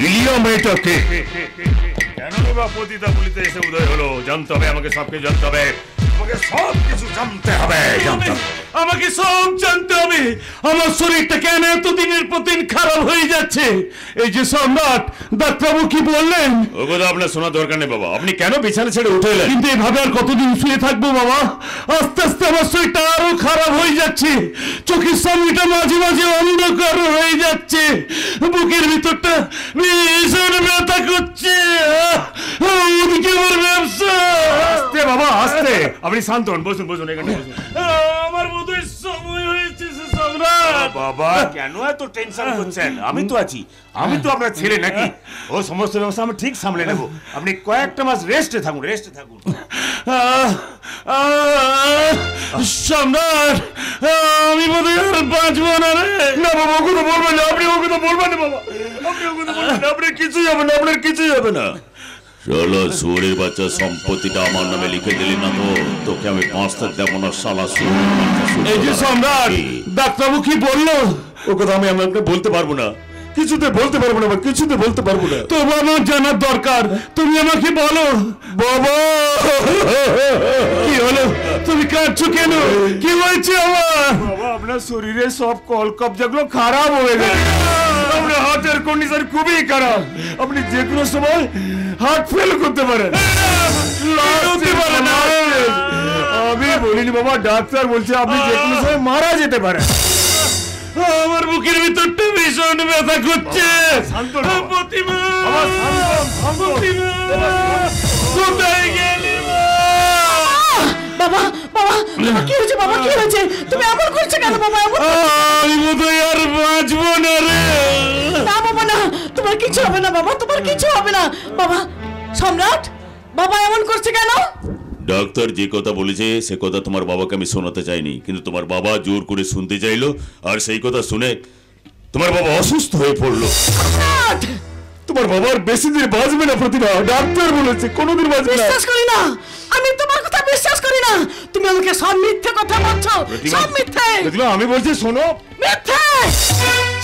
ইলিয়া মেয়েটা কে? কেন বা পতিতা বলিতে এসে উদয় হলো? জানতে হবে, আমাকে সবকিছু জানতে হবে, আমাকে সবকিছু জানতে হবে, আমাকে সব জানতে হবে। আমার শরীরটা কেন এতদিনের পর দিন খারাপ হয়ে যাচ্ছে? এই যে সম্রাট, ডাক্তারবাবু কি বললেন? ও কথা আপনার শোনার দরকার নেই বাবা। আপনি কেন বিছানা ছেড়ে উঠে এলেন? কিন্তু এভাবে আর কতদিন শুয়ে থাকবো বাবা? আস্তে আস্তে আমার শরীরটা আরো খারাপ হয়ে যাচ্ছে, চোখের সামনেটা মাঝে মাঝে অন্ধকার হয়ে যাচ্ছে, বুকের ভিতরটা ভীষণ ব্যথা করছে, ওদিকে আমার ব্যবসা। আস্তে বাবা আস্তে, আপনি শান্ত হন, বসুন বসুন, এখানে বসুন। আমার বোধহয় সময় হয়েছে সম্রাট। বাবা কেন এত টেনশন করছেন? আমি তো আছি, আমি তো আপনার ছেলে নাকি? ও সমস্ত ব্যবস্থা আমি ঠিক সামলে নেব, আপনি কয়েকটা মাস রেস্টে থাকুন, রেস্টে থাকুন। সম্রাট, আমি বোধহয় আর বাঁচবো না রে। না বাবা, ও কথা বলবেন না, আপনি ও কথা বলবেন না বাবা, আপনি ও কথা বলবেন না, আপনার কিছুই হবে না, আপনার কিছুই হবে না। চলো সুরের বাচ্চা, সম্পত্তিটা আমার নামে লিখে দিলি না তো তোকে আমি 5 লাখ দেবো না শালা। এই যে সম্রাট, ডাক্তারবাবু কি বললো? ও কথা আমি আপনাকে বলতে পারবো না, কিছুতে বলতে পারবো না, কিছুতে বলতে পারবো না। তো আমার জানার দরকার, তুমি আমাকে বলো। বাবা কি হলো? তুমি কাঁদছো কেন? কি হয়েছে আমার? বাবা আপনার শরীরে সব কলকবজাগুলো খারাপ হয়ে গেছে, আপনার হার্টের কন্ডিশন খুবই খারাপ, আপনি যে কোনো সময় হার্ট ফেল করতে পারেন। আমি বলিনি বাবা, ডাক্তার বলছে আপনি যে কোনো সময় মারা যেতে পারেন। আমার বুকের ভিতরটা ভীষণ ব্যথা করছে। প্রতিমা, কোথায় গেলি? বাবা বাবা কি হয়েছে? বাবা কি হয়েছে? তুমি এমন করছো কেন বাবা? আমি বোধহয় আর বাঁচবো না রে। না বাবা না, তোমার কিছু হবে না বাবা, তোমার কিছু হবে না বাবা। সম্রাট, বাবা এমন করছে কেন? ডাক্তার যে কথা বলেছে সে কথা তোমার বাবাকে আমি শোনাতে চাইনি, কিন্তু তোমার বাবা জোর করে শুনতে চাইলো, আর সেই কথা শুনে তোমার বাবা অসুস্থ হয়ে পড়লো। তোমার বাবার বেশি দিন বাঁচবে না প্রতিভা, ডাক্তার বলেছে কোনোদিন বাঁচবে না। বিশ্বাস করি না, আমি তোমার কথা বিশ্বাস করি না। তুমি আমাকে সব মিথ্যে কথা বলছো, সব মিথ্যে। আমি বলছি শোনো, মিথ্যে,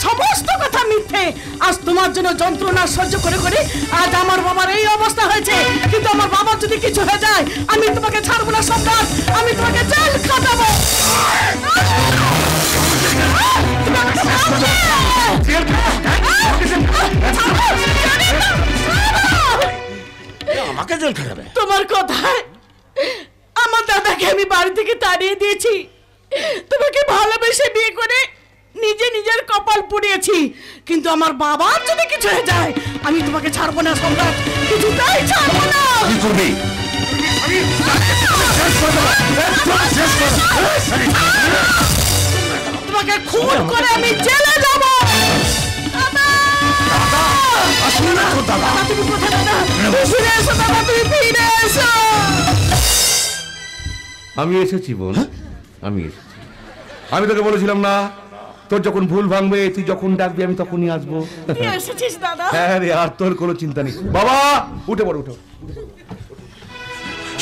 সমস্ত কথা মিথ্যে। আজ তোমার জন্য যন্ত্রণা সহ্য করে করে আজ আমার বাবার এই অবস্থা হয়েছে, কিন্তু আমার বাবার যদি কিছু হয়ে যায় আমি তোমাকে ছাড়বো না সম্রাট, আমি তোমাকে জেল খাটাবো। আমাকে জেল খাটাবে? তোমার কথায় আমার দাদাকে আমি বাড়ি থেকে তাড়িয়ে দিয়েছি, তোমাকে ভালোবেসে বিয়ে করে নিজে নিজের কপাল পুড়িয়েছি, কিন্তু আমার বাবার যদি কিছু হয়ে যায় আমি তোমাকে ছাড়বো না সম্রাট, কিছুটাই ছাড়বো না। কি করবি? তোমাকে খুন করে আমি জেলে যাব। তুমি কোথায় দাদা? ফিরে এসো দাদা, তুমি ফিরে এসো। আমি এসেছি বোন, আমি এসেছি। আমি তোকে বলেছিলাম না, তোর যখন ভুল ভাঙবে তুই যখন ডাকবি আমি তখনই আসবো। তুই এসেছিস দাদা? হ্যাঁ রে, আর তোর কোনো চিন্তা নেই। বাবা উঠে পড়ো, উঠো।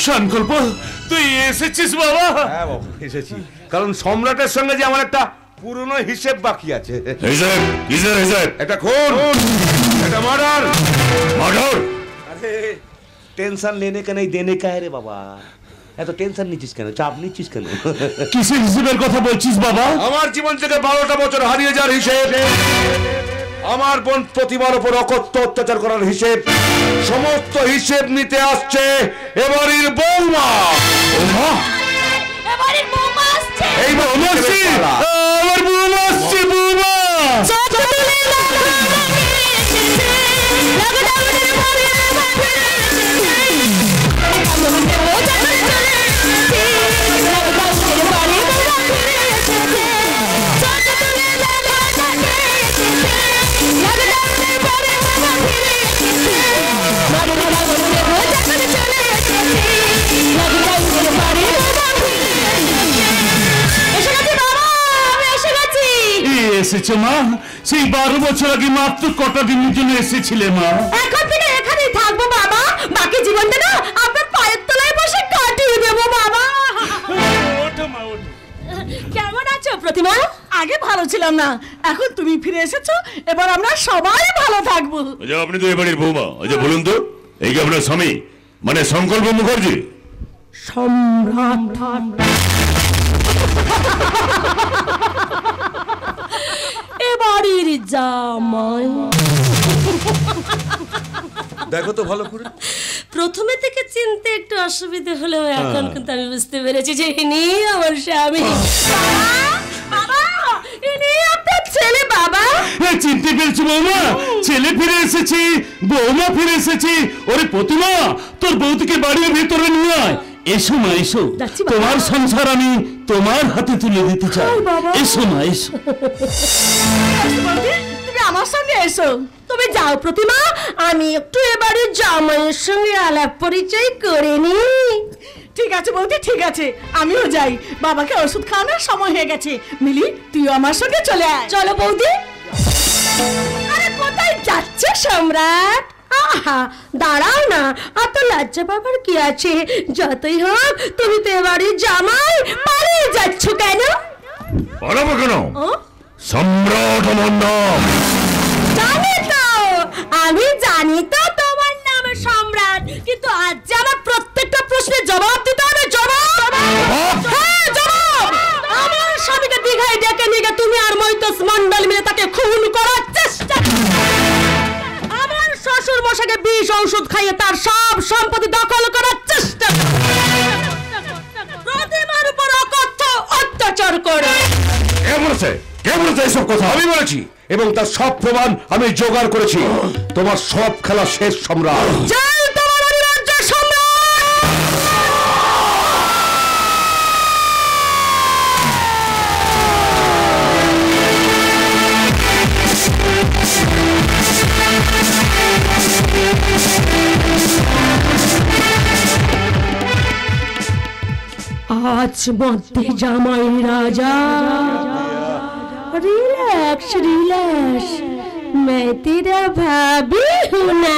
সংকল্প, তুই এসেছিস বাবা? হ্যাঁ বাবা এসেছি, কারণ সম্রাটের সঙ্গে যে আমার একটা পুরনো হিসেব বাকি আছে। এটা খুন, এটা মার্ডার। মার্ডার? আরে টেনশন लेने का नहीं देने का है রে বাবা। এত টেনশন নিচ্ছিস কেন, চাপ নিচ্ছিস কেন? কিসের হিসেবের কথা বলছিস বাবা? আমার জীবন থেকে 12টা বছর হারিয়ে যাওয়ার হিসেব, আমার বোন প্রতিমার উপর অকথ্য অত্যাচার করার হিসেব, সমস্ত হিসেব নিতে আসছে এবারের বৌমা। এবারের বৌমা আসছে। এই বৌমা আসছে, আমার বৌমা আসছে। বৌমা এসেছে মা? সেই 12 বছর আগে মাত্র কটা দিনের জন্য এসেছিলে মা? এখন থেকে এখানেই থাকবো বাবা, বাকি জীবনটা না আপনার পায়ের তলায় বসে কাটিয়ে দেবো বাবা। কেমন আছো প্রতিমা? আগে ভালো ছিলাম না, এখন তুমি ফিরে এসেছো, এবার আমরা সবাই ভালো থাকবো। আচ্ছা, আপনি তো এ বাড়ির বৌমা। আচ্ছা বলুন তো, এই কি আপনার স্বামী, মানে সংকল্প মুখার্জি? সম্রাট এবাড়ির জামাই। দেখো তো ভালো করে। প্রথমে থেকে চিনতে একটু অসুবিধা হলেও এখন কিন্তু আমি বুঝতে পেরেছি যে ইনি আমার স্বামী। বাবা, ইনি আপনার ছেলে বাবা। চিনতে পেরেছি বৌমা, ছেলে ফিরে এসেছি, বৌমা ফিরে এসেছি। ওরে প্রতিমা, তোর বৌদিকে বাড়ির ভেতরে নিয়ে আয়। এসো মা, এসো, তোমার সংসার আমি তোমার হাতে তুলে দিতে চাই। এসো মা, এসো। তুমি আমার সঙ্গে এসো। তুমি যাও প্রতিমা, আমি একটু এবারে জামাইয়ের সঙ্গে আলাপ পরিচয় করে নি। ঠিক আছে বৌদি, ঠিক আছে, আমিও যাই, বাবাকে ওষুধ খাওয়ানোর সময় হয়ে গেছে। মিলি, তুইও আমার সঙ্গে চলে আয়। চলো বৌদি। আরে কোথায় যাচ্ছে সম্রাট? আহা, দাঁড়াও না, অত লজ্জা পাবার কি আছে? যতই হোক তুমি তো এবারে জামাই, পালিয়ে যাচ্ছ কেন? পালাবো কেন? সম্রাট আমার নাম। জানি তো, আমি জানি তো তোমার নাম সম্রাট, কিন্তু আজ যে আমার প্রত্যেকটা প্রশ্নের জবাব দিতে হবে। জবাব? হ্যাঁ, জবাব। আমার স্বামীকে দীঘায় ডেকে নিয়ে গিয়ে তুমি আর মৈতস মণ্ডল মিলে তাকে খুন করার চেষ্টা, আমার শ্বশুর মশাইকে বিষ ঔষধ খাইয়ে তার সব সম্পত্তি দখল করার চেষ্টা, প্রতিমার উপর অকথ্য অত্যাচার করে। কে বলেছে? কে বলেছে এসব কথা? আমি বলেছি, এবং তার সব প্রমাণ আমি জোগাড় করেছি। তোমার সব খেলা শেষ সম্রাট। জয় তোমার অনিবার্য সম্রাট। আজ মধ্যে জামাই রাজা। रिलैक्स रिलैक्स, मैं तेरा भाभी हूँ ना।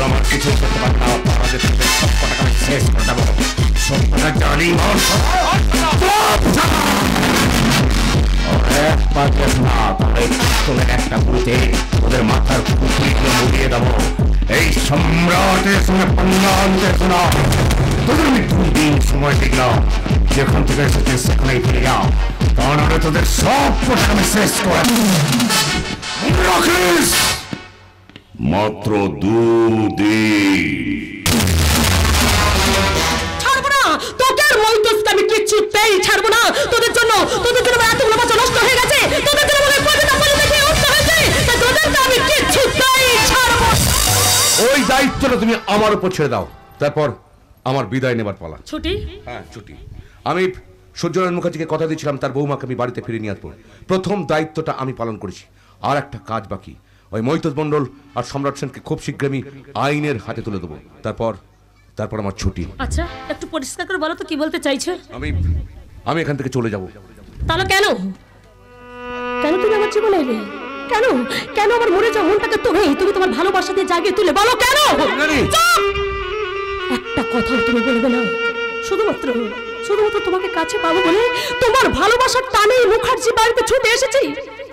আমার কিছু করতে পারতাম, আপনাদের সব কটাকে আমি শেষ করে দেবো। সব কটা জানি একটা গুলিতে ওদের মাথার কুকুরগুলো মুড়িয়ে দেবো। এই সম্রাটের সঙ্গে পাঙ্গা আনতে শোনা, তোদের আমি 2 দিন সময় দিলাম, যেখান থেকে এসেছে সেখানেই ফিরে যাও, তা নাহলে তোদের সব কটা আমি শেষ করে রাখিস। মাত্র 2 দিন। ছাড়বো না তোকে আর মৈতসকে, আমি কিছুতেই ছাড়বো না। তোদের জন্য এতগুলো বছর নষ্ট হয়ে গেছে, তোদের জন্য মনে প্রতিটা পরিবেশে উঠতে হয়েছে, তাই তোদেরকে আমি কিছুতেই ছাড়বো। ওই দায়িত্বটা তুমি আমার উপর ছেড়ে দাও, তারপর আমার বিদায় নেবার পালা। ছুটি? হ্যাঁ, ছুটি। আমি সূর্যনারায়ণ মুখার্জিকে কথা দিয়েছিলাম তার বৌমাকে আমি বাড়িতে ফিরে নিয়ে আসবো। প্রথম দায়িত্বটা আমি পালন করেছি, আর একটা কাজ বাকি। ওই মৈতস মণ্ডল আর সম্রাট সেনকে খুব শীঘ্রই আমি আইনের হাতে তুলে দেবো। তারপর আমার ছুটি। আচ্ছা, একটু পরিষ্কার করে বলো তো কি বলতে চাইছো? আমি এখান থেকে চলে যাব। তাহলে কেন তুমি আমার জীবনে এলে? কেন আমার মরে যাওয়া মনটাকে তুমি তোমার ভালোবাসা দিয়ে জাগিয়ে তুলে বলো কেন? একটা কথা তুমি বলবে না, শুধুমাত্র তোমাকে কাছে পাবো বলে তোমার ভালোবাসার টানে মুখার্জি বাড়িতে ছুটে এসেছি।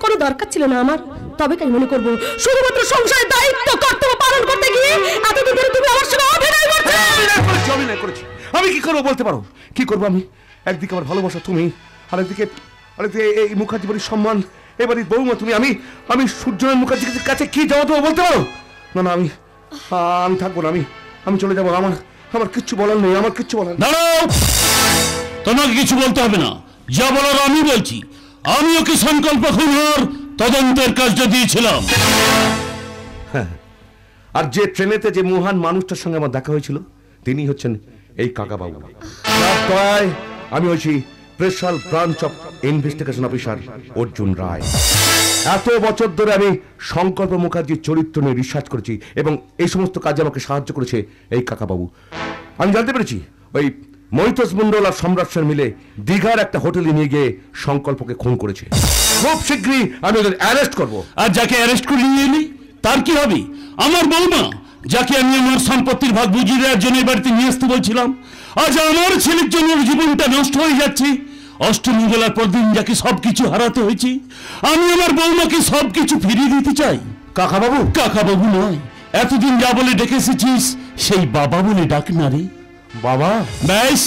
কোনো দরকার ছিল না আমার, তবে তাই মনে করবো শুধুমাত্র সংসারের দায়িত্ব কর্তব্য পালন করতে গিয়ে এতদিন ধরে তুমি আমার সঙ্গে অভিনয় করেছি। আমি কি করবো বলতে পারো? কি করবো আমি? একদিকে আমার ভালোবাসা তুমি, আরেকদিকে এই মুখার্জি বাড়ির সম্মান, এবারে বৌমা তুমি। আমি সূর্যনারায়ণ মুখার্জির কাছে কি জবাব দেবো বলতে পারো? না, আমি থাকবো না, আমি চলে যাবো। আমার কিচ্ছু বলার নেই, আমার কিচ্ছু বলার নেই। দাঁড়াও, তোমাকে কিছু বলতে হবে না, যা বলার আমি বলছি। আমি ওকে সংকল্প খুনের তদন্তের কাজটা দিয়েছিলাম। হ্যাঁ, আর যে ট্রেনেতে যে মহান মানুষটার সঙ্গে আমার দেখা হয়েছিল তিনি হচ্ছেন এই কাকাবাবু। আমি হয়েছি special branch of investigation officer Arjun Roy. এত বছর ধরে আমি সংকল্প মুখার্জির চরিত্র নিয়ে রিসার্চ করেছি এবং এই সমস্ত কাজে আমাকে সাহায্য করেছে এই কাকাবাবু। আমি জানতে পেরেছি ওই মৈতোষ মণ্ডল আর সম্রাট সেন মিলে দীঘার একটা হোটেলে নিয়ে গিয়ে সংকল্পকে খুন করেছে। খুব শীঘ্রই আমি ওদের অ্যারেস্ট করব। আর যাকে অ্যারেস্ট করে নিয়ে এলি তার কি হবে? আমার বৌমা, যাকে আমি আমার সম্পত্তির ভাগ বুঝিয়ে দেওয়ার জন্য বাড়িতে নিয়ে আসতে বলছিলাম, আজ আমার ছেলের জন্য জীবনটা নষ্ট হয়ে যাচ্ছে। অষ্টমঙ্গলার পর দিন যাকে সবকিছু হারাতে হয়েছে, আমি আমার বৌমাকে সবকিছু ফিরিয়ে দিতে চাই। কাকাবাবু? কাকাবাবু নয়, এতদিন যা বলে ডেকে এসেছিস সেই বাবা বলে ডাক না রে। বাবা? ব্যাস,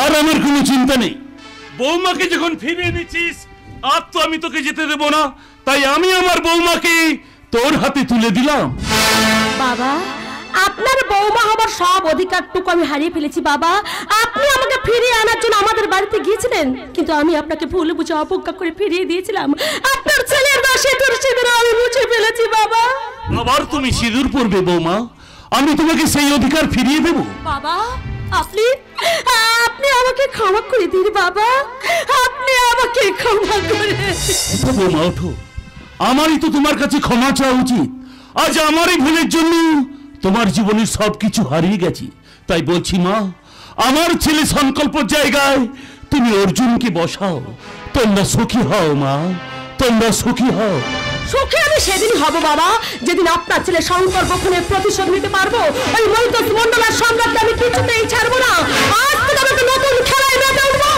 আর আমার কোনো চিন্তা নেই। বৌমাকে যখন ফিরিয়ে দিচ্ছিস, আর তো আমি তোকে যেতে দেব না, তাই আমি আমার বৌমাকে তোর হাতে তুলে দিলাম। বাবা, আপনার বৌমা হবার সব অধিকারটুকু আমি হারিয়ে ফেলেছি বাবা। আপনি আমাকে ফিরিয়ে আনার জন্য আমাদের বাড়িতে গিয়েছিলেন, কিন্তু আমি আপনাকে ভুল বুঝে অপেক্ষা করে ফিরিয়ে দিয়েছিলাম। আপনার ছেলের বাসে তোর সিঁদুর আমি মুছে ফেলেছি বাবা। আবার তুমি সিঁদুর পরবে বৌমা, আমি তোমাকে সেই অধিকার ফিরিয়ে দেব। বাবা, আপনি আমাকে ক্ষমা করে দিন বাবা, আপনি আমাকে ক্ষমা করে। বৌমা ওঠো, আমারই তো তোমার কাছে ক্ষমা চাওয়া উচিত। আজ আমারই ভুলের জন্য তোমার জীবনের সবকিছু হারিয়ে গেছি। তাই বলছি মা, আমার ছেলে সংকল্পর জায়গায় তুমি অর্জুনকে বসাও। তোমরা সুখী হও মা, তোমরা সুখী হও। সুখী আমি সেদিনই হব বাবা, যেদিন আপনার ছেলে সংকল্প খুনের প্রতিশোধ নিতে পারবো। ওই মৈতোষ মণ্ডল আর সম্রাটকে আমি কিছুতেই ছাড়বো না। আজ থেকে আমি নতুন খেলায় মেতে উঠবো।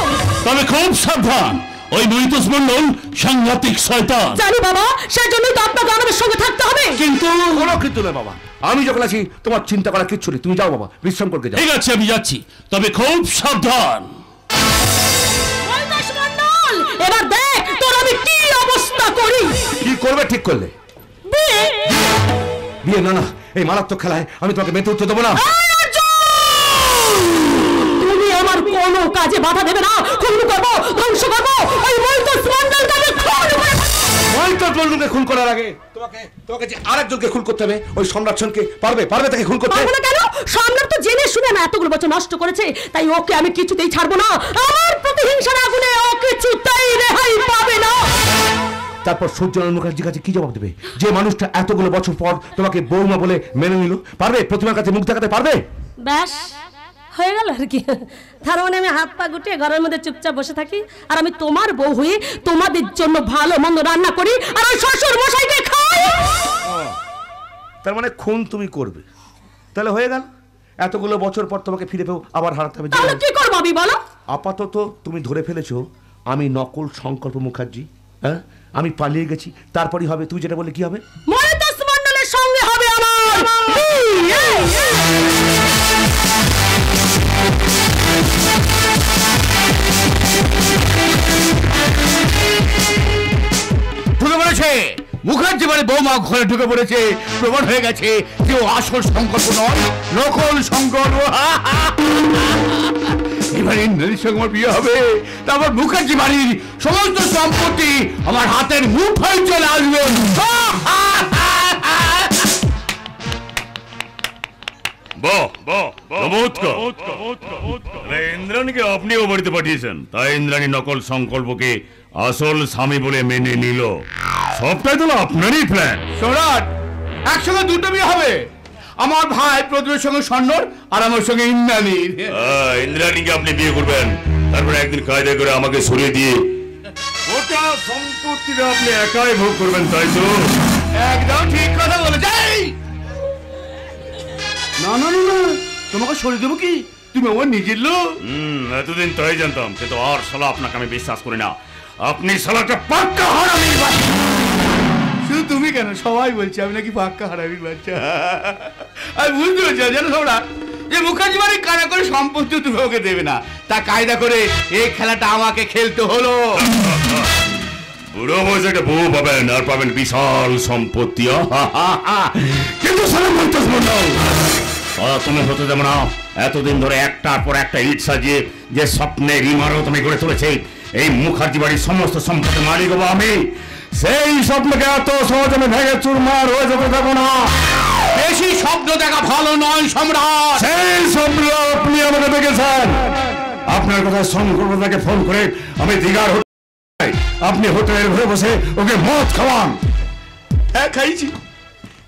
তবে খুব সাবধান, ওই মৈতোষ মণ্ডল সাংঘাতিক শয়তান। জানি বাবা, সেজন্যই তো আপনাকে আমাদের সঙ্গে থাকতে হবে। কিন্তু কোনো কিন্তু নয় বাবা, আমি যখন আছি তোমার চিন্তা করার কিচ্ছু নেই। তুমি যাও বাবা, বিশ্রাম করতে যাও। ঠিক আছে, আমি যাচ্ছি, তবে খুব সাবধান। মৈতোষ মণ্ডল, এবার দেখ তোর আমি কি অবস্থা করি। কি করবে ঠিক করলে? বিয়ে? না না, এই মারাত্মক খেলায় আমি তোমাকে মেতে উঠতে দেবো না। তুমি আমার কোনো কাজে বাধা দেবে না। খুন করবো, ধ্বংস করবো ওই মৈতোষ মণ্ডলকে। আমি মৈতোষ মণ্ডলকে খুন করার আগে তোমাকে যে আরেকজনকে খুন করতে হবে, ওই সম্রাট সেনকে। পারবে তাকে খুন করতে? পারবো না কেন? সম্রাট তো জেনে শুনে না এতগুলো বছর নষ্ট করেছে, তাই ওকে আমি কিছুতেই ছাড়বো না। আমার প্রতিহিংসার আগুনে ও কিছুতেই রেহাই পাবে না। তারপর সূর্যনারায়ণ মুখার্জির কাছে কি জবাব দেবে, যে মানুষটা এতগুলো বছর পর তোমাকে বৌমা বলে মেনে নিল? পারবে প্রতিমার কাছে মুখ দেখাতে পারবে? ব্যাস হয়ে গেল আর কি। তার মানে আমি হাত পা গুটিয়ে ঘরের মধ্যে চুপচাপ বসে থাকি, আর আমি তোমার বউ হয়ে তোমাদের জন্য ভালো মন্দ রান্না করি, আর ওই শ্বশুর মশাইকে খাই। তার মানে খুন তুমি করবে? তাহলে হয়ে গেল, এতগুলো বছর পর তোমাকে ফিরে পেও আবার হারাতে হবে। তাহলে কি করবো আমি বলো? আপাতত তুমি ধরে ফেলেছো আমি নকল সংকল্প মুখার্জি। হ্যাঁ, আমি পালিয়ে গেছি, তারপরই হবে। তুই যেটা বলে কি হবে? মৈতোষ মণ্ডলের সঙ্গে হবে আমার বিয়ে। ঢুকে পড়েছে মুখার্জি বাড়ি, বৌমা ঘরে ঢুকে পড়েছে। প্রমাণ হয়ে গেছে যে ও আসল সংকল্প নয়, নকল সংকল্প। এবার ইন্দ্রাণীর সঙ্গে আমার বিয়ে হবে, তারপর মুখার্জি বাড়ির সমস্ত সম্পত্তি আমার হাতের মুঠোয় চলে আসবে। ইন্দ্রাণীকে আপনি ও বাড়িতে পাঠিয়েছেন, তাই ইন্দ্রাণী নকল সংকল্পকে আসল স্বামী বলে মেনে নিল। সবটাই তো আপনারই প্ল্যান। সম্রাট, একসঙ্গে দুটো বিয়ে হবে। আমার ভাই প্রদীপের সঙ্গে স্বর্ণর, আর আমার সঙ্গে ইন্দ্রাণীর। ইন্দ্রাণীকে আপনি বিয়ে করবেন, তারপরে একদিন কায়দা করে আমাকে সরিয়ে দিয়ে গোটা সম্পত্তিটা আপনি একাই ভোগ করবেন, তাই তো? একদম ঠিক কথা বলেছে। না না না, তোমাকে সরিয়ে দেবো কি? তুমি আমার নিজের লোক। এতদিন তাই জানতাম, কিন্তু আর শালা আপনাকে আমি বিশ্বাস করি না। আপনি শালাটা পাক্কা হারামির বাচ্চা। শুধু তুমি কেন, সবাই বলছে আমি নাকি পাক্কা হারামির বাচ্চা। আমি বুঝতে পারছি জানো সম্রাট, যে মুখার্জি বাড়ি কায়দা করে সম্পত্তি তুমি ওকে দেবে না, তা কায়দা করে এই খেলাটা আমাকে খেলতে হলো। বুড়ো বয়সে একটা বউ পাবেন, আর পাবেন বিশাল সম্পত্তি। কিন্তু তুমি হতে দেবো না। এতদিন ধরে একটার পর একটা ইট সাজিয়ে যে স্বপ্নের ইমারত আমি গড়ে তুলেছি, এই মুখার্জি বাড়ির সমস্ত সম্পত্তি মালিক হবো আমি। সেই স্বপ্নকে এত সহজ আমি ভেঙে চুরমার হয়ে যেতে দেবো না। বেশি স্বপ্ন দেখা ভালো নয় সম্রাট। সেই স্বপ্ন আপনি আমাকে দেখেছেন, আপনার কথা শঙ্করদাকে ফোন করে আমি দীঘার আপনি হোটেলের ঘরে বসে ওকে মদ খাওয়ান। হ্যাঁ খাইছি,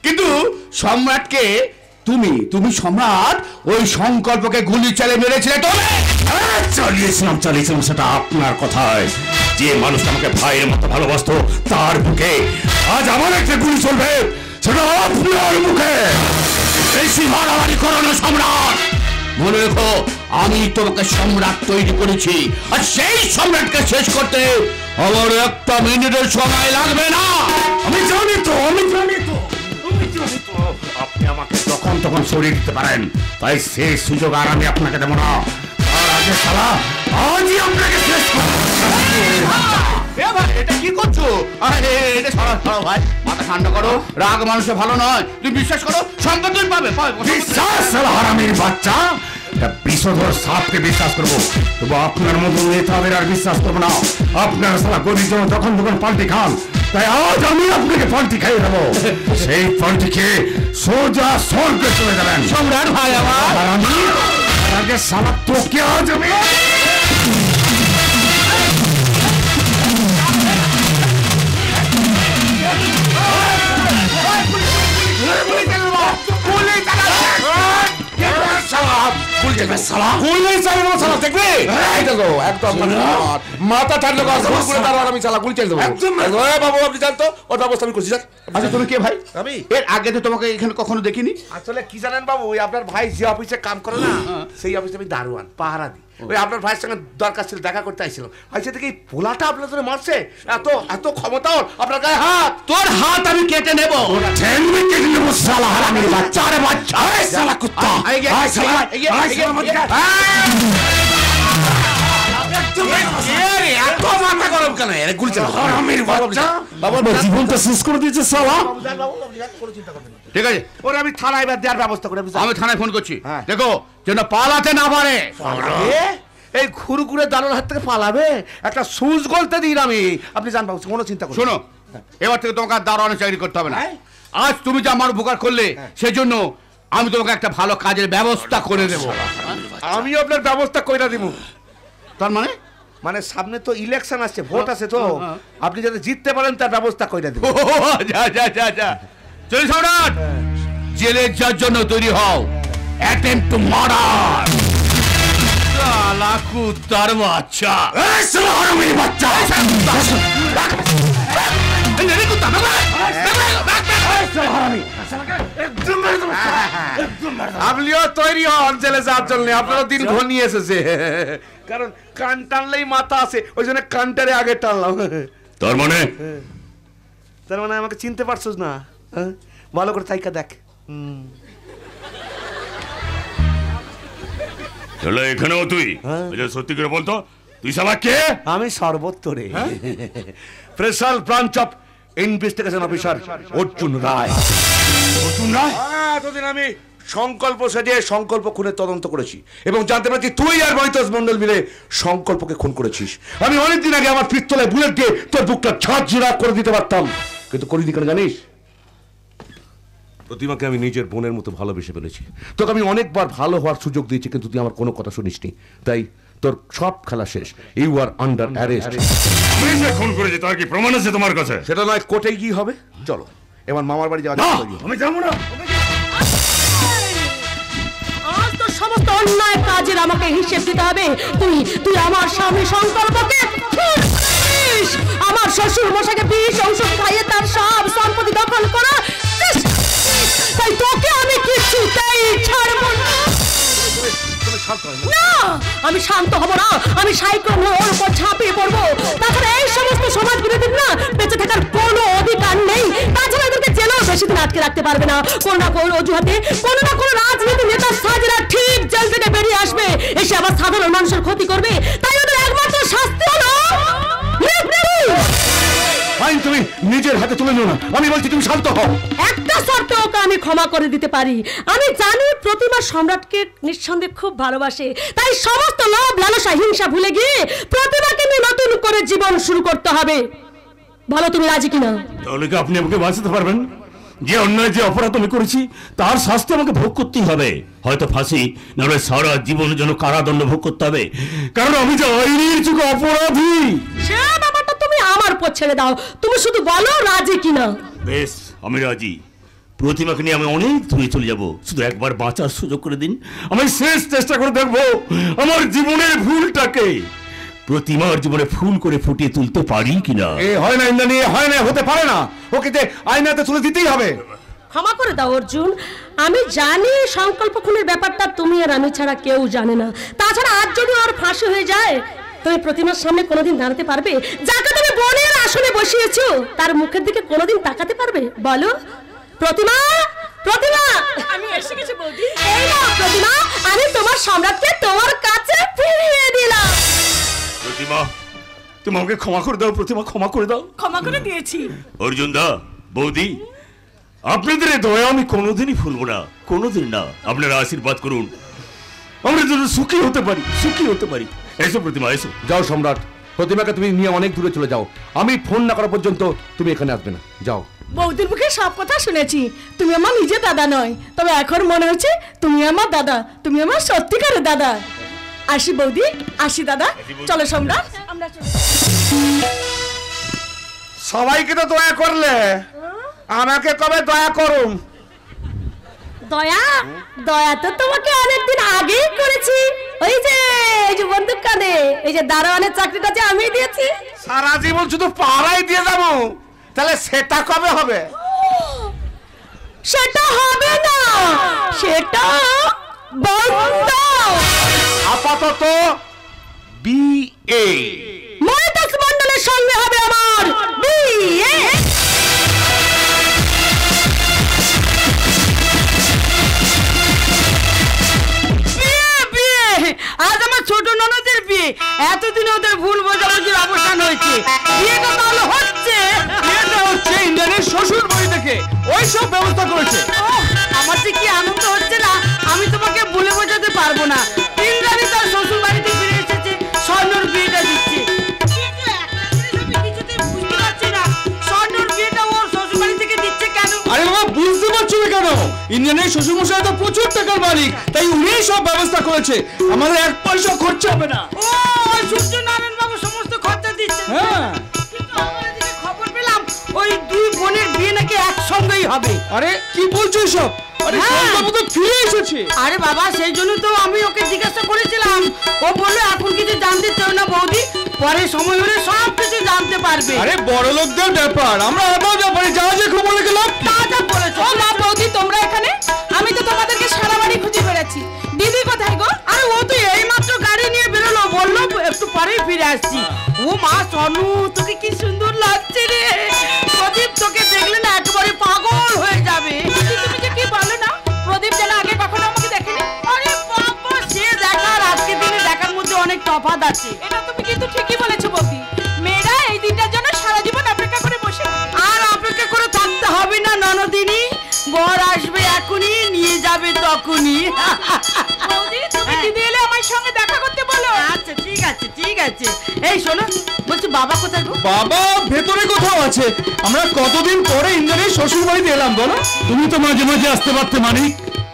কিন্তু সম্রাটকে তুমি সম্রাট ওই সংকল্পকে গুলি চালিয়ে মেরেছিলে তো? চালিয়েছিলাম সেটা আপনার কথায়। যে মানুষ আমাকে ভাইয়ের মতো ভালোবাসতো তার বুকে আজ আমার একটা গুলি চলবে, সেটা আপনার মুখে। বেশি মারামারি করো না সম্রাট। মনে রেখো, আমি তোমাকে সম্রাট তৈরি করেছি, আর সেই সম্রাটকে শেষ করতে আমার একটা মিনিটের সময় লাগবে না। আমি জানি তো আপনি আমাকে যখন তখন সরিয়ে দিতে পারেন, তাই সেই সুযোগ আর আমি আপনাকে দেবো না। তার আগে শালা আজই আপনাকে শেষ করব। এটা কি করছো? এটা সরাও ভাই, মাথা ঠান্ডা করো। রাগ মানুষের ভালো নয়, তুমি বিশ্বাস করো, সম্পদ তুমি পাবে। বিশ্বাস হারামির বাচ্চা, বিষধর সাপকে বিশ্বাস করবো, তবু আপনার মতো নেতাদের আর বিশ্বাস করবো না। আপনার সালা গরিব জন যখন তখন পাল্টি খান, তাই আজ আমি আপনাকে পাল্টি খাইয়ে দেবো। সেই পাল্টি খেয়ে সোজা স্বর্গে চলে যাবেন। সম্রাট ভাই আমার, আর আমি আগে সালা তোকে আজ আমি মাথা ঠান্ডা আমি চালা গুলি চালিয়ে দেবো। বাবু আপনি জানতো ওর ব্যবস্থা আমি করছি। আচ্ছা তুমি কে ভাই? আমি এর আগে তো তোমাকে এখানে কখনো দেখিনি। আসলে কি জানেন বাবু, ওই আপনার ভাই যে অফিসে কাম করে না, সেই অফিসে আমি দারোয়ান, পাহারা দিই। ওই আপনার ভাইয়ের সঙ্গে দরকার ছিল, দেখা করতে আসছিলাম। ভাই সে থেকে এই পোলাটা আপনার ধরে মারছে, এত ক্ষমতা ওর, আপনার গায়ে হাত। তোর হাত আমি কেটে নেবো। জীবনটা শেষ করে দিয়েছে সালা। ঠিক আছে, ওরে আমি থানায় দেওয়ার ব্যবস্থা করে আমি থানায় ফোন করছি। দেখো যেন পালাতে না পারে। এই ঘুরঘুরে দারুণ হাত থেকে পালাবে, একটা সুজ গলতে দিন আমি। আপনি জান বাবু, কোনো চিন্তা করুন। শোনো, এবার থেকে তোমাকে আর দারোয়ানের চাকরি করতে হবে না। আজ তুমি যে আমার উপকার করলে, সেজন্য আমি তোমাকে একটা ভালো কাজের ব্যবস্থা করে দেবো। আমি আপনার ব্যবস্থা কইরা দিব। তার মানে সামনে তো ইলেকশন আসছে, ভোট আছে তো, আপনি যাতে জিততে পারেন তার ব্যবস্থা কইরা দিব। যা চলে সম্রাট, জেলে যাওয়ার জন্য তৈরি হও। Attempt to murder. শালা কুত্তার বাচ্চা, আপনিও তৈরি হন জেলে যাওয়ার জন্য। আপনারও দিন ঘনিয়ে এসেছে, কারণ কান টানলেই মাথা আছে, ওই জন্য কানটারে আগে টানলাম। তার মানে আমাকে চিনতে পারছিস না? ভালো করে তাইকা দেখ। এখানেও তুই সত্যি করে বলতো, তুই শালা কে? আমি সর্বত্তরে special branch of investigation officer Arjun Roy. এতদিন আমি সংকল্প সেজে সংকল্প খুনের তদন্ত করেছি এবং জানতে পারছি তুই আর মৈতজ মন্ডল মিলে সংকল্পকে খুন করেছিস। আমি অনেকদিন আগে আমার পিস্তলে বুলেট দিয়ে তোর বুকটা ঝাঁঝরা করে দিতে পারতাম, কিন্তু করিনি কেন জানিস? প্রতিমাকে আমি নিজের বোনের মতো ভালোবেসে ফেলেছি। তোকে আমি অনেকবার ভালো হওয়ার সুযোগ দিয়েছি, কিন্তু তুই আমার কোনো কথা শুনিসনি। তাই তোর সব খেলা শেষ। You are under arrest. খুন করেছে, তার কি প্রমাণ আছে তোমার কাছে? সেটা নয়, কোর্টে গিয়ে হবে। চলো এবার মামার বাড়ি যাওয়া। আমি যাবো না। আজ তো সমস্ত অন্যায় কাজের আমাকে হিসেব দিতে হবে। তুই আমার স্বামী সংকল্পকে খুন করেছিস। আমার শ্বশুর মশাইকে বিষ ঔষধ খাইয়ে তার সব সম্পত্তি দখল করা, তাই তোকে আমি কিছুতেই ছাড়বো না। না, আমি শান্ত হব না। আমি সাইক্লোন হয়ে ওর উপর ঝাঁপিয়ে পড়বো। তাছাড়া এই সমস্ত সমাজ বিরোধীর না বেঁচে থাকার কোনো অধিকার নেই। তাছাড়া এদেরকে জেলেও বেশি দিন আটকে রাখতে পারবে না। কোনো না কোনো অজুহাতে কোনো না কোনো রাজনীতি নেতার সাজেরা ঠিক জেল থেকে বেরিয়ে আসবে, এসে আবার সাধারণ মানুষের ক্ষতি করবে। তাই ওদের একমাত্র শাস্তি হলো আইন তুমি নিজের হাতে তুলে নিও না। আমি বলছি তুমি শান্ত হও। একটা শর্তে ওকে আমি ক্ষমা করে দিতে পারি। আমি জানি প্রতিমা সম্রাটকে নিঃসন্দেহে খুব ভালোবাসে, তাই সমস্ত লোভ লালসা হিংসা ভুলে গিয়ে প্রতিমাকে নিয়ে নতুন করে জীবন শুরু করতে হবে। ভালো, তুমি রাজি কিনা? তাহলে কি আপনি আমাকে বাঁচাতে পারবেন? যে অন্যায় যে অপরাধ আমি করেছি তার শাস্তি আমাকে ভোগ করতেই হবে, হয়তো ফাঁসি, নাহলে সারা জীবনের জন্য কারাদণ্ড ভোগ করতে হবে, কারণ আমি যে আইনের চোখে অপরাধী। সে ব্যাপারটা তুমি আমার উপর ছেড়ে দাও, তুমি শুধু বলো রাজি কিনা। বেশ, আমি রাজি। প্রতিমাকে নিয়ে আমি অনেক দূরে চলে যাব, শুধু একবার বাঁচার সুযোগ করে দিন। আমি শেষ চেষ্টা করে দেখবো আমার জীবনের ভুলটাকে প্রতিমার জীবনে ফুল করে ফুটিয়ে তুলতে পারি কিনা। এ হয় না ইন্দ্রাণী, হয় না, হতে পারে না, ওকে যে আইনাতে তুলে দিতেই হবে। ক্ষমা করে দাও অর্জুন, আমি জানি সংকল্প খুনের ব্যাপারটা তুমি আর আমি ছাড়া কেউ জানে না। তাছাড়া আজ যদি ওর ফাঁসি হয়ে যায়, তুমি প্রতিমার সামনে কোনোদিন দাঁড়াতে পারবে? যাকে তুমি বোনের আসনে বসিয়েছো তার মুখের দিকে কোনোদিন তাকাতে পারবে? বলো প্রতিমা, প্রতিমা, আমি এসে গেছি বৌদি। এই নাও প্রতিমা, আমি তোমার সম্রাটকে তোমার কাছে ফিরিয়ে দিলাম। প্রতিমা, তুমি আমাকে ক্ষমা করে দাও। প্রতিমা, ক্ষমা করে দাও। ক্ষমা করে দিয়েছি। অর্জুন দা, বৌদি, আপনাদের এই দয়া আমি কোনোদিনই ভুলবো না, কোনোদিন না। আপনারা আশীর্বাদ করুন, আমরা যেন সুখী হতে পারি, সুখী হতে পারি। এসো প্রতিমা, এসো। যাও সম্রাট, প্রতিমাকে তুমি নিয়ে অনেক দূরে চলে যাও। আমি ফোন না করা পর্যন্ত তুমি এখানে আসবে না, যাও। বৌদির মুখে সব কথা শুনেছি, তুমি আমার নিজের দাদা নয়, তবে এখন মনে হচ্ছে তুমি আমার দাদা, তুমি আমার সত্যিকারের দাদা। আসি বৌদি, আসি দাদা, চলো সম্রাট আমরা চলে যাই। সবাইকে তো দয়া করলে, আমাকে কবে দয়া করুন? দয়া, দয়া তো তোমাকে অনেকদিন আগেই করেছি। ওই যে বন্দুক কানে, এই যে দারোয়ানের চাকরিটা যে আমি দিয়েছি। সারা জীবন শুধু পাড়াই দিয়ে যাবো, তাহলে সেটা কবে হবে? সেটা হবে না, সেটা বন্ধ। আপাতত বিয়ে। মহেশ মণ্ডলের সঙ্গে হবে আমার বিয়ে। আজ আমার ছোট ননদের বিয়ে, এতদিনে ওদের ভুল বোঝাবুঝির অবসান হয়েছে। বিয়েটা তাহলে হচ্ছে, বিয়েটা হচ্ছে ইন্দ্রাণীর শ্বশুর বাড়ি থেকে, ওই সব ব্যবস্থা করেছে। আমার যে কি আনন্দ হচ্ছে না আমি তোমাকে বলে বোঝাতে পারবো না। ইন্দ্রাণী তার শ্বশুর বাড়িতে ফিরে এসেছে, স্বর্ণর বিয়েটা দিচ্ছে। কিন্তু একটা জিনিস আমি কিছুতেই বুঝতে পারছি না, স্বর্ণর বিয়েটা ওর শ্বশুর বাড়ি থেকে দিচ্ছে কেন? আরে বাবা, বুঝতে পারছো না কেন? ইন্দ্রাণীর শ্বশুর মশাই তো প্রচুর টাকার মালিক, তাই উনিই সব ব্যবস্থা করেছে, আমাদের এক পয়সা খরচা হবে না। ও, সূর্যনারায়ণ বাবু সমস্ত খরচা দিচ্ছে। হ্যাঁ। কিন্তু আমার এদিকে খবর পেলাম ওই দুই বোনের বিয়ে নাকি একসঙ্গেই হবে। আরে কি বলছো এসব? আরে বাবু তো ফিরে এসেছে। আরে বাবা, সেই জন্য তো আমি ওকে জিজ্ঞাসা করেছিলাম, ও বললো এখন কিছু জানতে চাও না বৌদি, পরে সময় হলে সব কিছু জানতে পারবে। আরে বড় লোকদের ব্যাপার, আমরা আবার ব্যাপারে জাহাজে খবর গেলাম। তাজা বলেছো। ও মা, বৌদি তোমরা এখানে? আমি তো তোমাদেরকে সারা বাড়ি খুঁজে বেড়াচ্ছি, দিদি কোথায় গো? আরে ও তো এইমাত্র গাড়ি নিয়ে বেরোলো, বললো একটু পরেই ফিরে আসছি। ও মা সনু, তোকে কি সুন্দর লাগছে রে। প্রদীপ তোকে দেখলে না একেবারে পাগল হয়ে যাবে। তুমি যে কি বলো না, প্রদীপ যেন আগে কখনো আমাকে দেখেনি। আরে বাবা, সে দেখার আজকে দিনে দেখার মধ্যে অনেক তফাৎ আছে। এটা তুমি কিন্তু ঠিকই বলেছো বৌদি, মেয়েরা এই দিনটার জন্য সারা জীবন অপেক্ষা করে বসে। আর অপেক্ষা করে থাকতে হবে না ননদিনী, বর আসবে এখনই, নিয়ে যাবে তখনই। বৌদি তুমি দিদি এলে আমার সঙ্গে দেখা করতে বলো। আচ্ছা ঠিক আছে, ঠিক আছে। এই শোনো, বলছি বাবা কোথায় গো? বাবা ভেতরে কোথাও আছে, আমরা কতদিন পরে ইন্দ্রাণীর শ্বশুর বাড়িতে এলাম বলো। তুমি তো মাঝে মাঝে আসতে পারতে মানিক,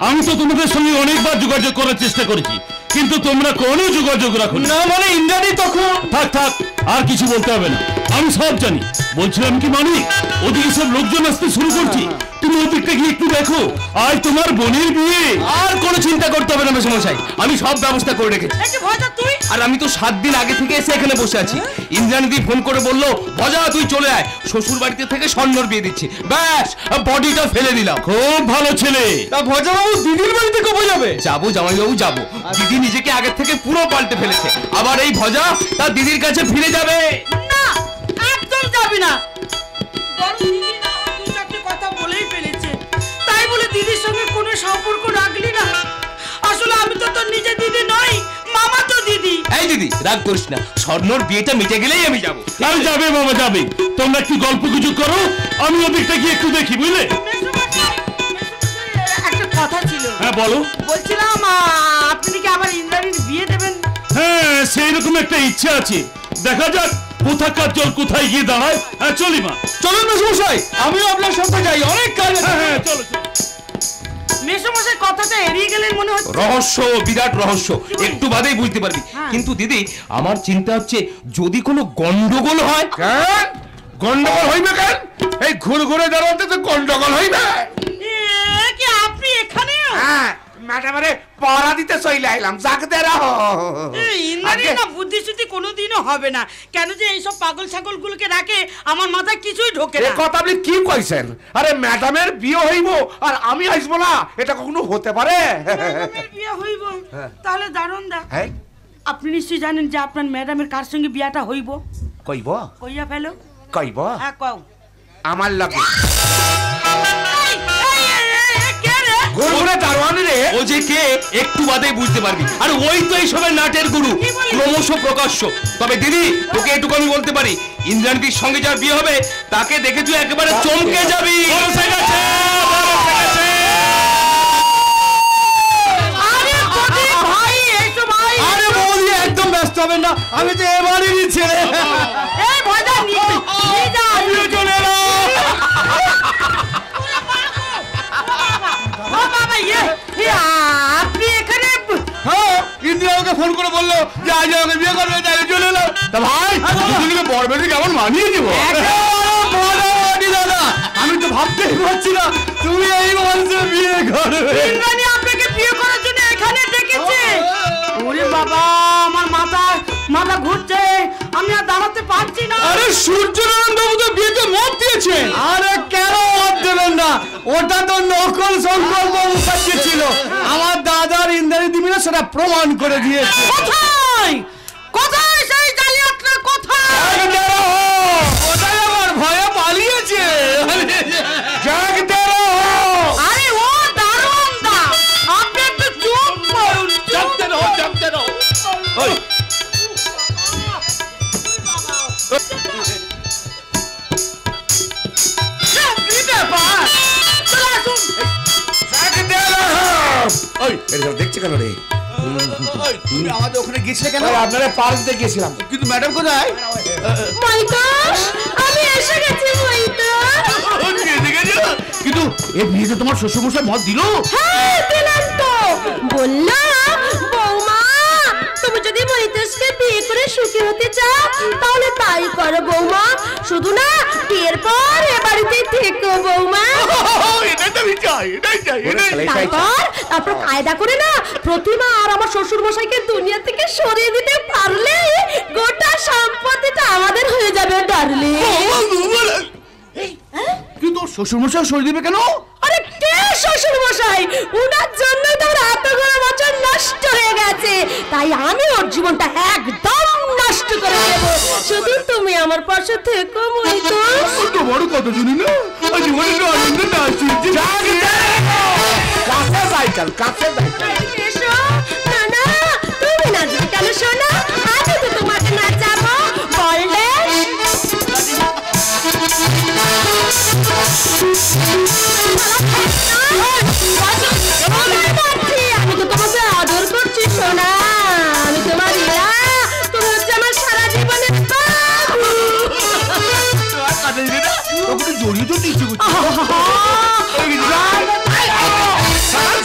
আমি তো তোমাদের সঙ্গে অনেকবার যোগাযোগ করার চেষ্টা করেছি, কিন্তু তোমরা কোনো যোগাযোগ রাখো না। না মানে ইন্দ্রাণী তখন। থাক থাক, আর কিছু বলতে হবে না, আমি সব জানি। বলছিলাম কি মানিক, ওদিকে সব লোকজন আসতে শুরু করছি, তুমি ওদিকটা গিয়ে একটু দেখো। আর তোমার বোনের বিয়ে। আর কোনো চিন্তা করতে হবে না মেসমশাই, আমি সব ব্যবস্থা করে রেখেছি। একটু ভজা তুই। আর আমি তো 7 দিন আগে থেকে এসে এখানে বসে আছি। ইন্দ্রাণীদি ফোন করে বললো, ভজা তুই চলে আয়, শ্বশুর বাড়িতে থেকে স্বর্ণর বিয়ে দিচ্ছি। ব্যাস, বডিটা ফেলে দিলাম। খুব ভালো ছেলে। তা ভজাবাবু দিদির বাড়িতে কবে যাবে? যাবো জামাইবাবু, যাবো। দিদি নিজেকে আগের থেকে পুরো পাল্টে ফেলেছে, আবার এই ভজা তার দিদির কাছে ফিরে যাবে। না, একদম যাবি না। বরং দিদি না হয় দু চারটে কথা বলেই ফেলেছে, তাই বলে দিদির সঙ্গে কোনো সম্পর্ক রাখলি না। আসলে আমি তো তোর নিজের দিদি নই, মামা তো দিদি। এই দিদি রাগ করিস না, স্বর্ণর বিয়েটা মিটে গেলেই আমি যাবো। আর যাবে বাবা, যাবে। তোমরা একটু গল্প কিছু করো, আমি ওদিকটা গিয়ে একটু দেখি, বুঝলে? একটা কথা ছিল। হ্যাঁ বলো। বলছিলাম আপনি কি আবার ইন্দ্রাণীর বিয়ে দেবেন? হ্যাঁ, সেই রকম একটা ইচ্ছা আছে, দেখা যাক কোথাকার জল কোথায় গিয়ে দাঁড়ায়। হ্যাঁ চলি মা। চলুন মেসমশাই, আমিও আপনার সাথে যাই, অনেক কাজ আছে। হ্যাঁ চলো। মেসমশাই কথাটা এড়িয়ে গেলেন মনে হচ্ছে। রহস্য, বিরাট রহস্য, একটু বাদেই বুঝতে পারবি। কিন্তু দিদি আমার চিন্তা হচ্ছে যদি কোনো গন্ডগোল হয়। কেন গন্ডগোল হইবে? কেন এই ঘুরঘুরে দাঁড়াতে তো গন্ডগোল হইবে। কি আপনি এখানে? হ্যাঁ ম্যাডামেরে পড়া দিতে চলে আইলাম, জাগতে রাহো। ইন্দ্রাণী না বুদ্ধি শুদ্ধি কোনোদিনও হবে না। কেন যে এইসব পাগল ছাগলগুলোকে রাখে আমার মাথায় কিছুই ঢোকে এই না। কথা আপনি কি কইছেন? আরে ম্যাডামের বিয়ে হইব আর আমি আসবো না, এটা কখনো হতে পারে? ম্যাডামের বিয়ে হইব? তাহলে দারুণ দা। হ্যাঁ আপনি নিশ্চয়ই জানেন যে আপনার ম্যাডামের কার সঙ্গে বিয়াটা হইব। কইব কইয়া ফেলো। কইব হ্যাঁ কও। আমার লাগে কে রে? ঘুরঘুরে দারোয়ান রে। ও যে কে একটু বাদেই বুঝতে পারবি। আর ওই তো এইসবের নাটের গুরু, ক্রমশ প্রকাশ্য। তবে দিদি তোকে এটুকু আমি বলতে পারি, ইন্দ্রাণীর সঙ্গে যার বিয়ে হবে তাকে দেখে তুই একেবারে চমকে যাবি। আরে বৌদি একদম ব্যস্ত হবেন না, আমি তো এবারেরই ছেলে। এই ভয়টা নিয়ে যা। চলে এলাম। ও বাবা আপনি এখানে? হ্যাঁ ইন্দিরা আমাকে ফোন করে বললো যে আজ আমাকে বিয়ে করবে, তাই চলে এলাম। তা ভাই দুজনকে বর বেটি কেমন মানিয়ে দিব? দাদা আমি তো ভাবতেই পারছি না তুমি এই মানুষের বিয়ে করবে। ইন্দ্রাণী আপনাকে বিয়ে করার জন্য এখানে ডেকেছে। ওরে বাবা আমার মাথা ঘুরছে, আমি আর দাঁড়াতে পারছি না। আরে সূর্যনারায়ণ বাবু তো বিয়েতে মত দিয়েছেন। আরে কেন মত দেবেন না? ওটা তো নকল সংকল্প মুখার্জি ছিল। আমার দাদার ইন্দ্রাণী দিবি না সেটা প্রমাণ করে দিয়েছে। কোথায় কোথায় সেই জালিয়াতটা কোথায়? ওটাই আমার ভয়ে পালিয়েছে। আরে ও দারোয়ান দা, আপনি একটু চুপ করুন। জানতে রো। ওই কি ব্যাপার? চলে আসুন। ওই এরকম দেখছে কেন রে? তুমি আমাদের ওখানে গেছিলে কেন? আপনারা পার্ক দিয়ে গেছিলাম। কিন্তু ম্যাডাম কোথায়? মৈতোষ, আমি এসে গেছি মৈতোষ। কিন্তু এই বিয়েতে তোমার শ্বশুরমশাই মত দিল? হ্যাঁ দিলাম তো। বললো বৌমা তুমি যদি মৈতোষকে বিয়ে করে সুখী হতে চাও তাহলে তাই করো বৌমা, শুধু না বিয়ের পর এ বাড়িতে থেকো বৌমা। এটাই তো আমি চাই, এটাই চাই, এটাই। তারপর কায়দা করে না প্রতিমা আর আমার শ্বশুর মশাইকে দুনিয়া থেকে সরিয়ে দিতে পারলে গোটা সম্পত্তিটা আমাদের হয়ে যাবে ডার্লিং। কিন্তু শ্বশুরমশাই সরিয়ে দিবে কেন? আরে কে শ্বশুর মশাই? উনার জন্য তো ওর এতগুলো বছর নষ্ট হয়ে গেছে, তাই আমি ওর জীবনটা একদম নষ্ট করে দেব। শুধু তুমি আমার পাশে থেকো মৈতোষ। তোমার কথা শুনি না জীবনে আনন্দ না আসছে। কাছে সাইকেল, কাছে সাইকেল। এসো না না তুমি নাচবে কেন শোনো? আমি তো তোমাকে নাচাবো বললে। আমি তো তোমাকে আদর করছি সোনা, আমি তোমার ইয়া, তুমি হচ্ছে আমার সারা জীবনের বাবু। জড়িয়ে তো দিচ্ছি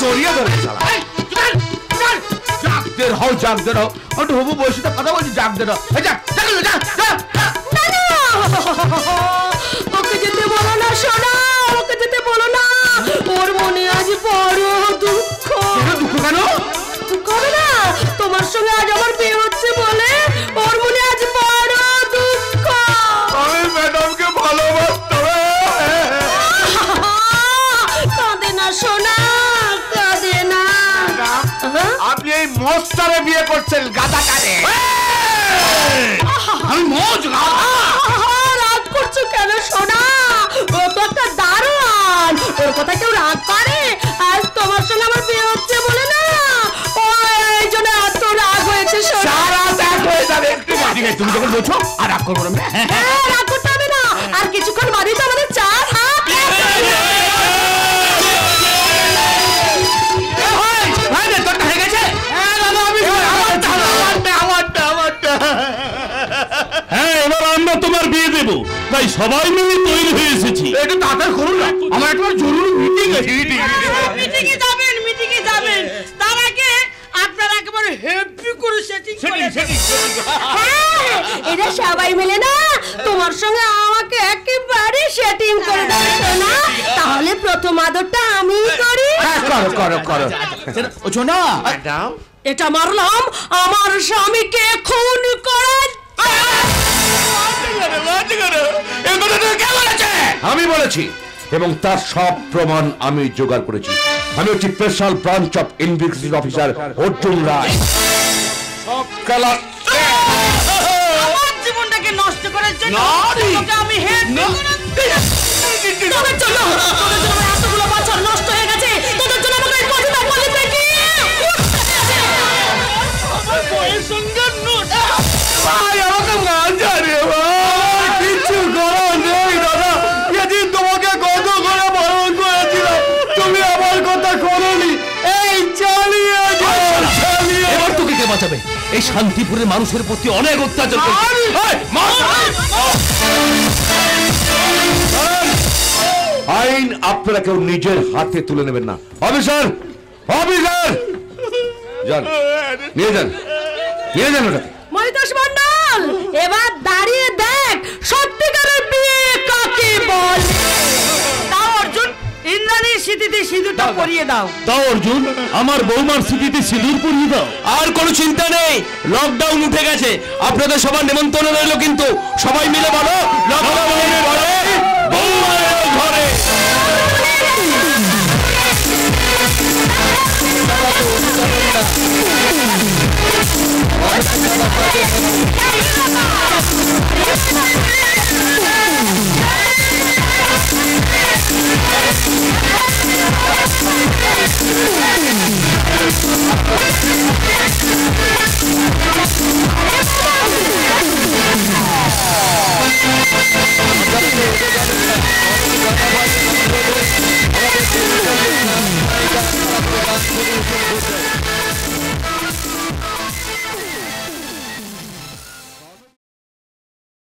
জড়িয়ে ধরে জাগতে রাও। একটু হবু বয়সটা কথা বলছি, জাগতে রাও। ওকে যেতে বলো না সোনা, ওকে যেতে বলো না। ওর মনে আজ বড় দুঃখ। দুঃখ কেন? দুঃখ হবে না? তোমার সঙ্গে আজ আমার বিয়ে হচ্ছে বলে ওর মনে আজ বড় দুঃখ। আমি ম্যাডামকে ভালোবাসতাম। কাঁদে না সোনা, কাঁদে না। আপনি এই মস্তারে বিয়ে করছেন গাদাকারে। আমি মজ রাগ করছো কেন সোনা? ও তো একটা দারোয়ান, ওর কথা কেউ রাগ করে? আজ তোমার সঙ্গে আমার বিয়ে হচ্ছে বলে না ও এই জন্য এত রাগ হয়েছে সোনা। সারা ত্যাগ হয়ে যাবে একটু বাকি। তুমি যখন বলছো আর রাগ করবো না। হ্যাঁ রাগ করতে হবে না, আর কিছুক্ষণ বাদেই তো আমাদের চার হাত। হ্যাঁ এবার তাই সবাই মিলে তৈরি হয়ে এসেছি। একটু তাড়াতাড়ি করুন না, আমার একটা জরুরি মিটিং আছে। মিটিংয়ে যাবেন তার আগে আপনারা একেবারে হেভি করে সেটিং করে হ্যাঁ, এরা সবাই মিলে না তোমার সঙ্গে আমাকে একেবারে সেটিং করে দেবে সোনা। তাহলে প্রথম আদরটা আমিই করি। হ্যাঁ, করো। ও সোনা, এটা মারলাম আমার স্বামীকে খুন করার। আমি বলেছি এবং তার সব প্রমাণ আমি জোগাড় করেছি। আমি হচ্ছি special branch of investigation officer Arjun Roy. সব খেলা আমার জীবনটাকে নষ্ট করার জন্য তোকে আমি তোদের জন্য এতগুলো বছর নষ্ট হয়ে গেছে। তোদের জন্য আমাকে এই কথাটা বলে দেখি। ভাই আমাকে মাঝা রে ভাই, কিছু করার নেই দাদা। এদিন তোমাকে কত করে বারণ করেছিলাম, তুমি আমার কথা করোনি। এই চালিয়ে যাও, চালিয়ে। এবার তোকে কে বাঁচাবে? এই শান্তিপুরের মানুষের প্রতি অনেক অত্যাচার করছে। এই, মার! আইন আপনারা কেউ নিজের হাতে তুলে নেবেন না। অফিসার, যান, নিয়ে যান ওটাকে। মহিতোষ মন্ডল, এবার দাঁড়িয়ে দেখ সত্যিকারের বিয়ে কাকে বলে। দাও অর্জুন, ইন্দ্রাণীর স্মৃতিতে সিঁদুরটা পরিয়ে দাও। দাও অর্জুন, আমার বৌমার স্মৃতিতে সিঁদুর পরিয়ে দাও। আর কোনো চিন্তা নেই, লকডাউন উঠে গেছে। আপনাদের সবার নেমন্তন্ন রইল, কিন্তু সবাই মিলে বলো লকডাউন।